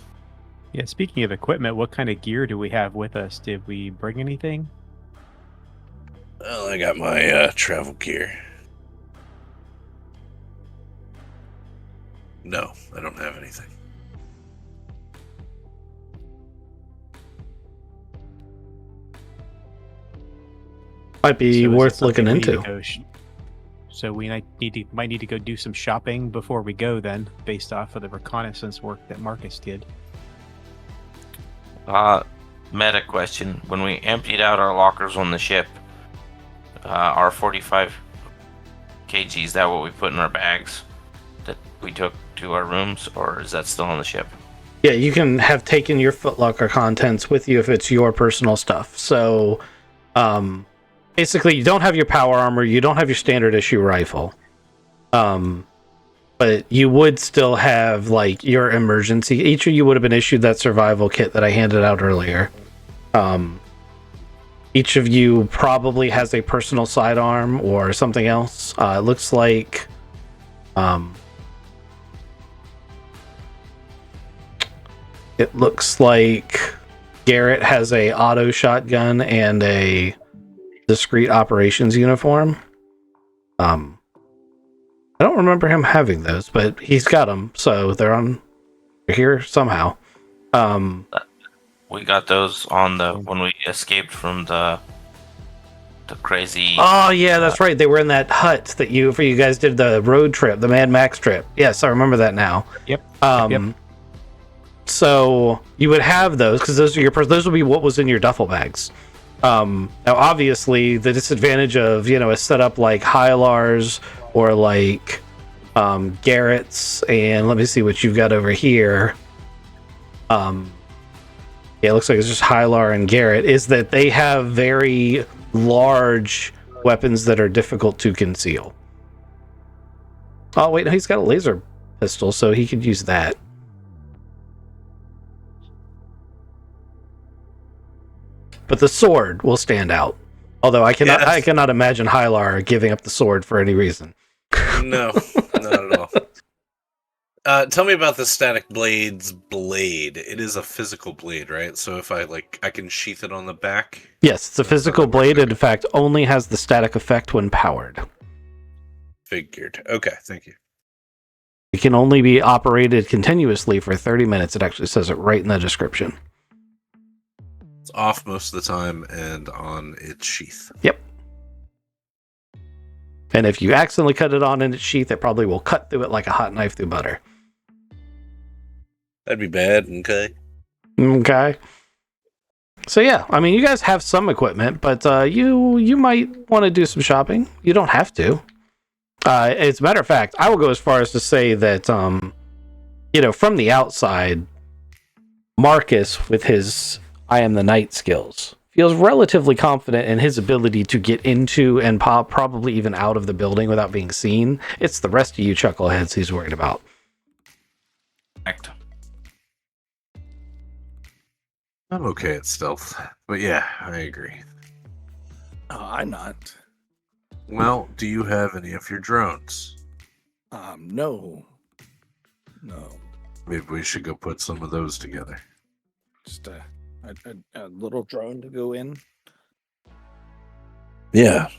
Yeah, speaking of equipment, what kind of gear do we have with us? Did we bring anything? Well, I got my travel gear. No, I don't have anything. Might be So is it worth something looking we need to into. go so we might need to go do some shopping before we go then, based off of the reconnaissance work that Marcus did. Meta question. When we emptied out our lockers on the ship, our 45 kg, is that what we put in our bags that we took to our rooms, or is that still on the ship? Yeah, you can have taken your Footlocker contents with you if it's your personal stuff. So, basically, you don't have your power armor, you don't have your standard issue rifle, but you would still have like your emergency. Each of you would have been issued that survival kit that I handed out earlier. Each of you probably has a personal sidearm or something else. It looks like Garrett has a auto shotgun and a discrete operations uniform. I don't remember him having those, but he's got them, so they're here somehow. We got those on when we escaped from the crazy. Oh yeah, that's right. They were in that hut that you guys did the road trip, the Mad Max trip. Yes, I remember that now. Yep. Yep. So you would have those because those are those would be what was in your duffel bags. Now, obviously, the disadvantage of a setup like Hylar's or like Garrett's, and let me see what you've got over here. Yeah, it looks like it's just Hylar and Garrett. Is that they have very large weapons that are difficult to conceal. Oh wait, no, he's got a laser pistol, so he could use that. But the sword will stand out. Although I cannot imagine Hylar giving up the sword for any reason. No, not at all. Tell me about the static blade's blade. It is a physical blade, right? So if I can sheath it on the back? Yes, it's a physical blade. It, in fact, only has the static effect when powered. Figured. Okay, thank you. It can only be operated continuously for 30 minutes. It actually says it right in the description. It's off most of the time and on its sheath. Yep. And if you accidentally cut it on in its sheath, it probably will cut through it like a hot knife through butter. That'd be bad, okay? Okay. So yeah, I mean, you guys have some equipment, but you might want to do some shopping. You don't have to. As a matter of fact, I will go as far as to say that, from the outside, Marcus, with his I am the Knight skills, feels relatively confident in his ability to get into and probably even out of the building without being seen. It's the rest of you chuckleheads he's worried about. Act. I'm okay at stealth. But yeah, I agree. I'm not. Well, do you have any of your drones? No. Maybe we should go put some of those together. Just a little drone to go in. Yeah,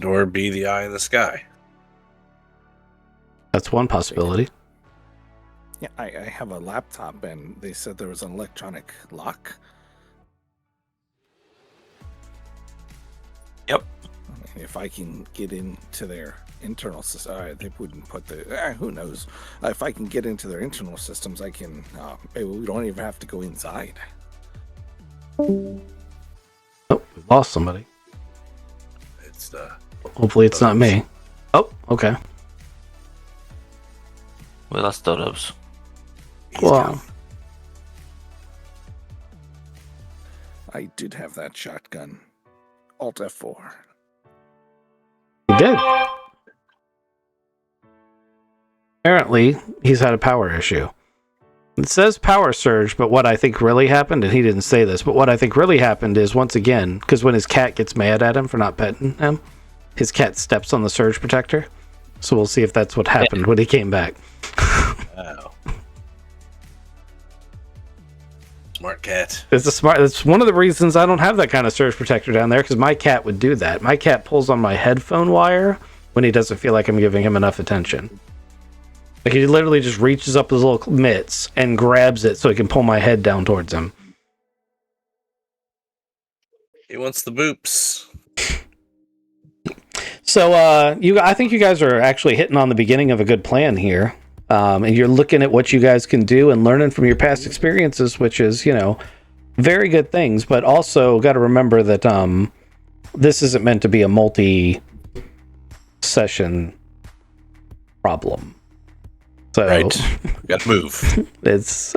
or be the eye in the sky. That's one possibility. Yeah, I have a laptop, and they said there was an electronic lock. if I can get into their internal system, they wouldn't put the. Who knows? If I can get into their internal systems, I can. Maybe we don't even have to go inside. Oh, we lost somebody. It's Hopefully it's not me. Oh, okay. We lost Dodos. Well, I did have that shotgun. Alt F4. he did. Apparently, he's had a power issue. It says power surge, but what I think really happened, and he didn't say this, but what I think really happened is, once again, because when his cat gets mad at him for not petting him, his cat steps on the surge protector. So we'll see if that's what happened when he came back. Wow. Smart cat. It's one of the reasons I don't have that kind of surge protector down there, because my cat would do that. My cat pulls on my headphone wire when he doesn't feel like I'm giving him enough attention. Like, he literally just reaches up his little mitts and grabs it so he can pull my head down towards him. He wants the boops. So, I think you guys are actually hitting on the beginning of a good plan here. And you're looking at what you guys can do and learning from your past experiences, which is, very good things. But also got to remember that this isn't meant to be a multi-session problem. So, Right. Got to move.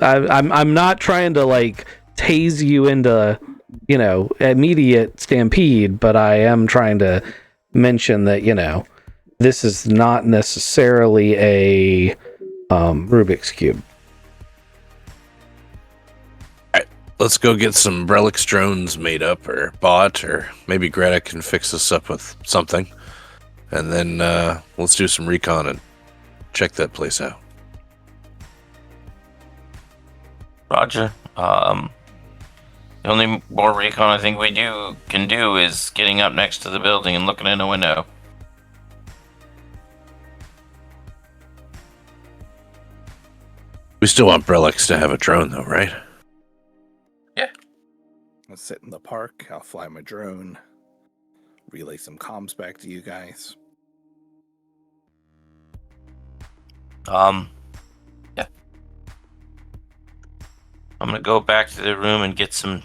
I'm not trying to like tase you into, immediate stampede, but I am trying to mention that, this is not necessarily a Rubik's Cube. All right, let's go get some Brelix drones made up or bought, or maybe Greta can fix us up with something. And then let's do some recon and check that place out. Roger. The only more recon I think we can do is getting up next to the building and looking in a window. We still want Brelix to have a drone, though, right? Yeah. Let's sit in the park. I'll fly my drone. Relay some comms back to you guys. Yeah. I'm gonna go back to the room and get some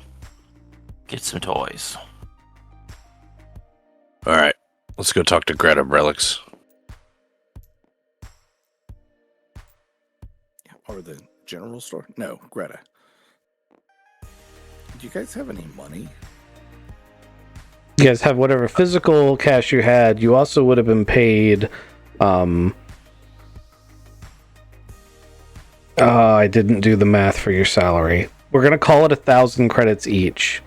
toys. All right, let's go talk to Greta Brelix. Or the general store? No, Greta. Do you guys have any money? You guys have whatever physical cash you had. You also would have been paid. I didn't do the math for your salary. We're gonna call it 1,000 credits each.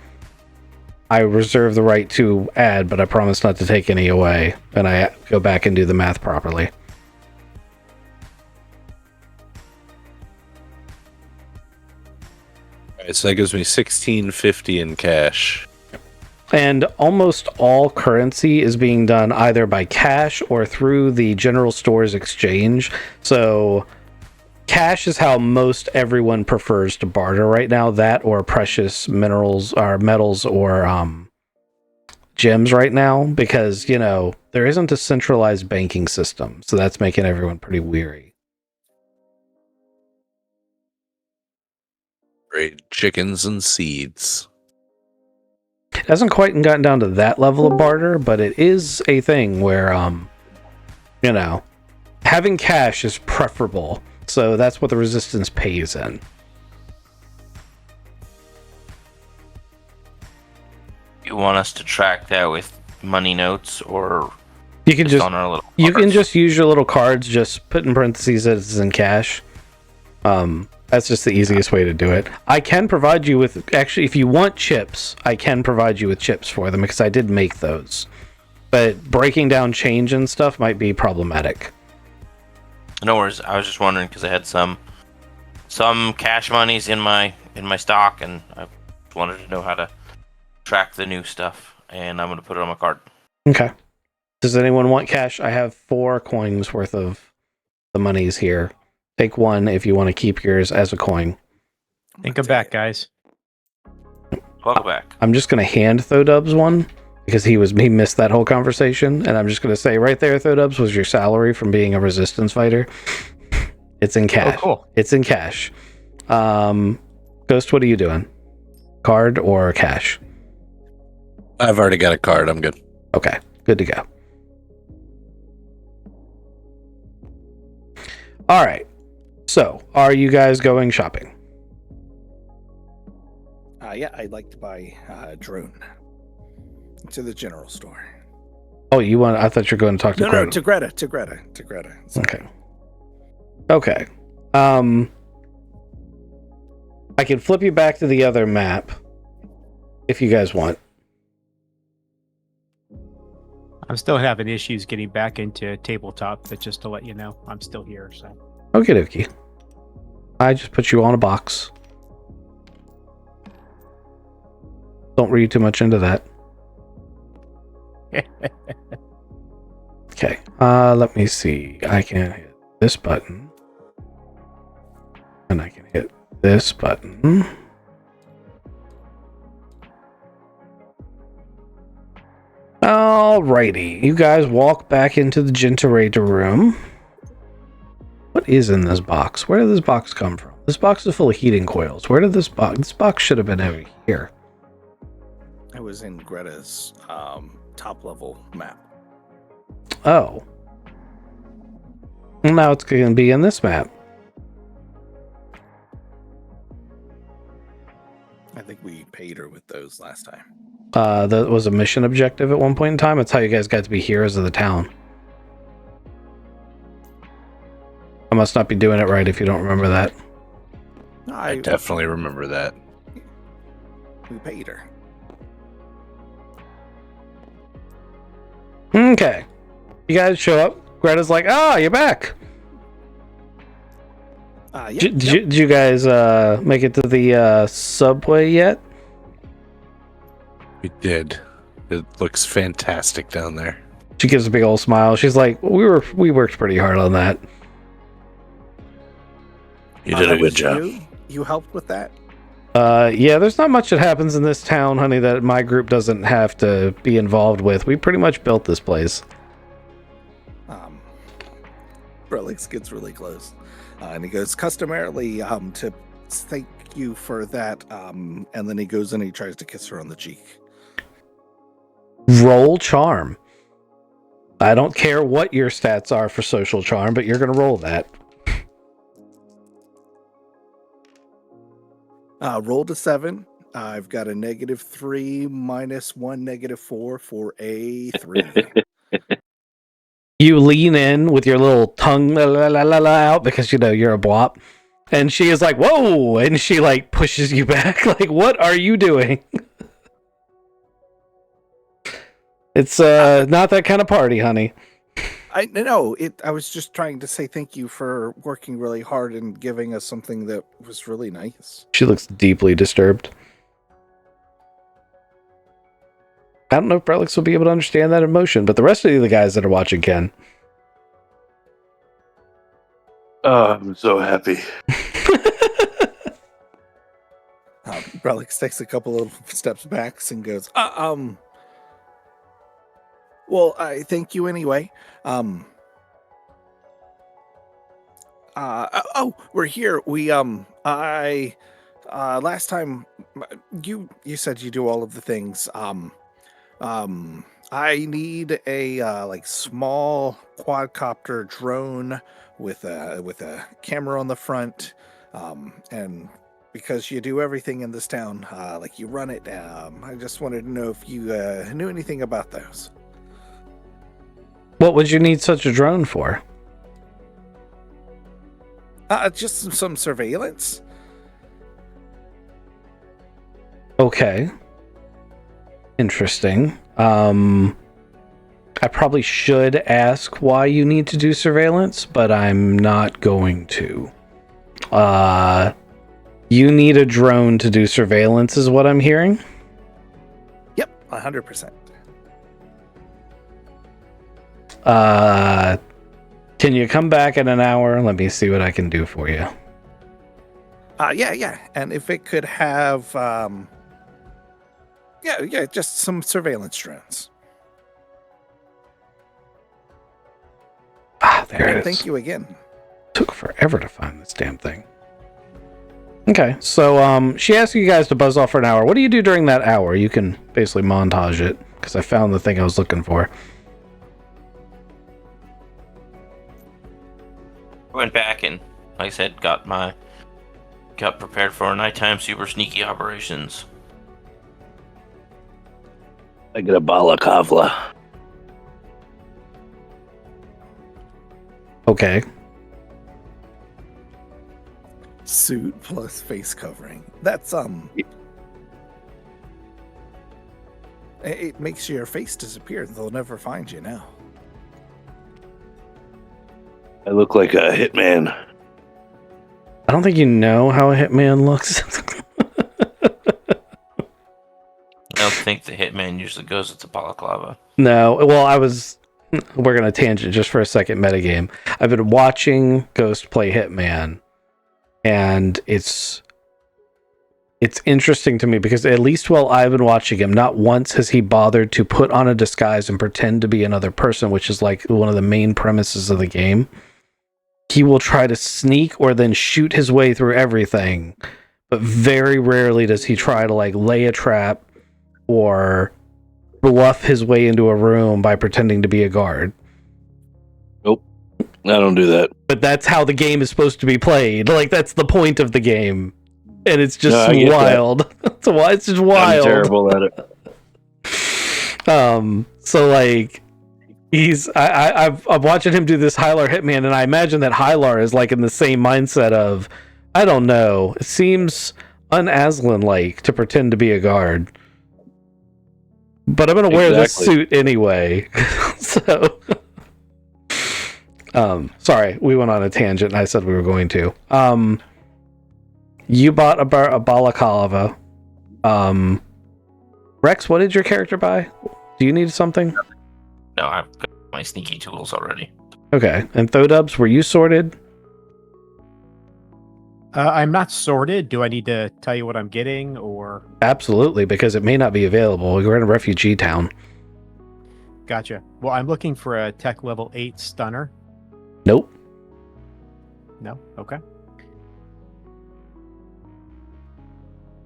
I reserve the right to add, but I promise not to take any away. And I go back and do the math properly. All right, so that gives me $16.50 in cash. And almost all currency is being done either by cash or through the general store's exchange. So cash is how most everyone prefers to barter right now. That or precious minerals or metals or gems right now, because, there isn't a centralized banking system. So that's making everyone pretty weary. Great chickens and seeds. It hasn't quite gotten down to that level of barter, but it is a thing where, having cash is preferable. So that's what the resistance pays in. You want us to track that with money notes, or You can just on our little you can cards? just use your little cards, just put in parentheses that it's in cash. That's just the easiest way to do it. I can provide you with, actually, if you want chips, I can provide you with chips for them, because I did make those. But breaking down change and stuff might be problematic. No worries. I was just wondering because I had some cash monies in my stock, and I wanted to know how to track the new stuff, and I'm gonna put it on my card. Okay. Does anyone want cash? I have 4 coins worth of the monies here. Take one if you want to keep yours as a coin. Think I'm back, guys. Welcome back. I'm just going to hand Thodubs one, because he missed that whole conversation, and I'm just going to say right there, Thodubs, was your salary from being a resistance fighter. It's in cash. Oh, cool. It's in cash. Ghost, what are you doing? Card or cash? I've already got a card. I'm good. Okay, good to go. All right. So, are you guys going shopping? Yeah, I'd like to buy a drone to the general store. Oh, you want? I thought you were going to talk to No, Greta. to Greta. Sorry. Okay. I can flip you back to the other map if you guys want. I'm still having issues getting back into tabletop, but just to let you know, I'm still here. So Okay, dokie. I just put you on a box. Don't read too much into that. Okay. Let me see. I can hit this button. And I can hit this button. Alrighty. You guys walk back into the generator room. What is in this box? Where did this box come from? This box is full of heating coils. Where did this box... This box should have been over here. I was in Greta's top level map. Oh. Now it's going to be in this map. I think we paid her with those last time. That was a mission objective at one point in time. That's how you guys got to be heroes of the town. I must not be doing it right if you don't remember that. I definitely remember that. We paid her. Okay. You guys show up. Greta's like, you're back. Yeah, Did you guys make it to the subway yet? We did. It looks fantastic down there. She gives a big old smile. She's like, we worked pretty hard on that. You did a That good was job. You helped with that? Yeah, there's not much that happens in this town, honey, that my group doesn't have to be involved with. We pretty much built this place. Brelix gets really close. And he goes, customarily, to thank you for that. And then he goes and he tries to kiss her on the cheek. Roll charm. I don't care what your stats are for social charm, but you're going to roll that. Rolled a 7. I've got a -3, -1, -4 for a 3. You lean in with your little tongue la, la, la, la, la, out because, you know, you're a blop. And she is like, whoa! And she, like, pushes you back. Like, what are you doing? It's not that kind of party, honey. I was just trying to say thank you for working really hard and giving us something that was really nice. She looks deeply disturbed. I don't know if Brelix will be able to understand that emotion, but the rest of the guys that are watching can. Oh, I'm so happy. Brelix takes a couple little steps back and goes, well, I thank you anyway. We're here. We last time you said you do all of the things. I need a like small quadcopter drone with a camera on the front, and because you do everything in this town, like you run it. I just wanted to know if you knew anything about those. What would you need such a drone for? Just some surveillance. Okay. Interesting. I probably should ask why you need to do surveillance, but I'm not going to. You need a drone to do surveillance is what I'm hearing? Yep, 100%. Can you come back in an hour? Let me see what I can do for you. Yeah. And if it could have Yeah, just some surveillance drones. Ah, there And it is. thank you again. Took forever to find this damn thing. Okay, so she asked you guys to buzz off for an hour. What do you do during that hour? You can basically montage it, because I found the thing I was looking for. Went back and, like I said, got prepared for nighttime super sneaky operations. I get a balaclava. Okay. Suit plus face covering. That's it makes your face disappear. They'll never find you now. I look like a hitman. I don't think you know how a hitman looks. I don't think the hitman usually goes with the balaclava. No, well, we're going to tangent just for a second metagame. I've been watching Ghost play Hitman, and it's interesting to me because at least while I've been watching him, not once has he bothered to put on a disguise and pretend to be another person, which is like one of the main premises of the game. He will try to sneak or then shoot his way through everything, but very rarely does he try to like lay a trap or bluff his way into a room by pretending to be a guard. Nope, I don't do that. But that's how the game is supposed to be played. Like, that's the point of the game. And it's just No, I get wild. It's just wild. I'm terrible at it. So like I'm watching him do this Hylar Hitman, and I imagine that Hylar is like in the same mindset of, I don't know, it seems un-Aslan like to pretend to be a guard. But I'm gonna wear this suit anyway. So sorry, we went on a tangent and I said we were going to. You bought a balaclava. Rex, what did your character buy? Do you need something? No, I've got my sneaky tools already. Okay. And Thodubs, were you sorted? I'm not sorted. Do I need to tell you what I'm getting, or? Absolutely, because it may not be available. We're in a refugee town. Gotcha. Well, I'm looking for a tech level 8 stunner. Nope. No? Okay.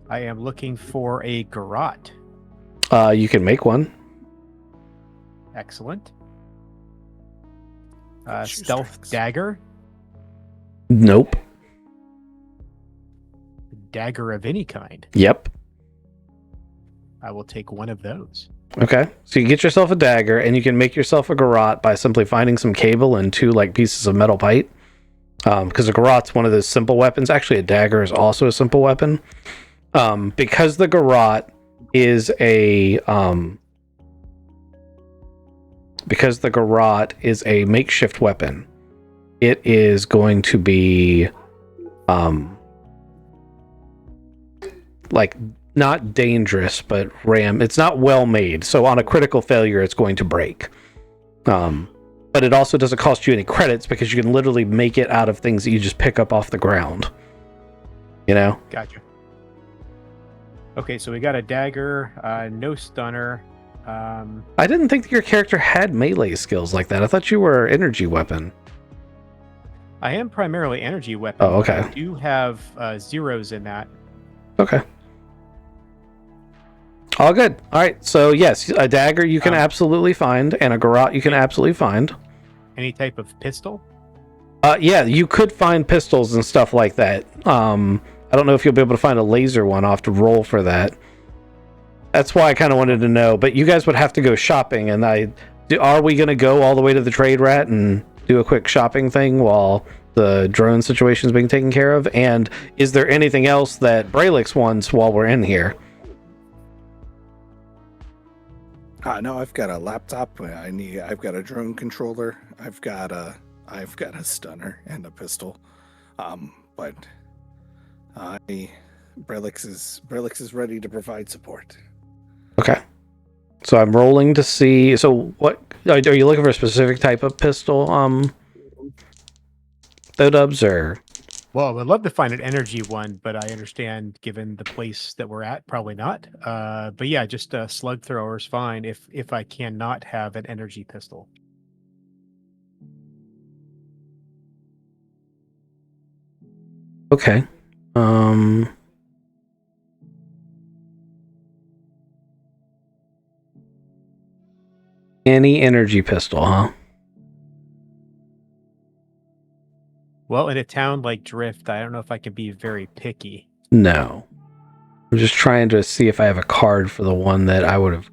I am looking for a garrote. You can make one. Excellent. Stealth dagger. Nope. Dagger of any kind. Yep. I will take one of those. Okay. So you get yourself a dagger, and you can make yourself a garrote by simply finding some cable and 2 like pieces of metal pipe. Because a garrote's one of those simple weapons. Actually, a dagger is also a simple weapon. Because the garrote is a makeshift weapon, it is going to be like not dangerous, but it's not well made. So on a critical failure, it's going to break. But it also doesn't cost you any credits because you can literally make it out of things that you just pick up off the ground. You know? Gotcha. Okay, so we got a dagger, no stunner. I didn't think that your character had melee skills like that. I thought you were energy weapon. I am primarily energy weapon. Oh, okay. I do have zeros in that. Okay. All good. All right. So yes, a dagger you can absolutely find, and a garrote you can absolutely find. Any type of pistol? Yeah, you could find pistols and stuff like that. I don't know if you'll be able to find a laser one. I'll have to roll for that. That's why I kind of wanted to know. But you guys would have to go shopping, and are we going to go all the way to the trade rat and do a quick shopping thing while the drone situation is being taken care of? And is there anything else that Braylix wants while we're in here? No, I've got a laptop. I've got a drone controller. I've got a stunner and a pistol. But Braylix is ready to provide support. Okay. So I'm rolling to see. So what are you looking for? A specific type of pistol? Dubs or? Well, I would love to find an energy one, but I understand given the place that we're at, probably not. But yeah, just a slug thrower is fine if I cannot have an energy pistol. Okay. Any energy pistol, huh? Well, in a town like Drift, I don't know if I can be very picky. No. I'm just trying to see if I have a card for the one that I would have.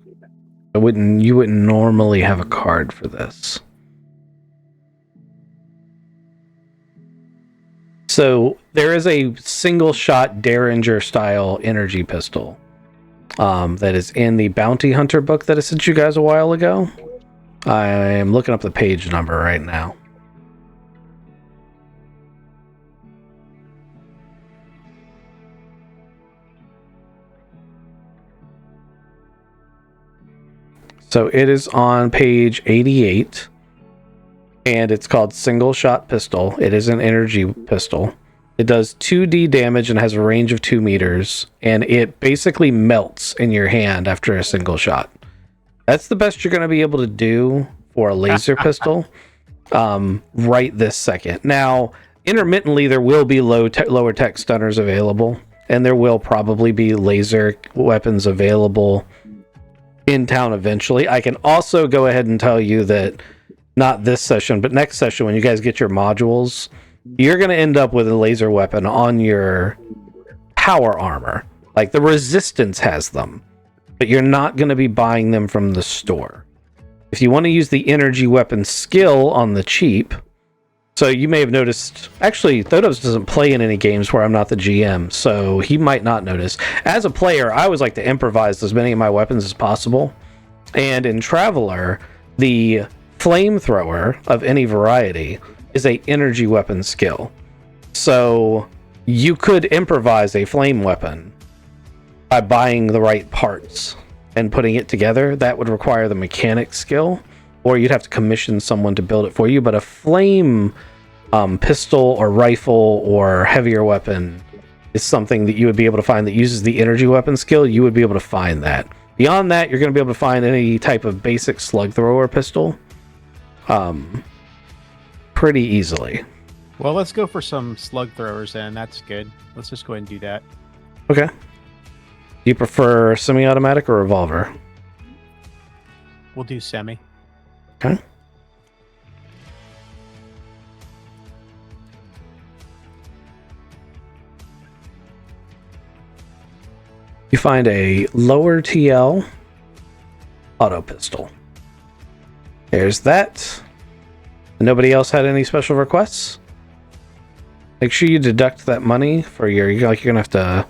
You wouldn't normally have a card for this. So there is a single shot Derringer style energy pistol that is in the Bounty Hunter book that I sent you guys a while ago. I am looking up the page number right now. So it is on page 88, and it's called Single Shot Pistol. It is an energy pistol. It does 2d damage and has a range of 2 meters, and it basically melts in your hand after a single shot. That's the best you're going to be able to do for a laser pistol right this second. Now, intermittently, there will be lower tech stunners available, and there will probably be laser weapons available in town eventually. I can also go ahead and tell you that not this session, but next session when you guys get your modules, you're going to end up with a laser weapon on your power armor. Like the Resistance has them, but you're not going to be buying them from the store. If you want to use the energy weapon skill on the cheap, so you may have noticed, actually, Thodos doesn't play in any games where I'm not the GM, so he might not notice. As a player, I always like to improvise as many of my weapons as possible. And in Traveler, the flamethrower of any variety is a energy weapon skill. So you could improvise a flame weapon by buying the right parts and putting it together. That would require the mechanic skill, or you'd have to commission someone to build it for you. But a flame pistol or rifle or heavier weapon is something that you would be able to find that uses the energy weapon skill. You would be able to find that. Beyond that, you're going to be able to find any type of basic slug thrower pistol pretty easily. Well, let's go for some slug throwers then. That's good. Let's just go ahead and do that. Okay. Do you prefer semi-automatic or revolver? We'll do semi. Okay. You find a lower TL auto pistol. There's that. Nobody else had any special requests? Make sure you deduct that money for your, you're gonna have to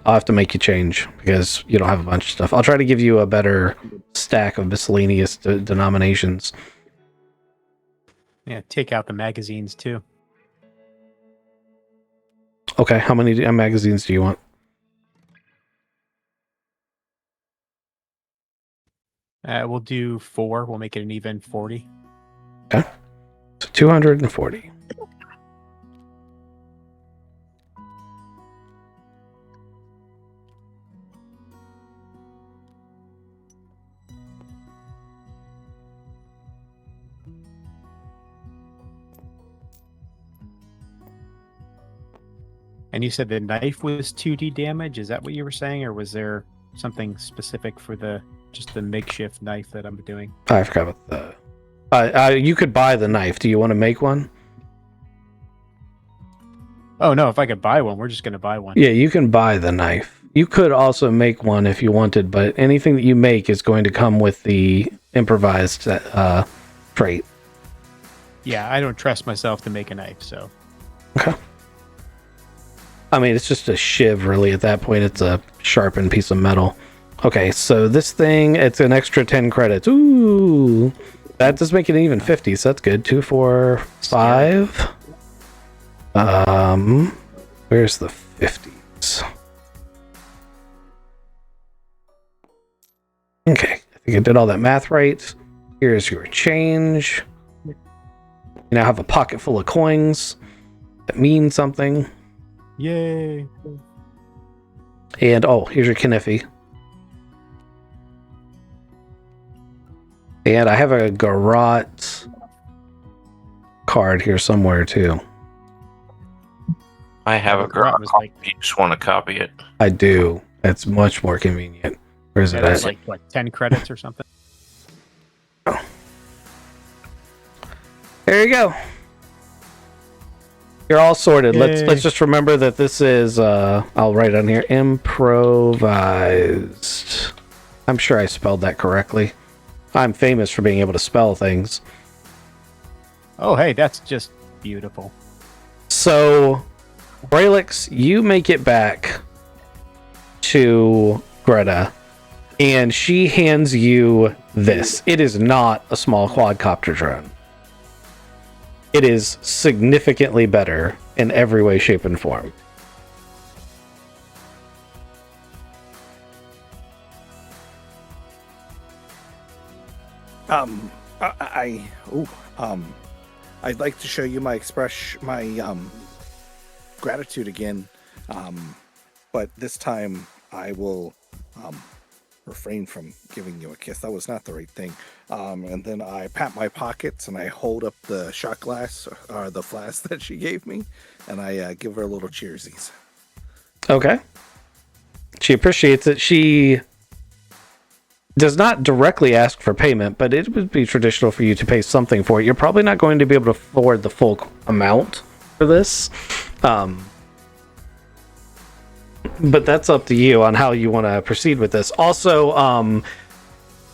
I'll have to make you change because you don't have a bunch of stuff. I'll try to give you a better stack of miscellaneous denominations. Yeah, take out the magazines too. Okay, how many magazines do you want? We'll do 4. We'll make it an even 40. Okay. So 240. And you said the knife was 2d damage. Is that what you were saying, or was there something specific for the just the makeshift knife that I'm doing? I forgot about the. You could buy the knife. Do you want to make one? Oh no! If I could buy one, we're just going to buy one. Yeah, you can buy the knife. You could also make one if you wanted, but anything that you make is going to come with the improvised trait. Yeah, I don't trust myself to make a knife, so. Okay. I mean, it's just a shiv, really. At that point, it's a sharpened piece of metal. Okay, so this thing, it's an extra 10 credits. Ooh, that does make it even 50, so that's good. 2, 4, 5. Where's the 50s? Okay, I think I did all that math right. Here's your change. You now have a pocket full of coins that mean something. Yay! And oh, here's your Kniffy. And I have a Garrot card here somewhere too. I have a Garrot Garrot was copy. like- You just want to copy it. I do. That's much more convenient. Where is Yeah, it that's at? like what, 10 credits or something. There you go. You're all sorted. Yay. Let's just remember that this is I'll write on here, improvised. I'm sure I spelled that correctly. I'm famous for being able to spell things. Oh, hey, that's just beautiful. So, Braylix, you make it back to Greta, and she hands you this. It is not a small quadcopter drone. It is significantly better in every way, shape, and form. I'd like to show you my gratitude again, but this time I will refrain from giving you a kiss. That was not the right thing. And then I pat my pockets and I hold up the shot glass or the flask that she gave me, and I give her a little cheersies. Okay. She appreciates it. She does not directly ask for payment, but it would be traditional for you to pay something for it. You're probably not going to be able to afford the full amount for this. But that's up to you on how you want to proceed with this. Also,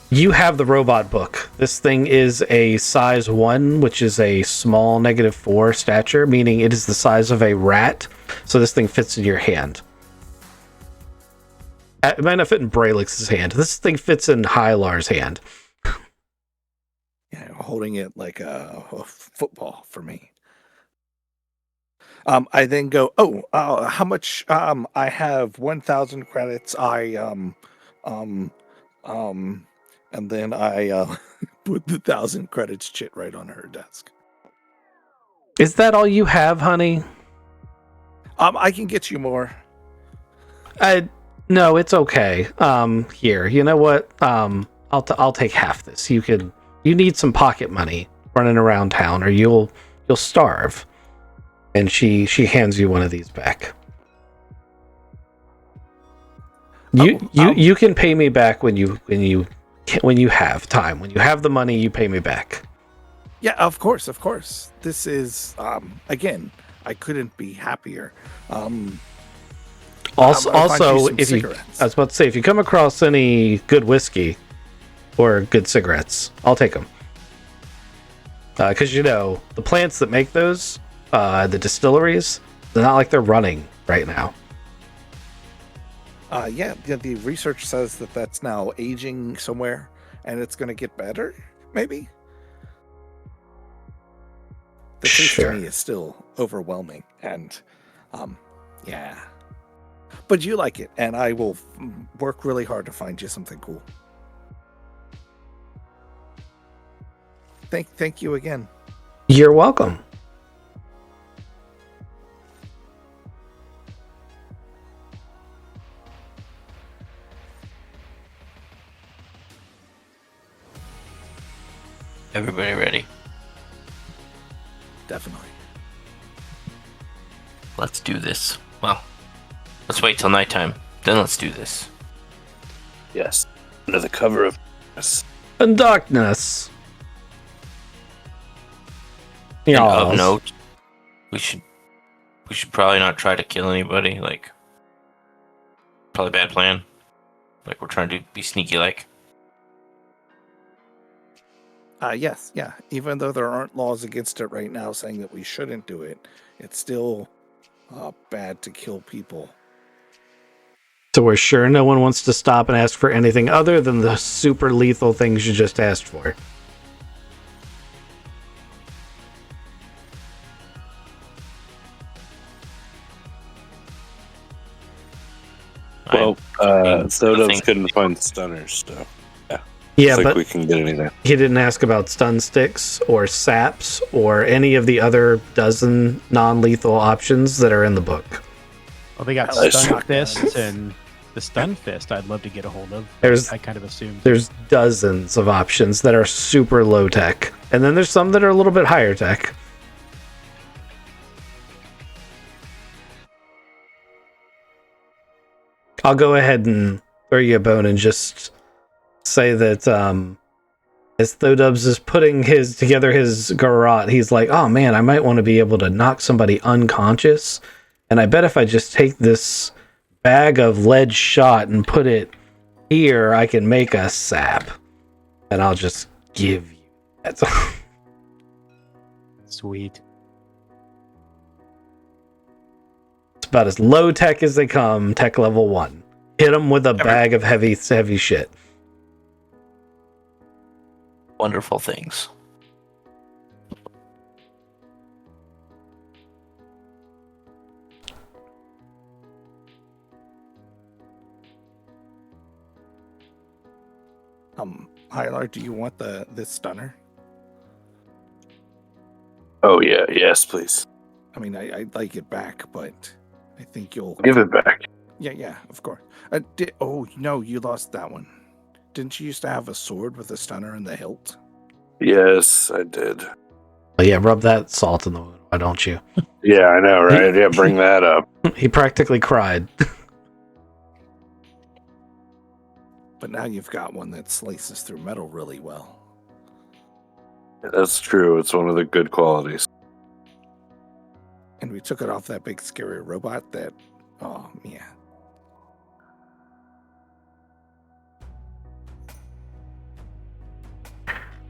you have the robot book. This thing is a size 1, which is a small -4 stature, meaning it is the size of a rat. So this thing fits in your hand. It might not fit in Braylix's hand. This thing fits in Hylar's hand. Yeah, holding it like a football for me. I then go, how much? I have 1,000 credits. And then I put the 1,000 credits chit right on her desk. Is that all you have, honey? I can get you more. No, it's okay. Here, you know what? I'll take half this. You need some pocket money running around town, or you'll starve. And she hands you one of these back. You can pay me back when you have time. When you have the money, you pay me back. Yeah, of course. This is again, I couldn't be happier. Also, I if you, I was about to say, if you come across any good whiskey or good cigarettes, I'll take them. Because the plants that make those, the distilleries, they're not like they're running right now. Yeah, the research says that's now aging somewhere, and it's going to get better. Maybe. The taste Sure. to me is still overwhelming, and yeah. But you like it, and I will work really hard to find you something cool. Thank you again. You're welcome. Everybody ready? Definitely. Let's do this. Well, let's wait till nighttime. Then let's do this. Yes. Under the cover of us. And darkness. And Yes. of note, we should probably not try to kill anybody. Like, probably bad plan. Like, we're trying to be sneaky. Like, Yes, yeah. Even though there aren't laws against it right now saying that we shouldn't do it, it's still bad to kill people. So we're sure no one wants to stop and ask for anything other than the super lethal things you just asked for. Well, I Sodos think- couldn't find the stunners, so. Yeah, think but we can get anything. he didn't ask about stun sticks or saps or any of the other dozen non-lethal options that are in the book. Well, they got Like stun shotguns. fists and the stun fist. I'd love to get a hold of. There's- I kind of assumed. There's dozens of options that are super low tech, and then there's some that are a little bit higher tech. I'll go ahead and throw you a bone and just say that as Thodubs is putting together his garrote, he's like, oh man, I might want to be able to knock somebody unconscious. And I bet if I just take this bag of lead shot and put it here, I can make a sap. And I'll just give you that. Sweet. It's about as low tech as they come, tech level 1. Hit them with a bag of heavy shit. Wonderful things. Hylar, do you want this stunner? Oh yeah, yes, please. I mean, I'd like it back, but I think you'll Give it back. Yeah, of course. Oh no, you lost that one. Didn't you used to have a sword with a stunner in the hilt? Yes, I did. But yeah, rub that salt in the wound, why don't you? Yeah, I know, right? Yeah, bring that up. He practically cried. But now you've got one that slices through metal really well. That's true. It's one of the good qualities. And we took it off that big scary robot that, oh yeah.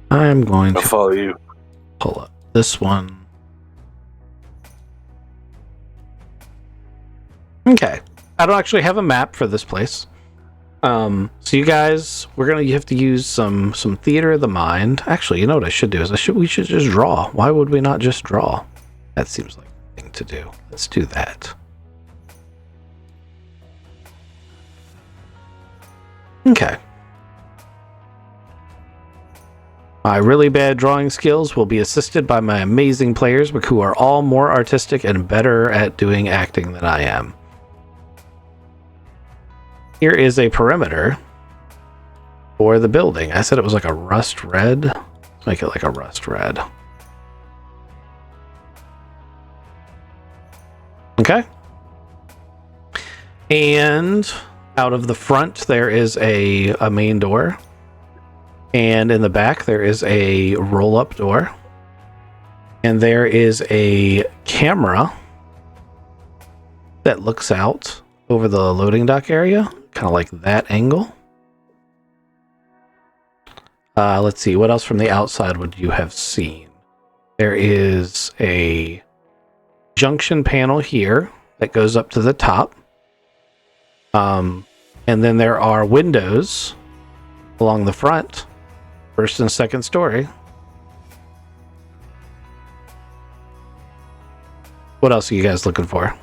I'm going I'll to follow you. pull up this one. Okay. I don't actually have a map for this place. So you guys, you have to use some theater of the mind. Actually, you know what I should do is we should just draw. Why would we not just draw? That seems like the thing to do. Let's do that. Okay. My really bad drawing skills will be assisted by my amazing players, but who are all more artistic and better at doing acting than I am. Here is a perimeter for the building. I said it was like a rust red. Let's make it like a rust red. Okay. And out of the front, there is a main door. And in the back, there is a roll-up door. And there is a camera that looks out over the loading dock area. Kind of like that angle. Let's see. What else from the outside would you have seen? There is a junction panel here that goes up to the top. And then there are windows along the front. First and second story. What else are you guys looking for?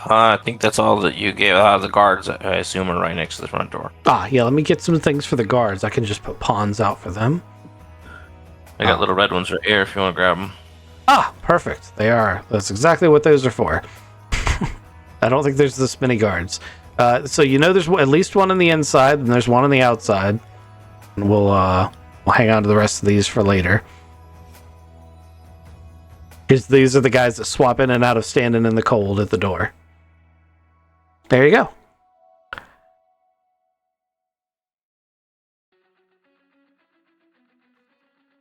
I think that's all that you gave. The guards, I assume, are right next to the front door. Yeah, let me get some things for the guards. I can just put pawns out for them. I got little red ones right here if you want to grab them. Perfect. They are. That's exactly what those are for. I don't think there's this many guards. So you know there's at least one on the inside, and there's one on the outside. And we'll hang on to the rest of these for later. Because these are the guys that swap in and out of standing in the cold at the door. There you go.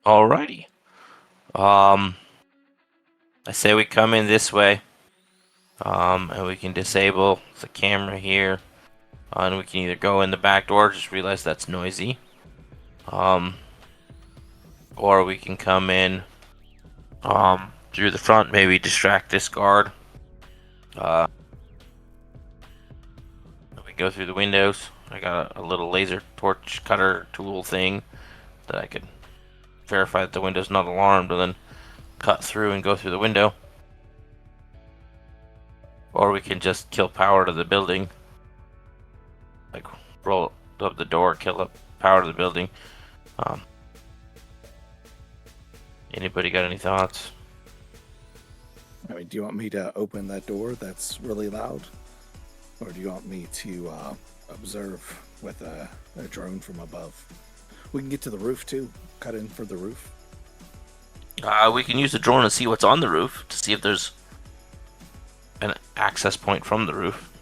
Alrighty. I say we come in this way. And we can disable the camera here. And we can either go in the back door, just realize that's noisy. Or we can come in through the front, maybe distract this guard. We go through the windows. I got a little laser torch cutter tool thing that I could verify that the window's not alarmed, and then cut through and go through the window. Or we can just kill power to the building. Like, roll up the door, kill up power to the building. Anybody got any thoughts? I mean, do you want me to open that door that's really loud? Or do you want me to observe with a drone from above? We can get to the roof too. Cut in for the roof. We can use the drone and see what's on the roof to see if there's an access point from the roof.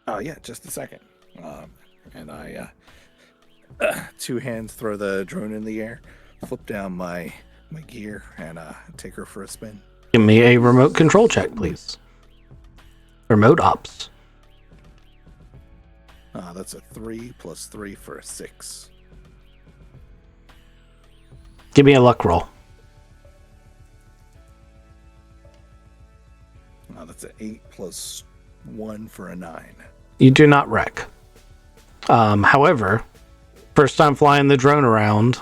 Oh yeah, just a second. And I, two hands, throw the drone in the air, flip down my gear, and take her for a spin. Give me a remote control check, please. Remote ops. That's a 3 + 3 for a 6. Give me a luck roll. That's an 8 + 1 for a 9. You do not wreck. However, first time flying the drone around,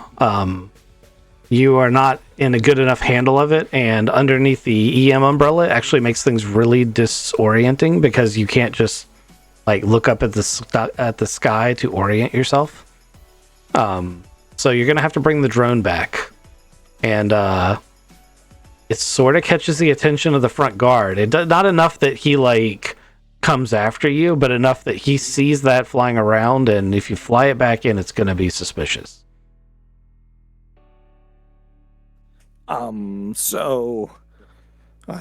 you are not in a good enough handle of it, and underneath the EM umbrella actually makes things really disorienting because you can't just like look up at the sky to orient yourself. So you're gonna have to bring the drone back, and it sort of catches the attention of the front guard. Not enough that he like comes after you, but enough that he sees that flying around, and if you fly it back in, it's gonna be suspicious.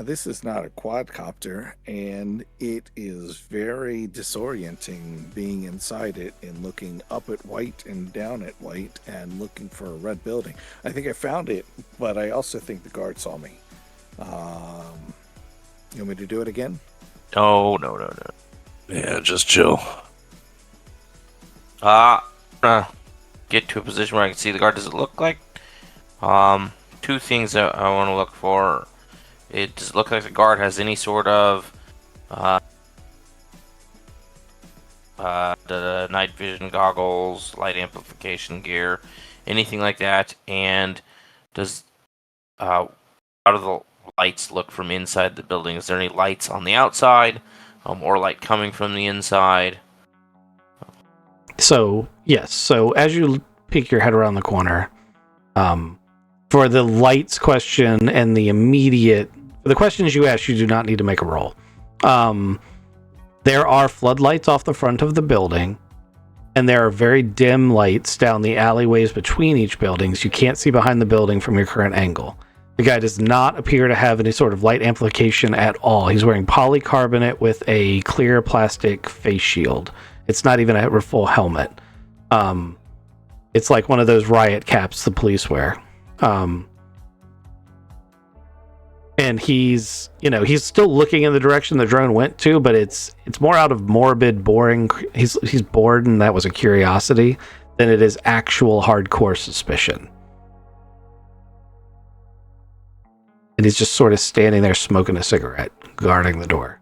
This is not a quadcopter, and it is very disorienting being inside it and looking up at white and down at white and looking for a red building. I think I found it, but I also think the guard saw me. You want me to do it again? No. Yeah, just chill. Get to a position where I can see the guard. Does it look like? Two things that I want to look for. It does look like the guard has any sort of the night vision goggles, light amplification gear, anything like that. And does how do the lights look from inside the building? Is there any lights on the outside, or light coming from the inside? So yes. So as you peek your head around the corner, for the lights question and for the questions you ask, you do not need to make a roll. There are floodlights off the front of the building, and there are very dim lights down the alleyways between each buildings. You can't see behind the building from your current angle. The guy does not appear to have any sort of light amplification at all. He's wearing polycarbonate with a clear plastic face shield. It's not even a full helmet. It's like one of those riot caps the police wear. And he's still looking in the direction the drone went to, but it's more out of morbid, boring. He's bored, and that was a curiosity, than it is actual hardcore suspicion. And he's just sort of standing there smoking a cigarette, guarding the door.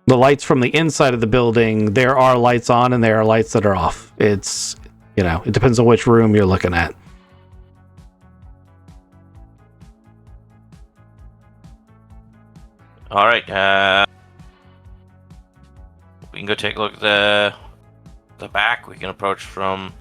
The lights from the inside of the building, there are lights on and there are lights that are off. It depends on which room you're looking at. All right. We can go take a look at the back. We can approach from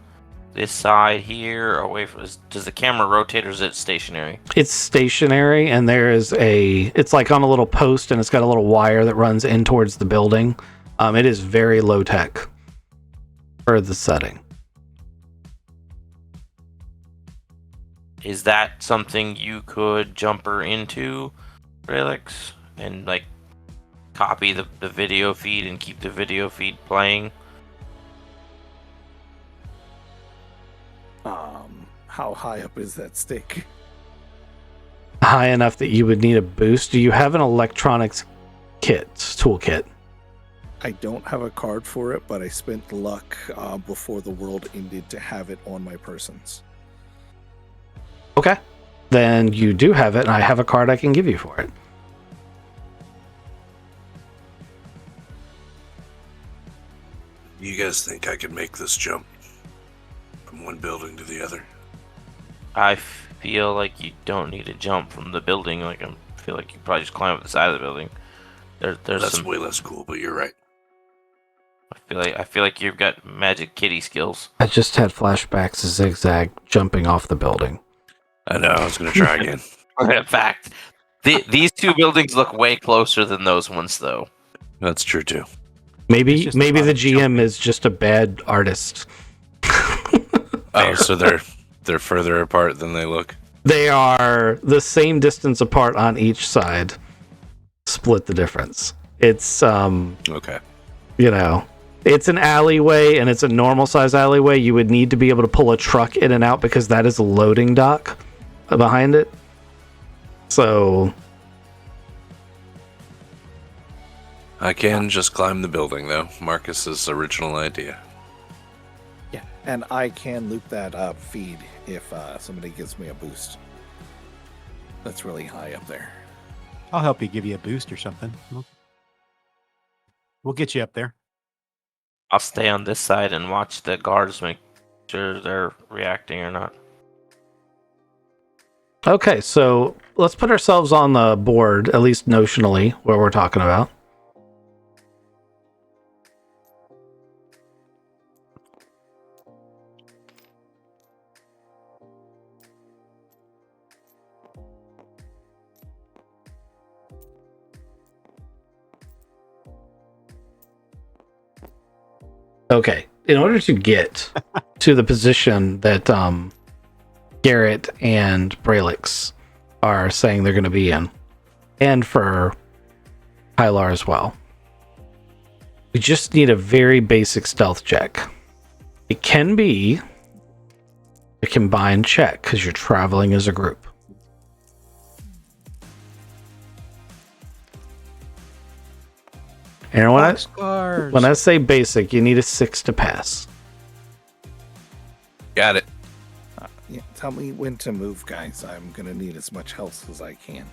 this side here, away from. Does the camera rotate, or is it stationary? It's stationary, and it's like on a little post, and it's got a little wire that runs in towards the building. It is very low tech for the setting. Is that something you could jumper into, Relix, and like copy the video feed and keep the video feed playing? How high up is that stick? High enough that you would need a boost. Do you have an electronics toolkit? I don't have a card for it, but I spent luck before the world ended to have it on my persons. Okay. Then you do have it, and I have a card I can give you for it. You guys think I could make this jump from one building to the other? I feel like you don't need to jump from the building. Like I feel like you probably just climb up the side of the building. There's That's some. way less cool, but you're right. I feel like you've got magic kitty skills. I just had flashbacks of Zigzag jumping off the building. I know. I was gonna try again. In fact, these two buildings look way closer than those ones, though. That's true too. It's Maybe just maybe about the GM jumping. is just a bad artist. Oh, so they're further apart than they look. They are the same distance apart on each side. Split the difference. It's Okay. it's an alleyway and it's a normal size alleyway. You would need to be able to pull a truck in and out because that is a loading dock behind it. So I can just climb the building though. Marcus's original idea. Yeah, and I can loop that feed if somebody gives me a boost. That's really high up there. I'll help you give you a boost or something. We'll get you up there. I'll stay on this side and watch the guards make sure they're reacting or not. okay, so let's put ourselves on the board, at least notionally, what we're talking about. Okay, in order to get to the position that Garrett and Braylix are saying they're going to be in, and for Hylar as well, we just need a very basic stealth check. It can be a combined check because you're traveling as a group. And when I say basic, you need a 6 to pass. Got it. Yeah, tell me when to move, guys. I'm gonna need as much health as I can.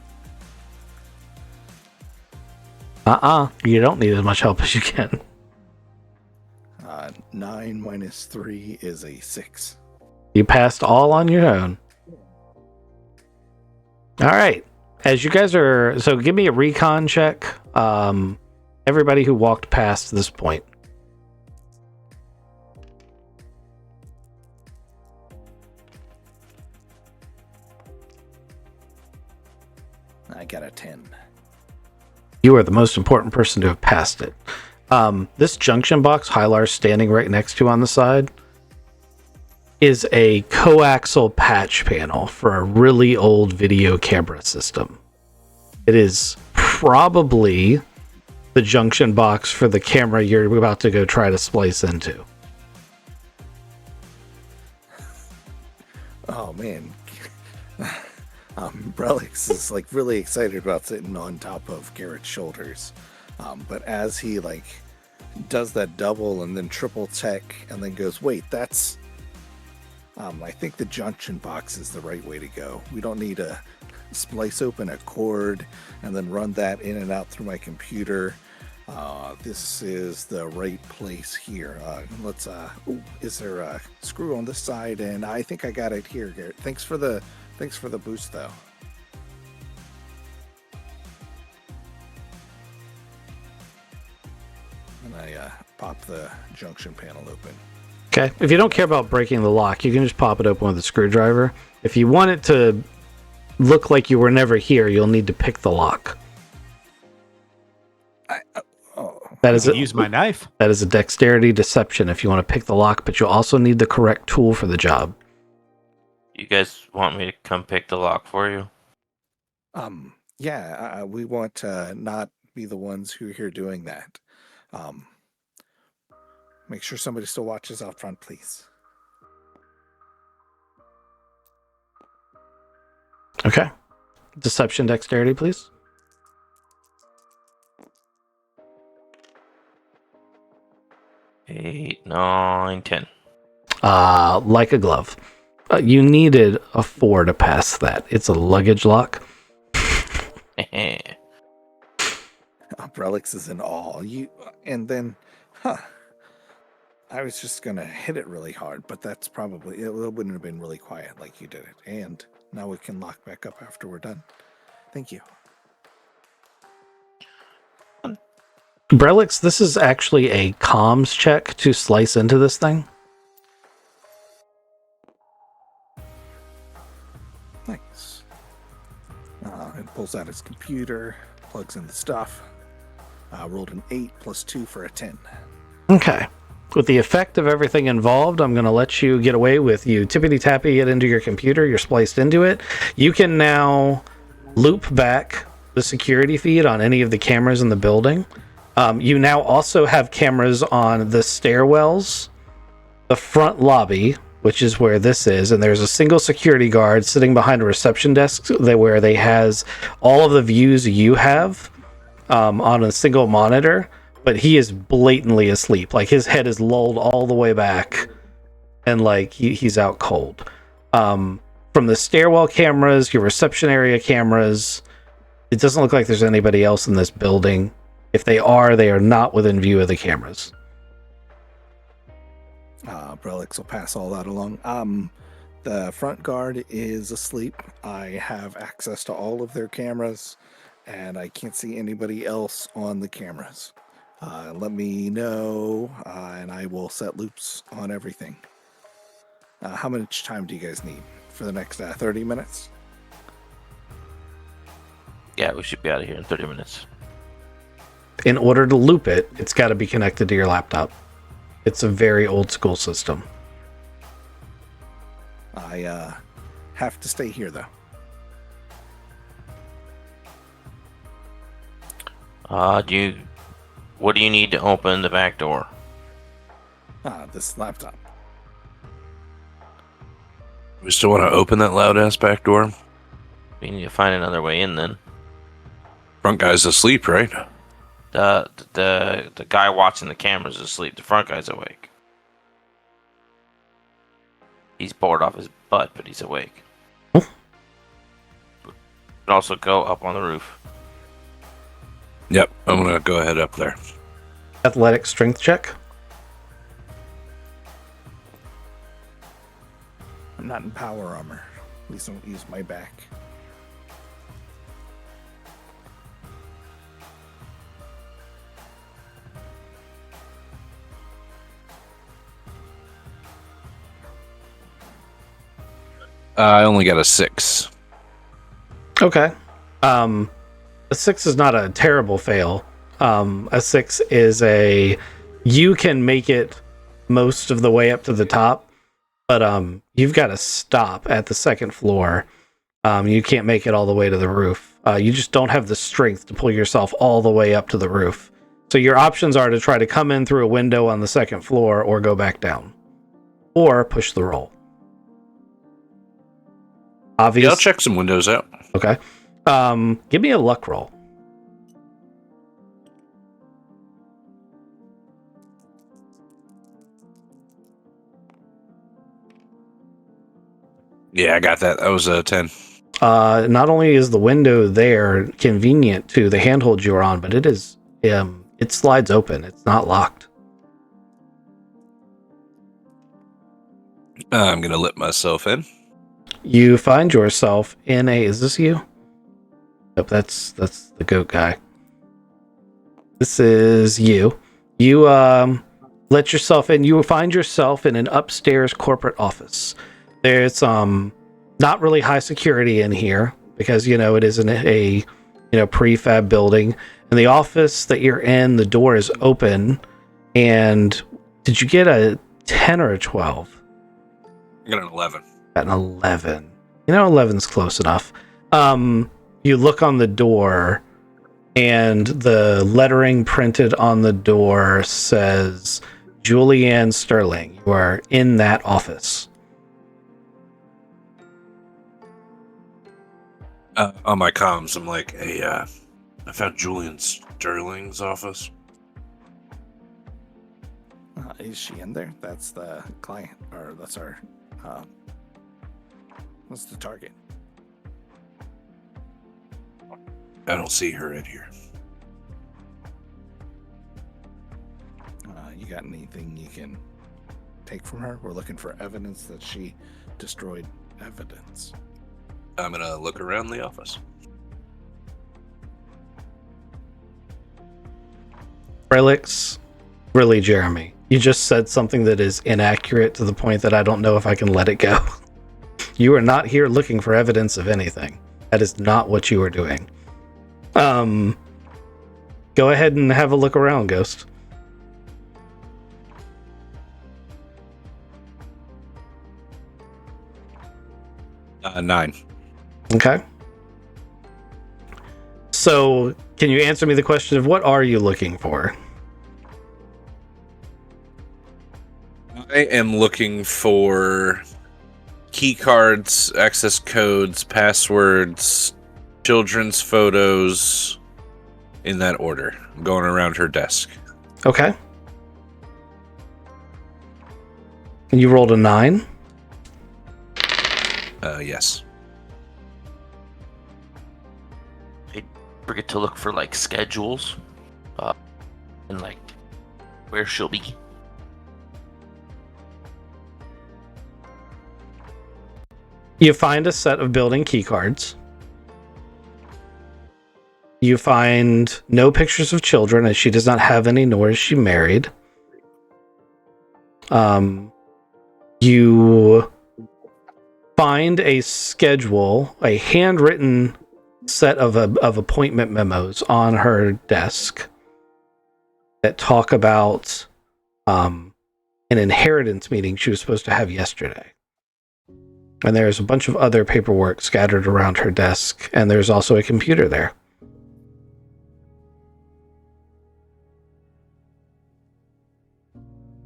You don't need as much help as you can. 9 minus 3 is a 6. You passed all on your own. All right. As you guys are... So give me a recon check. Everybody who walked past this point. I got a 10. You are the most important person to have passed it. This junction box Hylar's standing right next to on the side is a coaxial patch panel for a really old video camera system. It is probably the junction box for the camera you're about to go try to splice into. Oh man. Brelix is like really excited about sitting on top of Garrett's shoulders. But as he like does that double and then triple check and then goes, wait, that's I think the junction box is the right way to go. We don't need to splice open a cord and then run that in and out through my computer. This is the right place here. Is there a screw on this side? And I think I got it here, Garrett. Thanks for the boost, though. And I pop the junction panel open. Okay. If you don't care about breaking the lock, you can just pop it open with a screwdriver. If you want it to look like you were never here, you'll need to pick the lock. That is Use my knife. That is a dexterity deception if you want to pick the lock, but you'll also need the correct tool for the job. You guys want me to come pick the lock for you? Yeah, we want to not be the ones who are here doing that. Make sure somebody still watches out front, please. Okay. Deception dexterity, please. 8, 9, 10. Like a glove. You needed a 4 to pass that. It's a luggage lock. Brelix is in awe. And then, I was just gonna hit it really hard, but that's probably it. Wouldn't have been really quiet like you did it. And now we can lock back up after we're done. Thank you. Brelix, this is actually a comms check to slice into this thing. Nice. And pulls out his computer, plugs in the stuff. Rolled an 8 plus 2 for a 10. Okay. With the effect of everything involved, I'm going to let you get away with you tippity-tappy it into your computer. You're spliced into it. You can now loop back the security feed on any of the cameras in the building. You now also have cameras on the stairwells, the front lobby, which is where this is, and there's a single security guard sitting behind a reception desk where they has all of the views you have on a single monitor, but he is blatantly asleep. Like, his head is lulled all the way back, and like he's out cold. From the stairwell cameras, your reception area cameras, it doesn't look like there's anybody else in this building. If they are not within view of the cameras. Brelix will pass all that along. The front guard is asleep. I have access to all of their cameras, and I can't see anybody else on the cameras. Let me know, and I will set loops on everything. How much time do you guys need for the next 30 minutes? Yeah, we should be out of here in 30 minutes. In order to loop it, it's got to be connected to your laptop. It's a very old school system. I have to stay here, though. What do you need to open the back door? This laptop. We still want to open that loud ass back door? We need to find another way in then. Front guy's asleep, right? The guy watching the cameras is asleep. The front guy's awake. He's bored off his butt, but he's awake. Oh. We can also go up on the roof. Yep, I'm gonna go ahead up there. Athletic strength check. I'm not in power armor. At least I don't use my back. I only got a 6. Okay. A 6 is not a terrible fail. A 6 is you can make it most of the way up to the top, but you've got to stop at the second floor. You can't make it all the way to the roof. You just don't have the strength to pull yourself all the way up to the roof. So your options are to try to come in through a window on the second floor or go back down. Or push the roll. Obvious. Yeah, I'll check some windows out. Okay. Give me a luck roll. Yeah, I got that. That was a 10. Not only is the window there convenient to the handhold you're on, but it slides open. It's not locked. I'm gonna let myself in. You find yourself in is this you? Nope, that's the goat guy. This is you. You let yourself in. You find yourself in an upstairs corporate office. There's not really high security in here because it isn't a prefab building. And the office that you're in, the door is open. And did you get a 10 or a 12? I got an 11. An 11. 11's close enough. You look on the door, and the lettering printed on the door says, Julianne Sterling, you are in that office. On my comms, I'm like, hey, I found Julian Sterling's office. Is she in there? That's the client, or that's our... what's the target? I don't see her in here. You got anything you can take from her. We're looking for evidence that she destroyed evidence. I'm gonna look around the office. Relix, really, Jeremy, you just said something that is inaccurate to the point that I don't know if I can let it go. You are not here looking for evidence of anything. That is not what you are doing. Go ahead and have a look around, Ghost. Nine. Okay. So, can you answer me the question of what are you looking for? I am looking for key cards, access codes, passwords, children's photos, in that order. I'm going around her desk. Okay. And you rolled a 9. Yes. I forget to look for like schedules, and like where she'll be. You find a set of building keycards. You find no pictures of children, as she does not have any, nor is she married. You find a schedule, a handwritten set of appointment memos on her desk that talk about an inheritance meeting she was supposed to have yesterday. And there's a bunch of other paperwork scattered around her desk, and there's also a computer there.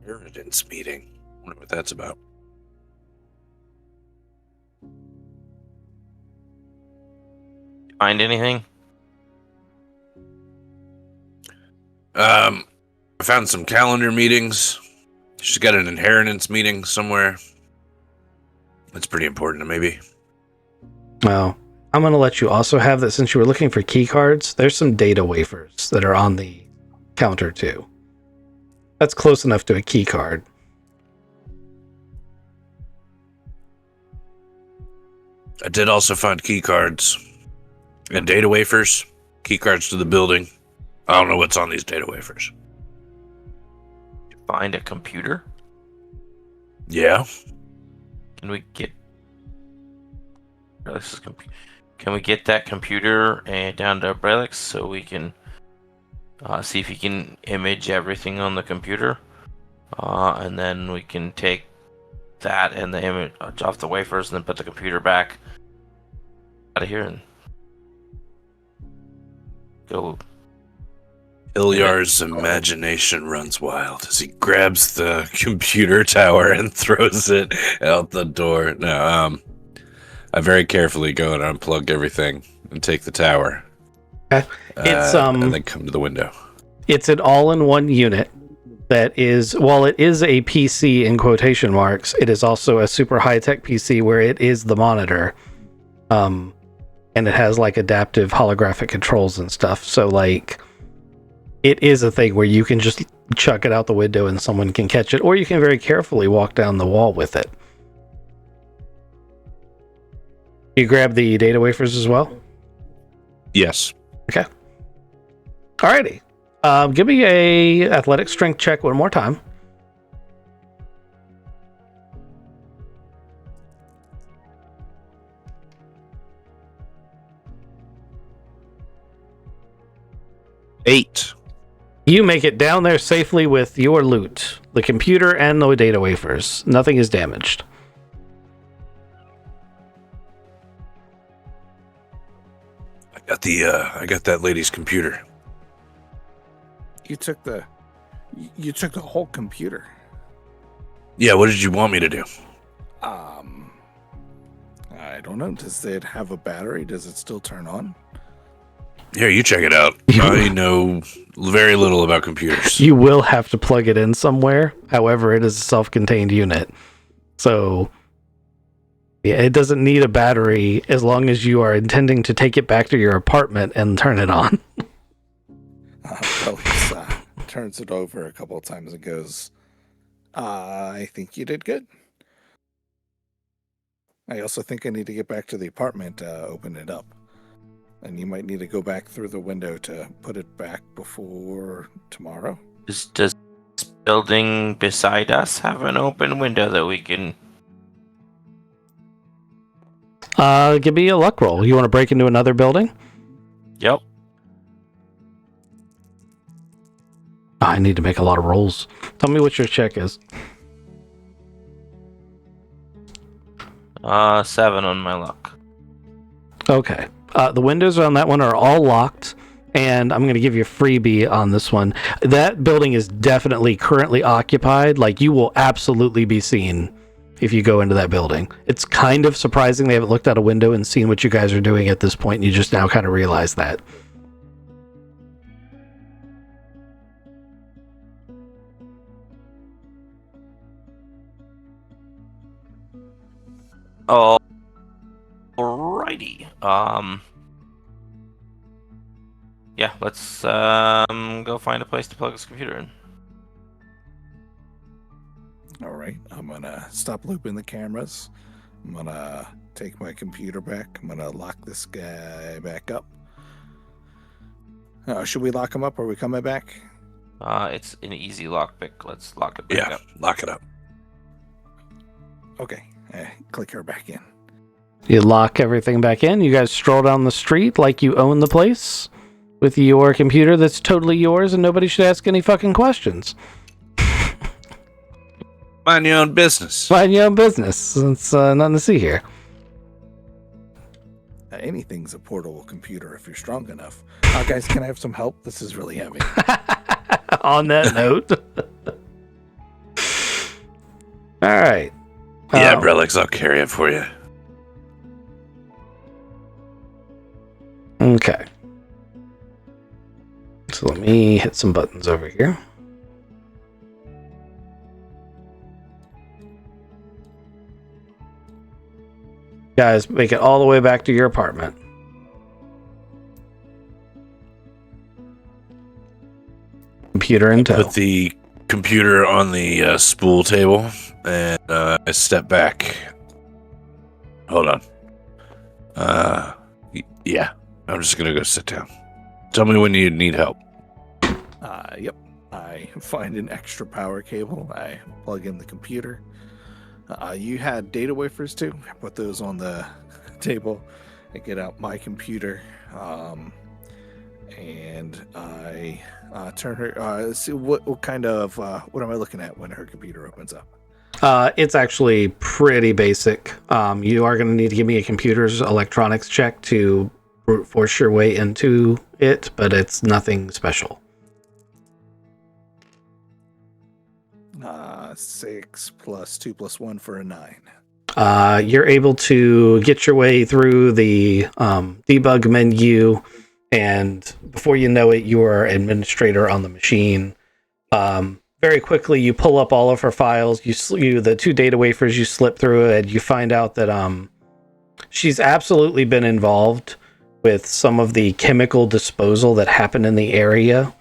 Inheritance meeting. Wonder what that's about. Find anything? I found some calendar meetings. She's got an inheritance meeting somewhere. That's pretty important to maybe. Well, I'm going to let you also have that since you were looking for key cards. There's some data wafers that are on the counter too. That's close enough to a key card. I did also find key cards and data wafers. Key cards to the building. I don't know what's on these data wafers. Find a computer? Yeah. Can we get? Can we get that computer down to Brelix so we can see if he can image everything on the computer, and then we can take that and the image off the wafers and then put the computer back out of here and go. Ilyar's imagination runs wild as he grabs the computer tower and throws it out the door. No, I very carefully go and unplug everything and take the tower. Okay. It's and then come to the window. It's an all-in-one unit that is, while it is a PC in quotation marks, it is also a super high-tech PC where it is the monitor. And it has like adaptive holographic controls and stuff. So like it is a thing where you can just chuck it out the window and someone can catch it, or you can very carefully walk down the wall with it. You grab the data wafers as well? Yes. Okay. Alrighty. Give me a athletic strength check one more time. Eight. You make it down there safely with your loot, the computer and the data wafers. Nothing is damaged. I got that lady's computer. You took the whole computer. Yeah, what did you want me to do? I don't know. Does it have a battery? Does it still turn on? Here, you check it out. I know very little about computers. You will have to plug it in somewhere. However, it is a self-contained unit. So, yeah, it doesn't need a battery as long as you are intending to take it back to your apartment and turn it on. Felix turns it over a couple of times and goes, I think you did good. I also think I need to get back to the apartment to open it up. And you might need to go back through the window to put it back before tomorrow. Does this building beside us have an open window that we can? Give me a luck roll. You want to break into another building? Yep. I need to make a lot of rolls. Tell me what your check is. 7 on my luck. Okay. The windows on that one are all locked, and I'm going to give you a freebie on this one. That building is definitely currently occupied. Like, you will absolutely be seen if you go into that building. It's kind of surprising they haven't looked out a window and seen what you guys are doing at this point, and you just now kind of realize that. Alrighty. Yeah, let's go find a place to plug this computer in. All right, I'm gonna stop looping the cameras. I'm gonna take my computer back. I'm gonna lock this guy back up. Should we lock him up? Or are we coming back? It's an easy lockpick. Let's lock it back up. Lock it up. Okay, click her back in. You lock everything back in. You guys stroll down the street like you own the place with your computer that's totally yours and nobody should ask any fucking questions. Mind your own business. Mind your own business. It's nothing to see here. Anything's a portable computer if you're strong enough. Guys, can I have some help? This is really heavy. On that note. All right. Yeah, Brelix, I'll carry it for you. Okay. So let me hit some buttons over here. Guys, make it all the way back to your apartment. Computer in tow. Put the computer on the spool table, and I step back. Hold on. Yeah, I'm just gonna go sit down. Tell me when you need help. Yep. I find an extra power cable. I plug in the computer. You had data wafers too. I put those on the table. I get out my computer, and I turn her. See what kind of what am I looking at when her computer opens up? It's actually pretty basic. You are going to need to give me a computer's electronics check to brute force your way into it, but it's nothing special. 6 plus 2 plus 1 for a 9. You're able to get your way through the debug menu, and before you know it, you are administrator on the machine. Very quickly, you pull up all of her files. You the 2 data wafers, you slip through it, and you find out that she's absolutely been involved with some of the chemical disposal that happened in the area.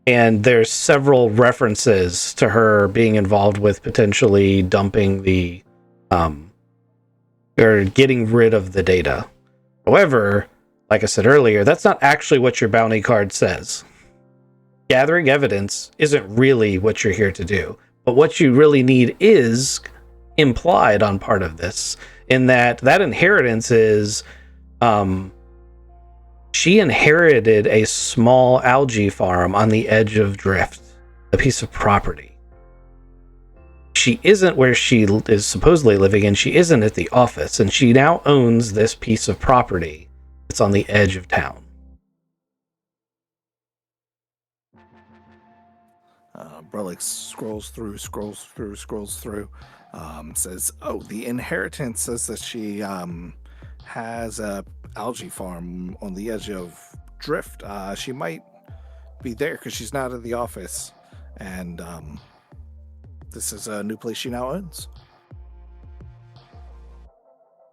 And there's several references to her being involved with potentially dumping the or getting rid of the data. However, like I said earlier, that's not actually what your bounty card says. Gathering evidence isn't really what you're here to do, but what you really need is implied on part of this, in that inheritance is she inherited a small algae farm on the edge of Drift, a piece of property. She isn't where she is supposedly living, and she isn't at the office, and she now owns this piece of property that's on the edge of town. Brelix scrolls through, says, oh, the inheritance says that she has a algae farm on the edge of Drift. She might be there because she's not at the office, and this is a new place she now owns.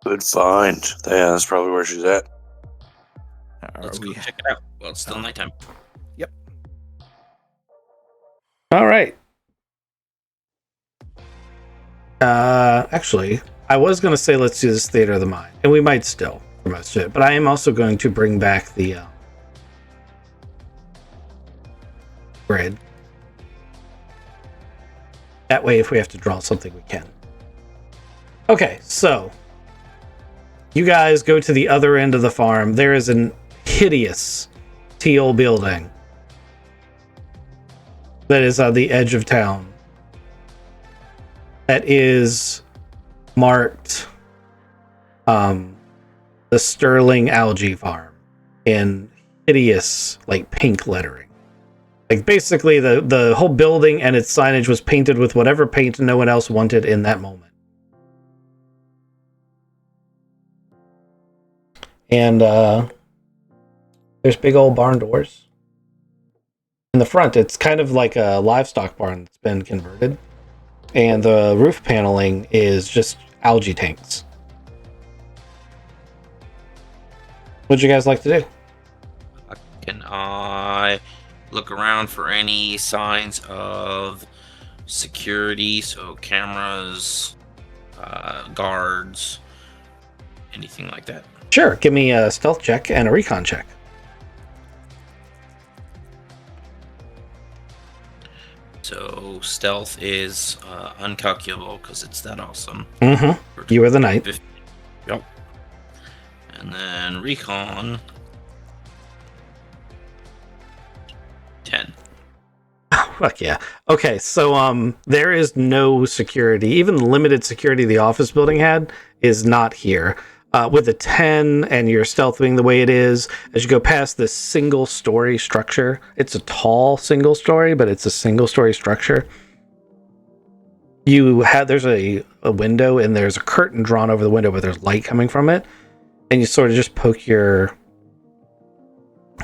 Good find. Yeah, that's probably where she's at. Let's go check it out. Well, it's still nighttime. Yep. All right. Actually, I was going to say let's do this Theater of the Mind, and we might still for most of it, but I am also going to bring back the grid. That way, if we have to draw something, we can. Okay, so you guys go to the other end of the farm. There is an hideous teal building that is on the edge of town. That is marked the Sterling Algae Farm in hideous, like, pink lettering. Like, basically, the whole building and its signage was painted with whatever paint no one else wanted in that moment. And there's big old barn doors. In the front, it's kind of like a livestock barn that's been converted. And the roof paneling is just algae tanks. What'd you guys like to do? Can I look around for any signs of security? So cameras, guards, anything like that. Sure, give me a stealth check and a recon check. So stealth is uncalculable because it's that awesome. Mm-hmm. You were the knight. 50. Yep. And then recon 10. Fuck yeah. Okay, so there is no security. Even the limited security the office building had is not here. With a 10 and your stealth being the way it is, as you go past this single story structure, it's a tall single story, but it's a single story structure. There's a window and there's a curtain drawn over the window, but there's light coming from it. And you sort of just poke your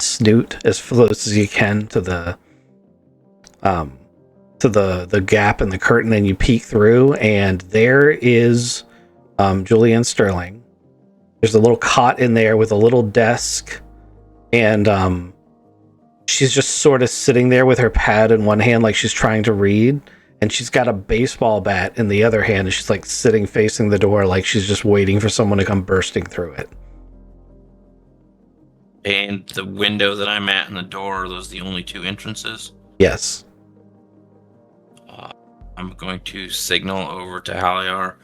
snoot as close as you can to the gap in the curtain, and you peek through, and there is Julianne Sterling. There's a little cot in there with a little desk, and she's just sort of sitting there with her pad in one hand like she's trying to read, and she's got a baseball bat in the other hand, and she's like sitting facing the door like she's just waiting for someone to come bursting through it. And the window that I'm at and the door, are those the only two entrances? Yes. I'm going to signal over to Haliar.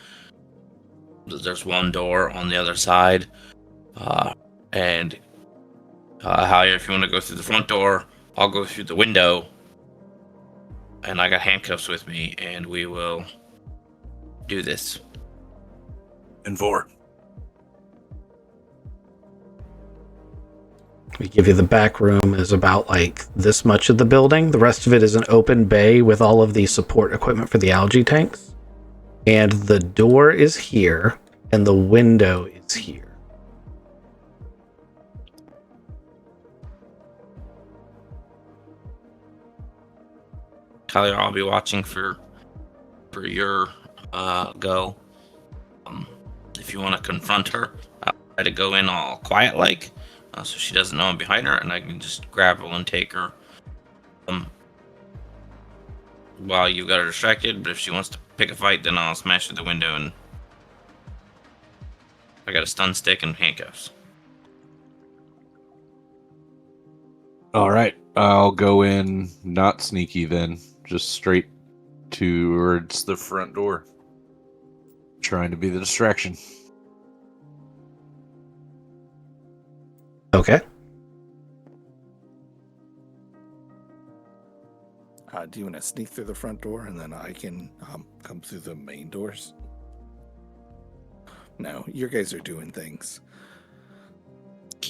There's one door on the other side. And Haliar, if you want to go through the front door, I'll go through the window. And I got handcuffs with me, and we will do this. And 4. We give you the back room is about like this much of the building. The rest of it is an open bay with all of the support equipment for the algae tanks. And the door is here, and the window is here. Haliar, I'll be watching for your go. If you want to confront her, I'll try to go in all quiet like. So she doesn't know I'm behind her, and I can just grab her and take her while you got her distracted. But if she wants to pick a fight, then I'll smash through the window, and I got a stun stick and handcuffs. All right, I'll go in not sneaky then, just straight towards the front door, trying to be the distraction. Okay. Do you want to sneak through the front door and then I can come through the main doors? No, you guys are doing things.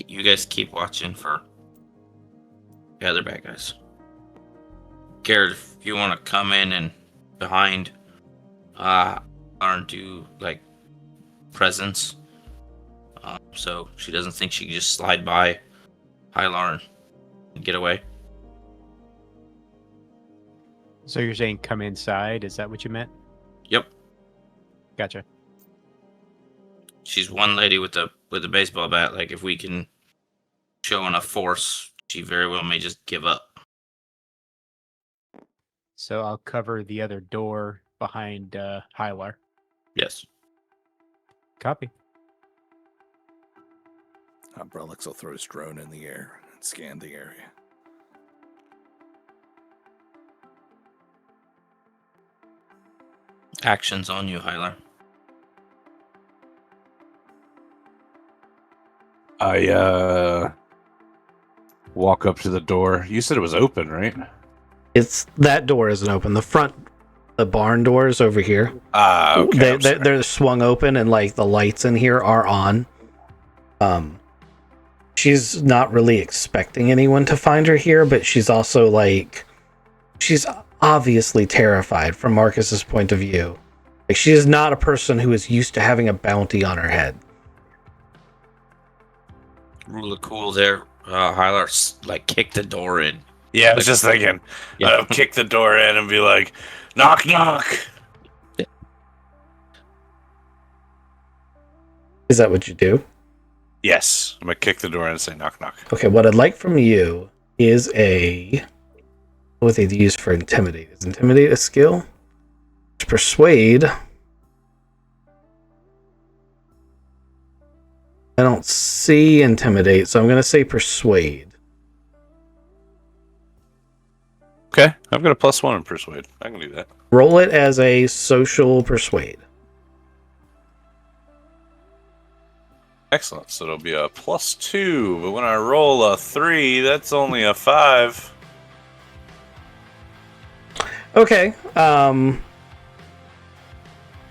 You guys keep watching for the other bad guys. Garrett, if you want to come in and behind, do like presence. So she doesn't think she can just slide by Hylar and get away. So you're saying come inside? Is that what you meant? Yep. Gotcha. She's one lady with a baseball bat. Like, if we can show enough force, she very well may just give up. So I'll cover the other door behind Hylar. Yes. Copy. Brelix will throw his drone in the air and scan the area. Actions on you, Hylar. I walk up to the door. You said it was open, right? It's that door isn't open. The barn doors over here. Okay. They're swung open, and like the lights in here are on. She's not really expecting anyone to find her here, but she's also like, she's obviously terrified from Marcus's point of view. Like, she is not a person who is used to having a bounty on her head. Rule of cool there. Hylar, like, kick the door in. Yeah, I was just thinking. Yeah. Kick the door in and be like, knock, knock. Is that what you do? Yes. I'm going to kick the door in and say, knock, knock. Okay, what I'd like from you is what would they use for intimidate? Is intimidate a skill? It's persuade. I don't see intimidate, so I'm going to say persuade. Okay. I've got a +1 in persuade. I can do that. Roll it as a social persuade. Excellent. So it'll be a +2. But when I roll a 3, that's only a 5. Okay. All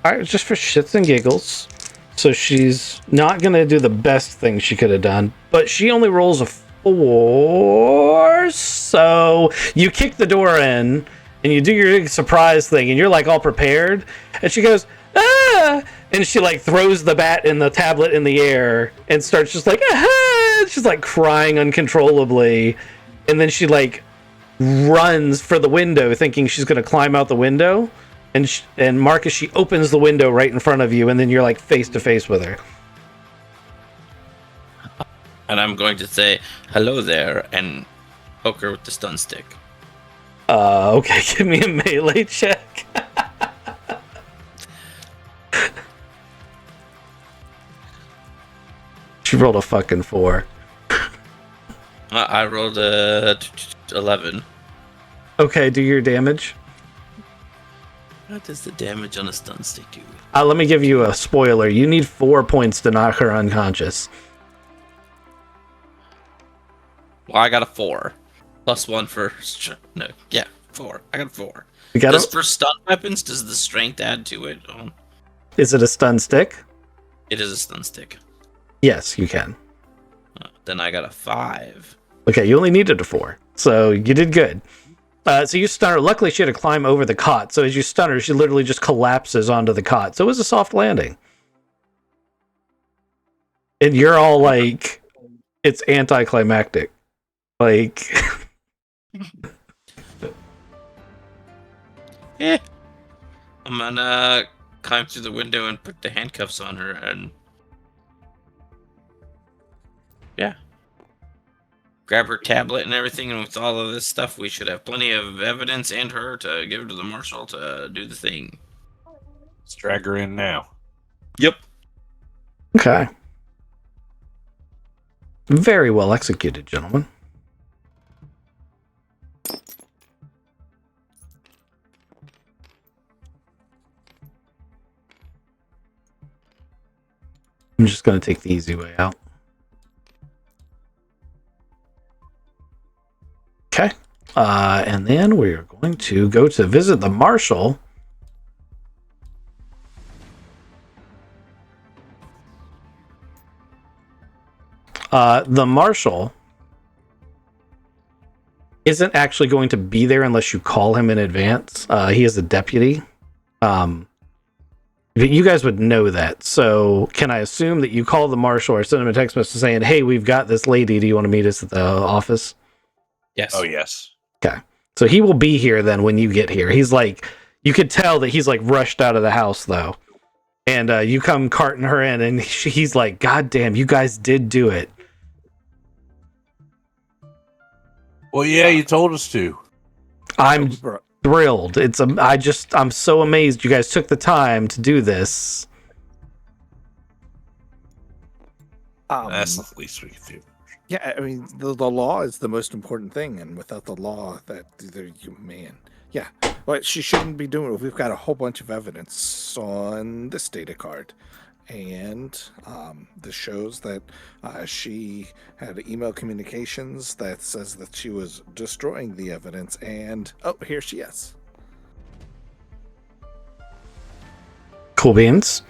right, just for shits and giggles. So she's not going to do the best thing she could have done, but she only rolls a 4. So you kick the door in and you do your big surprise thing and you're like all prepared. And she goes, ah! And she like throws the bat and the tablet in the air and starts just like, ah! She's like crying uncontrollably. And then she like runs for the window thinking she's going to climb out the window. And Marcus, she opens the window right in front of you, and then you're like face to face with her. And I'm going to say, hello there, and poke her with the stun stick. Okay, give me a melee check. She rolled a fucking 4. I rolled a 11. Okay, do your damage. What does the damage on a stun stick do? Let me give you a spoiler. You need 4 points to knock her unconscious. Well, I got a 4. +1 for... No, yeah, 4. I got a 4. You got For stun weapons, does the strength add to it? Is it a stun stick? It is a stun stick. Yes, you can. Then I got a 5. Okay, you only needed a 4, so you did good. So you stun her. Luckily, she had to climb over the cot. So as you stun her, she literally just collapses onto the cot. So it was a soft landing. And you're all like, it's anticlimactic. Like, I'm gonna climb through the window and put the handcuffs on her, and yeah, grab her tablet and everything. And with all of this stuff, we should have plenty of evidence and her to give to the marshal to do the thing. Let's drag her in now. Yep. okay. Very well executed, gentlemen. I'm just going to take the easy way out. Okay. And then we're going to go to visit the marshal. The marshal isn't actually going to be there unless you call him in advance. He is a deputy. But you guys would know that. So can I assume that you call the marshal or send him a text message saying, hey, we've got this lady. Do you want to meet us at the office? Yes. Oh, yes. Okay. So he will be here then when you get here. He's like, you could tell that he's like rushed out of the house though. And you come carting her in and he's like, God damn, you guys did do it. Well, yeah, you told us to. I'm thrilled. I'm so amazed you guys took the time to do this. That's the least we can do. Yeah, I mean, the law is the most important thing, and without the law, man. Yeah, what she shouldn't be doing. We've got a whole bunch of evidence on this data card, and this shows that she had email communications that says that she was destroying the evidence, and here she is. Cool beans.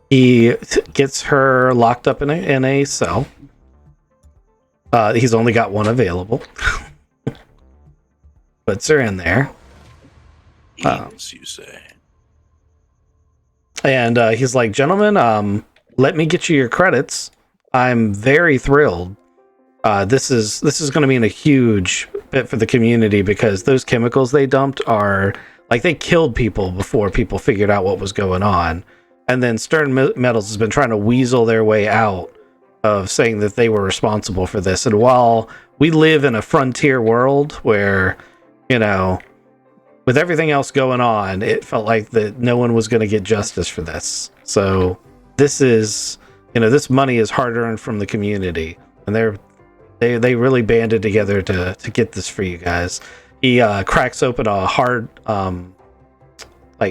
He gets her locked up in a cell. He's only got one available. Puts her in there. Eames, you say? And he's like, gentlemen, let me get you your credits. I'm very thrilled. This is going to mean a huge bit for the community because those chemicals they dumped are like they killed people before people figured out what was going on. And then Stern Metals has been trying to weasel their way out of saying that they were responsible for this. And while we live in a frontier world where, with everything else going on, it felt like that no one was going to get justice for this. So this is, this money is hard earned from the community, and they really banded together to get this for you guys. He cracks open a hard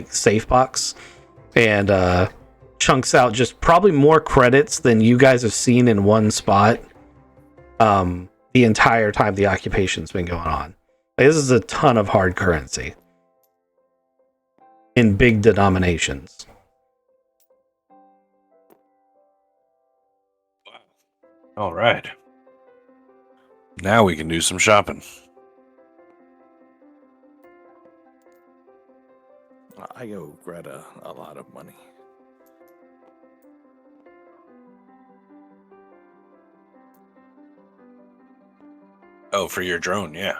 safe box and chunks out just probably more credits than you guys have seen in one spot the entire time the occupation's been going on. This is a ton of hard currency in big denominations. All right. Now we can do some shopping. I owe Greta a lot of money. Oh, for your drone, yeah.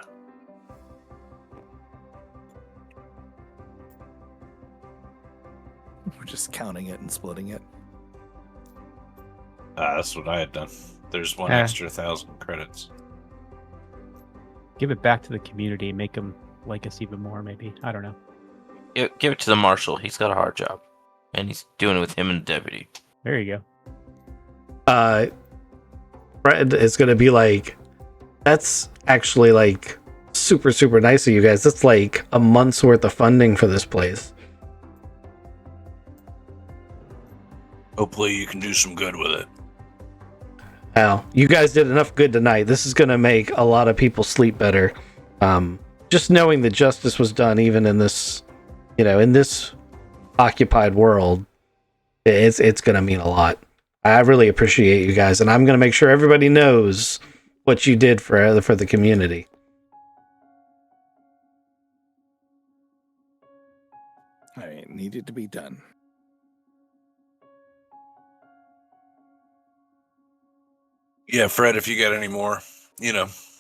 We're just counting it and splitting it. That's what I had done. There's one Eh. extra 1,000 credits. Give it back to the community and make them like us even more, maybe. I don't know. Give it to the marshal. He's got a hard job. And he's doing it with him and the deputy. There you go. Fred is going to be like, that's actually like super, super nice of you guys. That's like a month's worth of funding for this place. Hopefully you can do some good with it. Now, you guys did enough good tonight. This is going to make a lot of people sleep better. Just knowing that justice was done, even in this, in this occupied world, it's going to mean a lot. I really appreciate you guys, and I'm going to make sure everybody knows what you did for the community. It needed to be done. Yeah, Fred, if you got any more,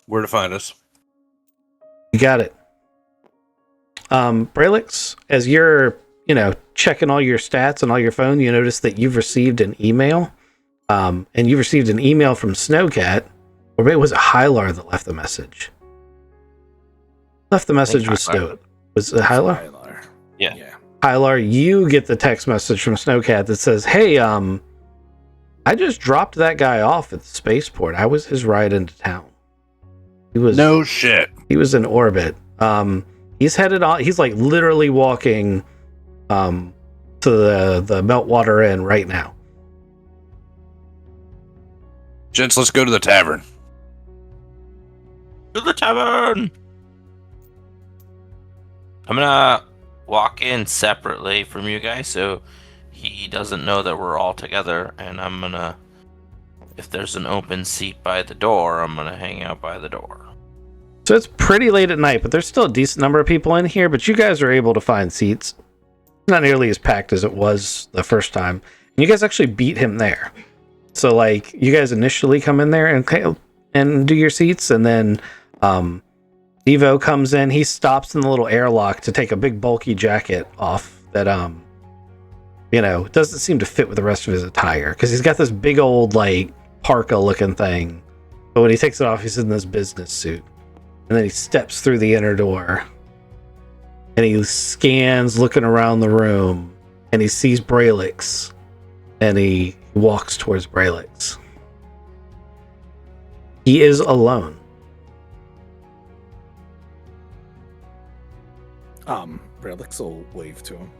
where to find us. You got it. Braylix, as you're, checking all your stats and all your phone, you notice that you've received an email. And you received an email from Snowcat. Or maybe was it Hylar that left the message? Left the message with Snow. Was it Hylar? Hylar. Yeah. Hylar, you get the text message from Snowcat that says, hey, I just dropped that guy off at the spaceport. I was his ride into town. He was No shit. He was in orbit. He's headed on. He's like literally walking to the Meltwater Inn right now. Gents, let's go to the tavern. To the tavern! I'm gonna walk in separately from you guys so he doesn't know that we're all together, and I'm gonna, if there's an open seat by the door, I'm gonna hang out by the door. So it's pretty late at night, but there's still a decent number of people in here, but you guys are able to find seats. Not nearly as packed as it was the first time. And you guys actually beat him there. So like you guys initially come in there and do your seats, and then Devo comes in, he stops in the little airlock to take a big bulky jacket off that doesn't seem to fit with the rest of his attire, because he's got this big old like parka-looking thing. But when he takes it off, he's in this business suit. And then he steps through the inner door. And he scans, looking around the room. And he sees Braylix. And he walks towards Braylix. He is alone. Braylix will wave to him.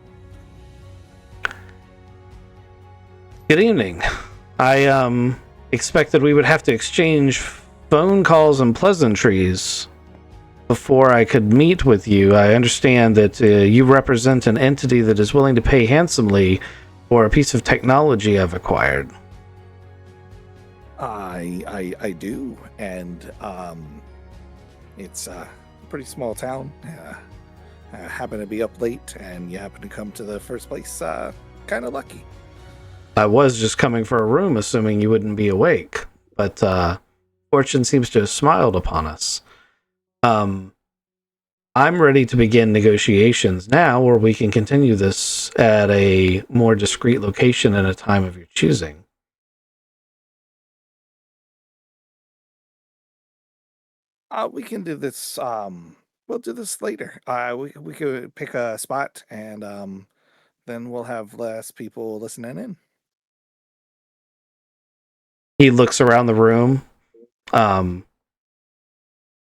Good evening. I expected we would have to exchange phone calls and pleasantries before I could meet with you. I understand that you represent an entity that is willing to pay handsomely for a piece of technology I've acquired. I do, and it's a pretty small town. I happen to be up late, and you happen to come to the first place. Kind of lucky. I was just coming for a room, assuming you wouldn't be awake, but fortune seems to have smiled upon us. I'm ready to begin negotiations now, or we can continue this at a more discreet location and a time of your choosing. We can do this. We'll do this later. We could pick a spot, and then we'll have less people listening in. He looks around the room, and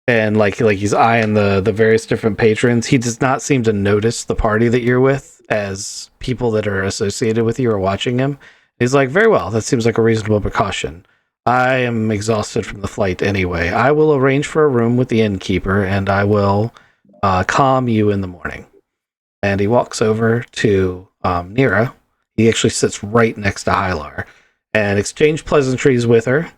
like he's eyeing the various different patrons. He does not seem to notice the party that you're with as people that are associated with you are watching him. He's like, very well, that seems like a reasonable precaution. I am exhausted from the flight anyway. I will arrange for a room with the innkeeper, and I will calm you in the morning. And he walks over to Nira. He actually sits right next to Hylar and exchange pleasantries with her.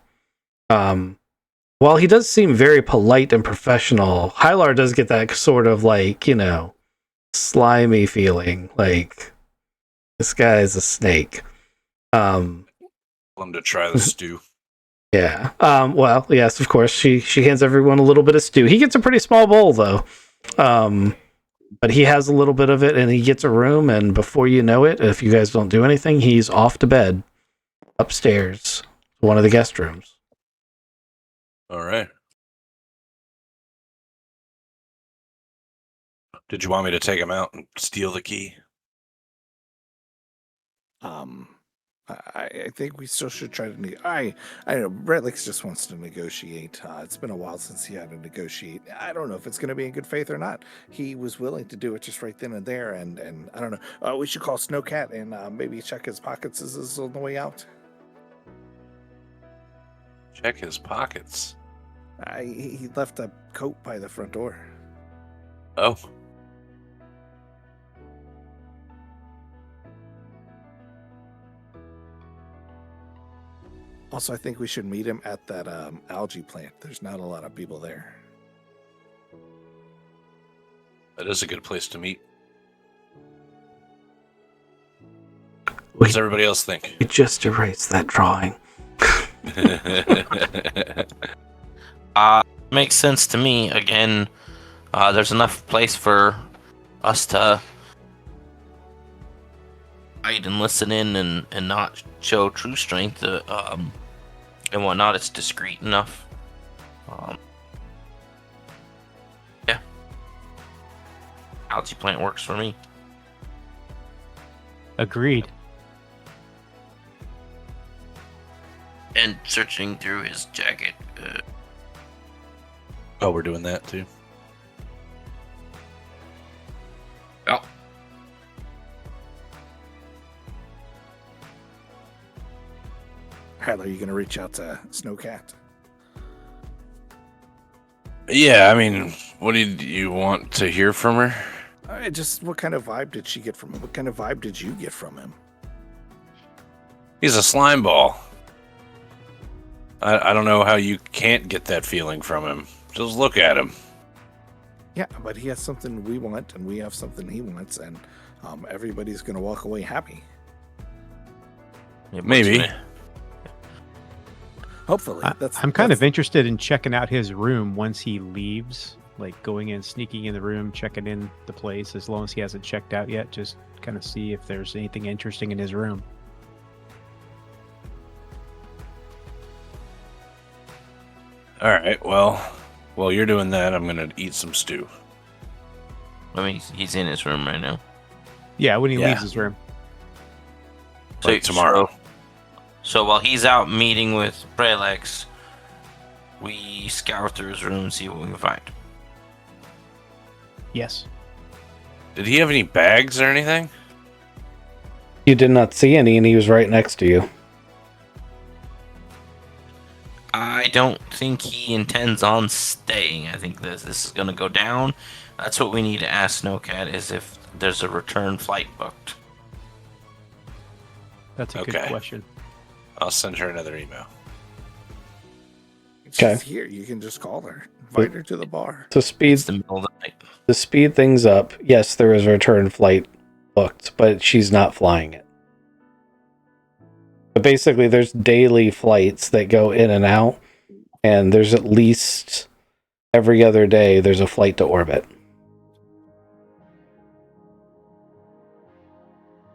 While he does seem very polite and professional, Hylar does get that sort of like, slimy feeling. Like, this guy is a snake. Tell him to try the stew. Yeah. Well, yes, of course. She hands everyone a little bit of stew. He gets a pretty small bowl, though. But he has a little bit of it, and he gets a room, and before you know it, if you guys don't do anything, he's off to bed upstairs, one of the guest rooms. All right. Did you want me to take him out and steal the key? I think we still should try to. I know Redlix just wants to negotiate. It's been a while since he had to negotiate. I don't know if it's going to be in good faith or not. He was willing to do it just right then and there, and I don't know. We should call Snowcat and maybe check his pockets as this is on the way out. Check his pockets. He left a coat by the front door. Oh. Also, I think we should meet him at that algae plant. There's not a lot of people there. That is a good place to meet. What does everybody else think? We just erased that drawing. Makes sense to me. Again, there's enough place for us to hide and listen in and not show true strength and whatnot. It's discreet enough. Yeah. Algae plant works for me. Agreed. And searching through his jacket. Oh, we're doing that too. Oh. Hyler, are you going to reach out to Snowcat? Yeah, I mean, what did you want to hear from her? Just what kind of vibe did she get from him? What kind of vibe did you get from him? He's a slime ball. I don't know how you can't get that feeling from him. Just look at him. Yeah, but he has something we want, and we have something he wants, and everybody's going to walk away happy. Yeah, maybe. Hopefully. I'm kind of interested in checking out his room once he leaves, like going in, sneaking in the room, checking in the place, as long as he hasn't checked out yet, just kind of see if there's anything interesting in his room. All right. Well, while you're doing that, I'm gonna eat some stew. I mean, he's in his room right now. Yeah, when he Yeah. leaves his room. Like tomorrow. So while he's out meeting with Brelex, we scour through his room and see what we can find. Yes. Did he have any bags or anything? You did not see any, and he was right next to you. I don't think he intends on staying. I think this is going to go down. That's what we need to ask Snowcat, is if there's a return flight booked. That's a good Okay. question. I'll send her another email. She's here. You can just call her. Invite her to the bar. To speed It's the middle of the night. to speed things up, yes, there is a return flight booked, but she's not flying it. But basically, there's daily flights that go in and out, and there's at least every other day there's a flight to orbit.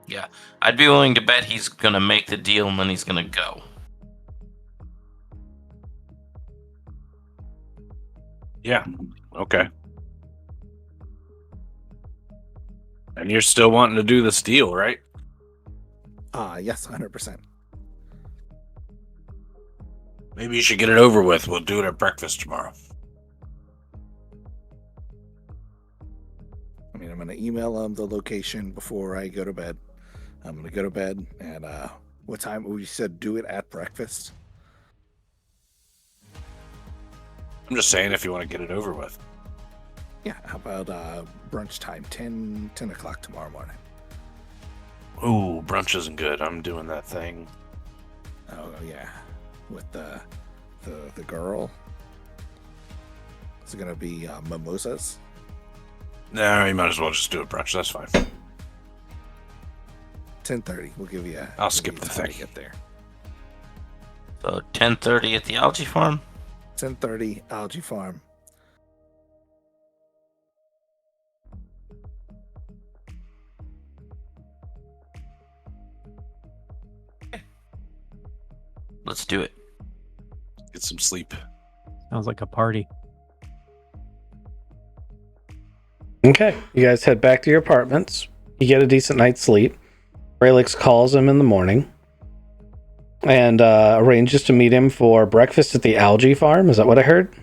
Yeah, I'd be willing to bet he's going to make the deal and then he's going to go. Yeah. Okay. And you're still wanting to do this deal, right? Yes, 100%. Maybe you should get it over with. We'll do it at breakfast tomorrow. I mean, I'm going to email him the location before I go to bed. I'm going to go to bed, and what time? We said do it at breakfast. I'm just saying if you want to get it over with. Yeah, how about brunch time, 10 o'clock tomorrow morning? Ooh, brunch isn't good. I'm doing that thing. Oh, yeah, with the girl. Is it going to be mimosas? No, you might as well just do a brunch. That's fine. 10:30. We'll give you. I'll skip you the time to thing. get there. So 10:30 at the algae farm. 10:30, Algae Farm. Let's do it. Get some sleep. Sounds like a party. Okay, you guys head back to your apartments. You get a decent night's sleep. Brelix calls him in the morning and arranges to meet him for breakfast at the algae farm. Is that what I heard?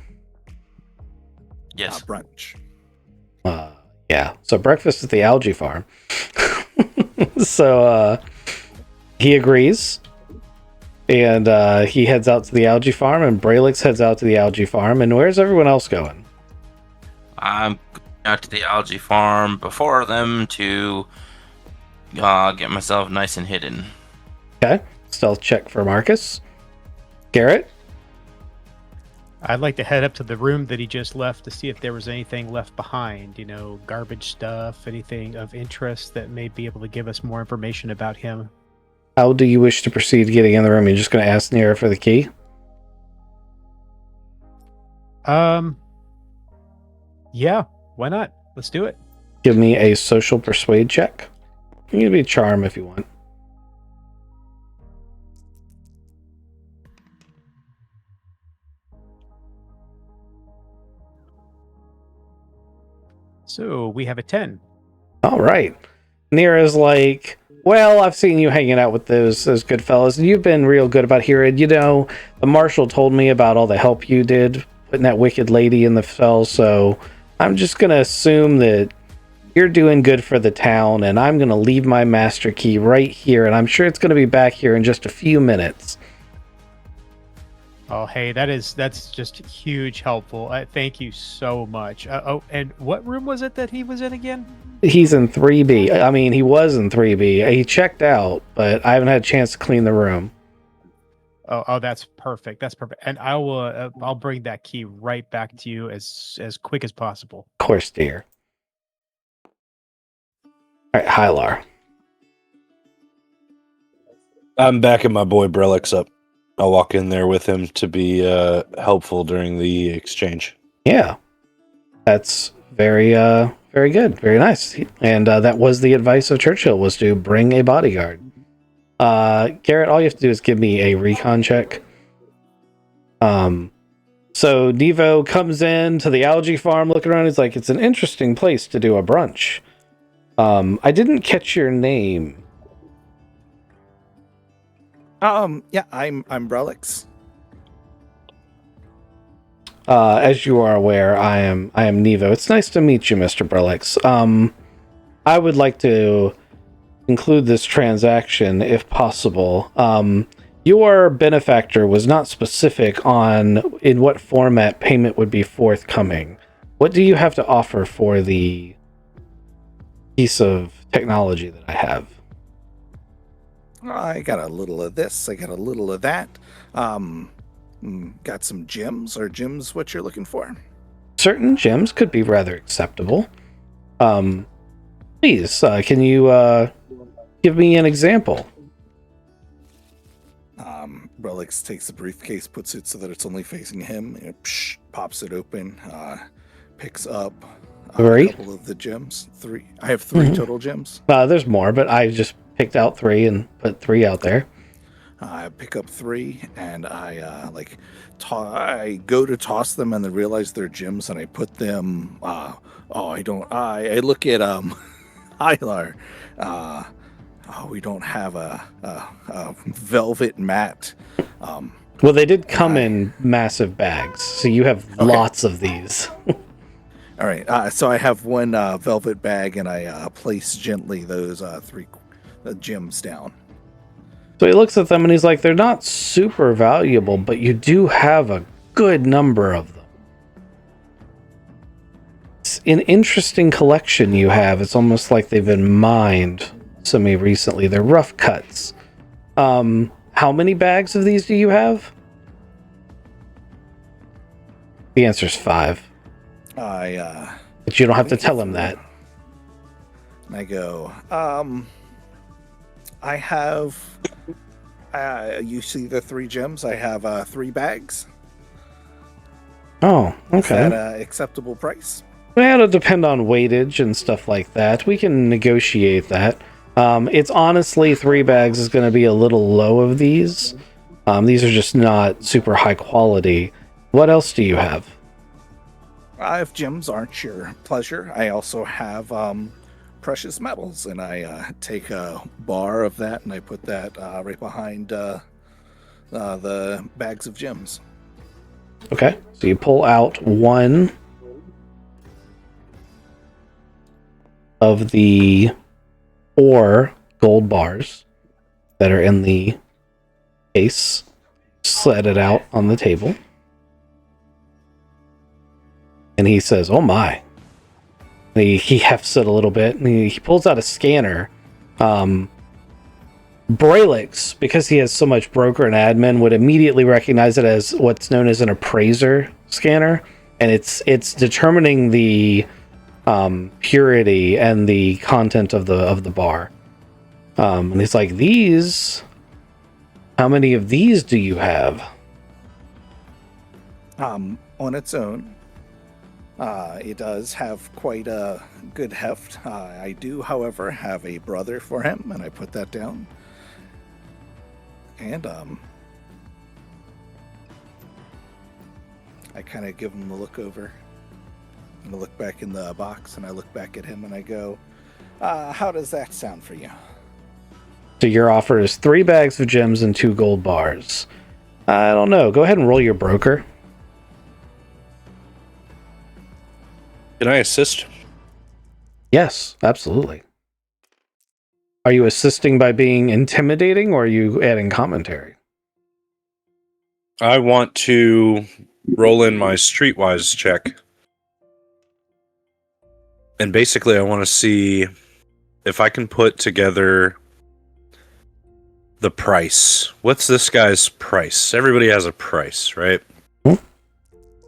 Yes. Brunch. Yeah, so breakfast at the algae farm. So he agrees, and he heads out to the algae farm, and Brelix heads out to the algae farm. And where's everyone else going? I'm out to the algae farm before them to get myself nice and hidden. Okay, stealth check for Marcus. Garrett? I'd like to head up to the room that he just left to see if there was anything left behind, you know, garbage stuff, anything of interest that may be able to give us more information about him. How do you wish to proceed getting in the room? You're just going to ask Nira for the key? Yeah, why not? Let's do it. Give me a social persuade check. You can be charm if you want. So we have a 10. All right. Nira's like, well, I've seen you hanging out with those good fellas, and you've been real good about here. And, you know, the marshal told me about all the help you did putting that wicked lady in the cell, so I'm just going to assume that you're doing good for the town, and I'm going to leave my master key right here, and I'm sure it's going to be back here in just a few minutes. Oh, hey, that's just huge helpful. Thank you so much. And what room was it that he was in again? He's in 3B. I mean, he was in 3B. He checked out, but I haven't had a chance to clean the room. Oh, that's perfect. That's perfect. And I will. I'll bring that key right back to you as quick as possible. Of course, dear. All right, Hylar. I'm backing my boy Brelix up. I'll walk in there with him to be helpful during the exchange. Yeah, that's very good, very nice. And that was the advice of Churchill, was to bring a bodyguard. Garrett, all you have to do is give me a recon check. So So Devo comes in to the algae farm, looking around. He's like, "It's an interesting place to do a brunch." I didn't catch your name. Yeah, I'm Brelix. As you are aware, I am Nevo. It's nice to meet you, Mr. Brelix. I would like to conclude this transaction if possible. Your benefactor was not specific on in what format payment would be forthcoming. What do you have to offer for the piece of technology that I have? I got a little of this. I got a little of that. Got some gems. Are gems what you're looking for? Certain gems could be rather acceptable. Please, can you give me an example? Relix takes the briefcase, puts it so that it's only facing him, and pops it open, picks up a couple of the gems. 3. I have 3 total gems. There's more, but I just picked out 3 and put 3 out there. I pick up 3 and I I go to toss them and then realize they're gems and I put them. I look at Hylar. We don't have a velvet mat. Well, they did come in massive bags, so you have lots of these. All right, so I have one velvet bag, and I place gently those 3 gems down. So he looks at them and he's like, "They're not super valuable, but you do have a good number of them. It's an interesting collection you have. It's almost like they've been mined semi-recently. They're rough cuts. How many bags of these do you have?" The answer's 5. But you don't have to tell him that. And I go, I have, you see the 3 gems? I have 3 bags. Oh, okay. Is that an acceptable price? Well, it'll depend on weightage and stuff like that. We can negotiate that. It's honestly 3 bags is going to be a little low of these. These are just not super high quality. What else do you have? If gems aren't your pleasure, I also have precious metals, and I take a bar of that and I put that right behind the bags of gems. Okay, so you pull out 1 of the 4 gold bars that are in the case, set it out on the table, and he says, "Oh my." He hefts it a little bit, and he pulls out a scanner. Braylix, because he has so much broker and admin, would immediately recognize it as what's known as an appraiser scanner, and it's determining the purity and the content of the bar. And he's like, "These, how many of these do you have?" On its own, it does have quite a good heft. I do, however, have a brother for him, and I put that down. And I kind of give him a look over, and I look back in the box, and I look back at him, and I go, "How does that sound for you?" So your offer is 3 bags of gems and 2 gold bars. I don't know. Go ahead and roll your broker. Can I assist? Yes, absolutely. Are you assisting by being intimidating, or are you adding commentary? I want to roll in my streetwise check. And basically, I want to see if I can put together the price. What's this guy's price? Everybody has a price, right?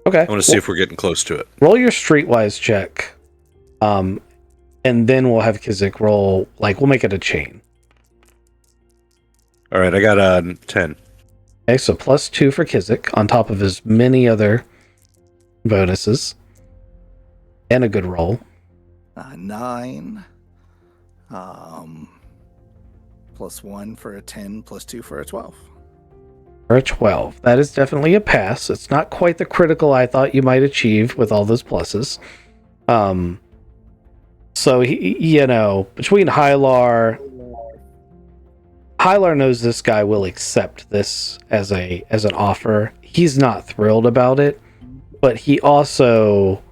Okay. I want to see if we're getting close to it. Roll your streetwise check. And then we'll have Kizik roll, we'll make it a chain. All right, I got a 10. Okay, so +2 for Kizik on top of his many other bonuses. And a good roll. 9. +1 for a 10, +2 for a 12. Or a 12. That is definitely a pass. It's not quite the critical I thought you might achieve with all those pluses. So between Hylar knows this guy will accept this as an offer. He's not thrilled about it, but he also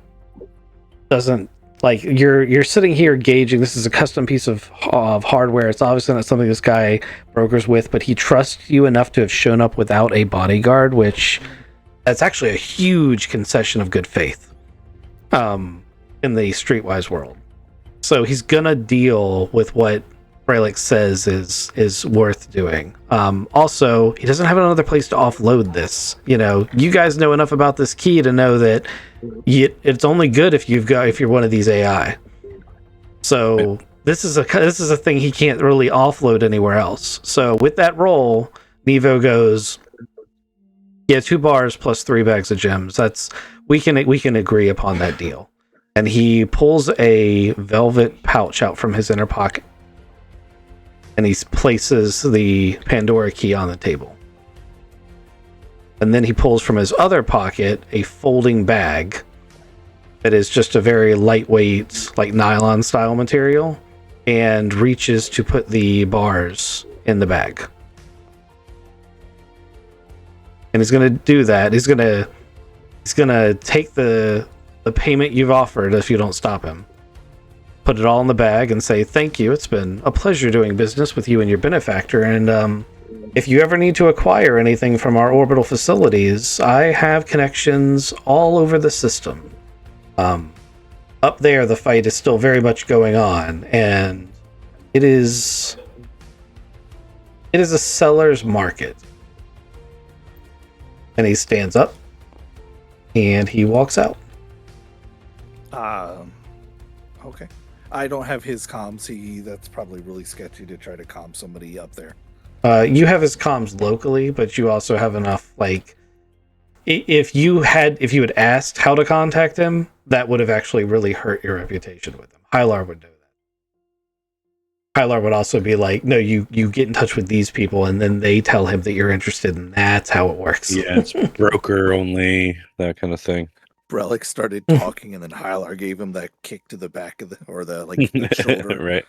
doesn't like you're sitting here gauging. This is a custom piece of hardware. It's obviously not something this guy brokers with, but he trusts you enough to have shown up without a bodyguard, which that's actually a huge concession of good faith in the streetwise world. So he's gonna deal with what Brelix says is worth doing. Also, he doesn't have another place to offload this. You guys know enough about this key to know that it's only good if you're one of these AI. So this is a thing he can't really offload anywhere else. So with that roll, Nevo goes, 2 bars plus 3 bags of gems. We can agree upon that deal. And he pulls a velvet pouch out from his inner pocket. And he places the Pandora key on the table. And then he pulls from his other pocket a folding bag that is just a very lightweight, like nylon style material, and reaches to put the bars in the bag. And he's going to do that. He's going to take the payment you've offered if you don't stop him. Put it all in the bag and say, thank you. It's been a pleasure doing business with you and your benefactor. And if you ever need to acquire anything from our orbital facilities, I have connections all over the system. Up there, the fight is still very much going on, and it is a seller's market. And he stands up and he walks out. Okay. I don't have his comms. That's probably really sketchy to try to comm somebody up there. You have his comms locally, but you also have enough, like, if you had asked how to contact him, that would have actually really hurt your reputation with him. Hylar would know that. Hylar would also be like, no, you get in touch with these people, and then they tell him that you're interested, and that's how it works. Yeah, it's broker only, that kind of thing. Brelix started talking, and then Hylar gave him that kick to the back of the shoulder. Right.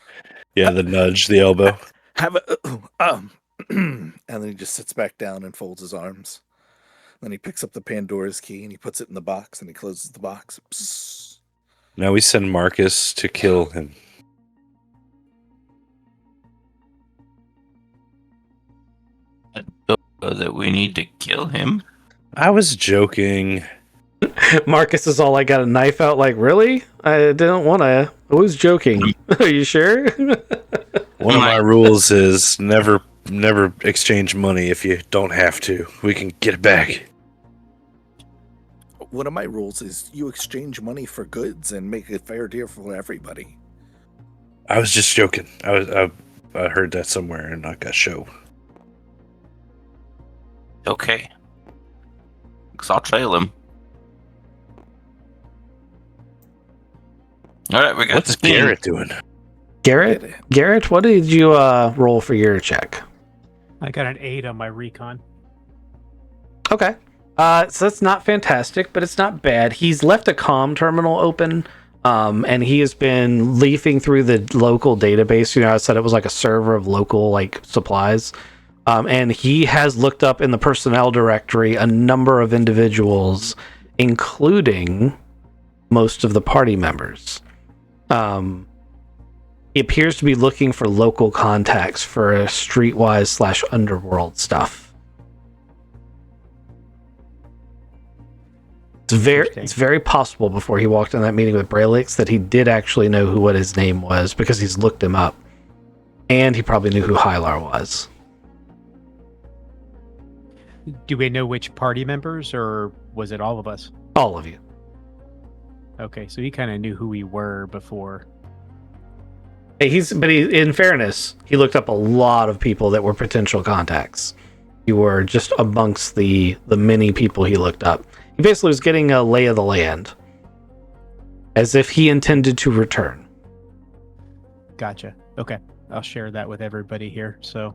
Yeah, the nudge, the elbow. And then he just sits back down and folds his arms. Then he picks up the Pandora's key and he puts it in the box and he closes the box. Psst. Now we send Marcus to kill him. That we need to kill him. I was joking. Marcus is all, I got a knife out, like, really? I didn't want to. I was joking. Are you sure? One of my rules is never exchange money if you don't have to. We can get it back. One of my rules is you exchange money for goods and make a fair deal for everybody. I was just joking. I heard that somewhere and I got show. Okay. Because I'll trail him. Alright, we got What's the Garrett doing? Garrett, what did you roll for your check? I got an 8 on my recon. Okay. So that's not fantastic, but it's not bad. He's left a comm terminal open, and he has been leafing through the local database. I said it was like a server of local, like, supplies. And he has looked up in the personnel directory a number of individuals, including most of the party members. He appears to be looking for local contacts for streetwise / underworld stuff. It's very possible before he walked in that meeting with Brelix that he did actually know what his name was, because he's looked him up. And he probably knew who Hylar was. Do we know which party members, or was it all of us? All of you. Okay, so he kind of knew who we were before. Hey, in fairness, he looked up a lot of people that were potential contacts. You were just amongst the many people he looked up. He basically was getting a lay of the land, as if he intended to return. Gotcha. Okay, I'll share that with everybody here. So,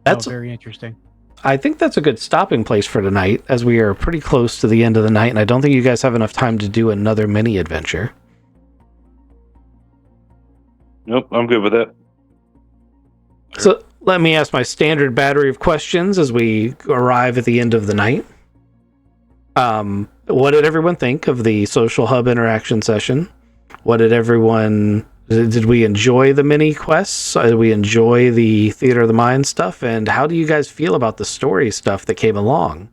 That's very interesting. I think that's a good stopping place for tonight, as we are pretty close to the end of the night, and I don't think you guys have enough time to do another mini adventure. Nope, I'm good with that. So let me ask my standard battery of questions as we arrive at the end of the night. What did everyone think of the social hub interaction session? Did we enjoy the mini quests? Did we enjoy the Theater of the Mind stuff? And how do you guys feel about the story stuff that came along?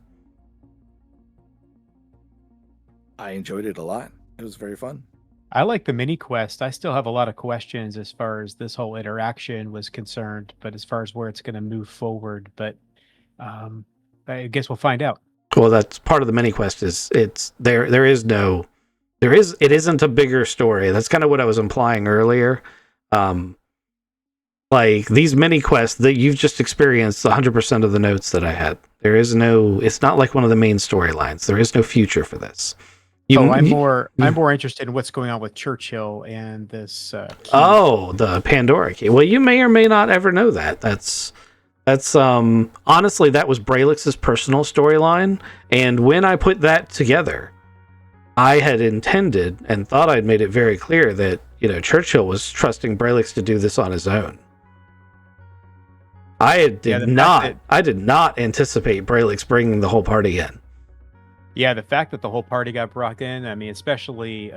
I enjoyed it a lot. It was very fun. I like the mini quest. I still have a lot of questions as far as this whole interaction was concerned, but as far as where it's going to move forward, but I guess we'll find out. Well, that's part of the mini quest. It isn't a bigger story. That's kind of what I was implying earlier. Like these mini quests that you've just experienced 100% of the notes that I had. It's not like one of the main storylines. There is no future for this. I'm more interested in what's going on with Churchill and this key. Oh, the Pandora key. Well, you may or may not ever know that. That's honestly, that was Braylix's personal storyline, and when I put that together, I had intended and thought I'd made it very clear that, Churchill was trusting Braylix to do this on his own. I did not anticipate Braylix bringing the whole party in. Yeah, the fact that the whole party got brought in, I mean, especially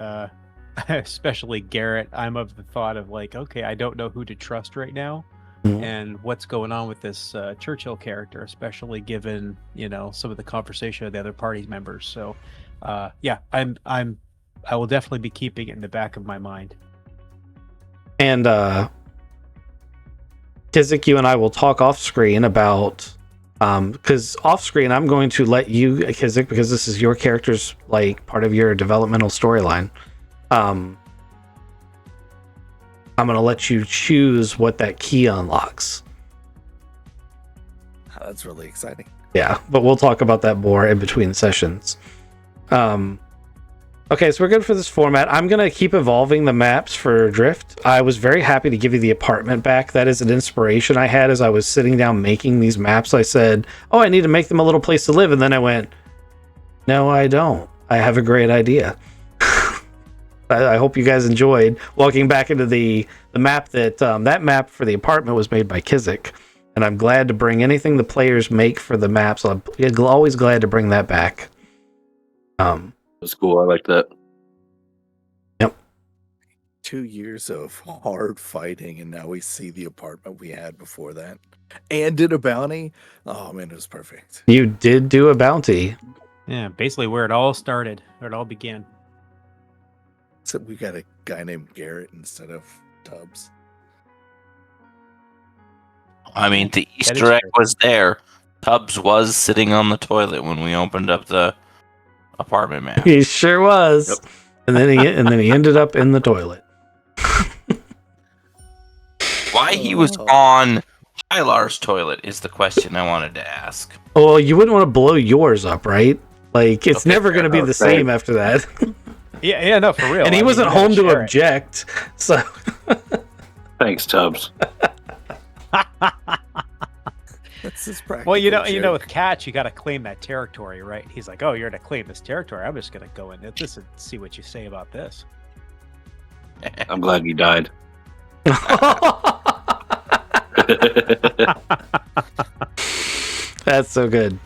Garrett, I'm of the thought of like, okay, I don't know who to trust right now. Mm-hmm. And what's going on with this Churchill character, especially given, some of the conversation of the other party members. So, yeah, I will definitely be keeping it in the back of my mind. And Kizik, you and I will talk off screen about, because off screen I'm going to let you, Kizik, because this is your character's like part of your developmental storyline. I'm going to let you choose what that key unlocks. That's really exciting. Yeah, but we'll talk about that more in between sessions. Okay, so we're good for this format. I'm going to keep evolving the maps for Drift. I was very happy to give you the apartment back. That is an inspiration I had as I was sitting down making these maps. I said, I need to make them a little place to live. And then I went, no, I don't. I have a great idea. I hope you guys enjoyed walking back into the map that map for the apartment was made by Kizik. And I'm glad to bring anything the players make for the maps. I'm always glad to bring that back. That's cool. I like that. Yep. 2 years of hard fighting, and now we see the apartment we had before that. And did a bounty. Oh, man, it was perfect. You did do a bounty. Yeah, basically where it all started, where it all began. So we got a guy named Garrett instead of Tubbs. I mean, the Easter egg was there. Tubbs was sitting on the toilet when we opened up the apartment map. He sure was. Yep. And then he ended up in the toilet. Why he was on Tylar's toilet is the question I wanted to ask. Oh, you wouldn't want to blow yours up, right? Like it's never going to be the same after that. Yeah, no, for real. And he wasn't home to object. So thanks, Tubbs. That's his practice. Well, with Catch, you got to claim that territory, right? He's like, "Oh, you're going to claim this territory. I'm just going to go into this and see what you say about this." I'm glad you died. That's so good.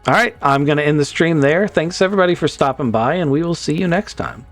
All right, I'm going to end the stream there. Thanks everybody for stopping by, and we will see you next time.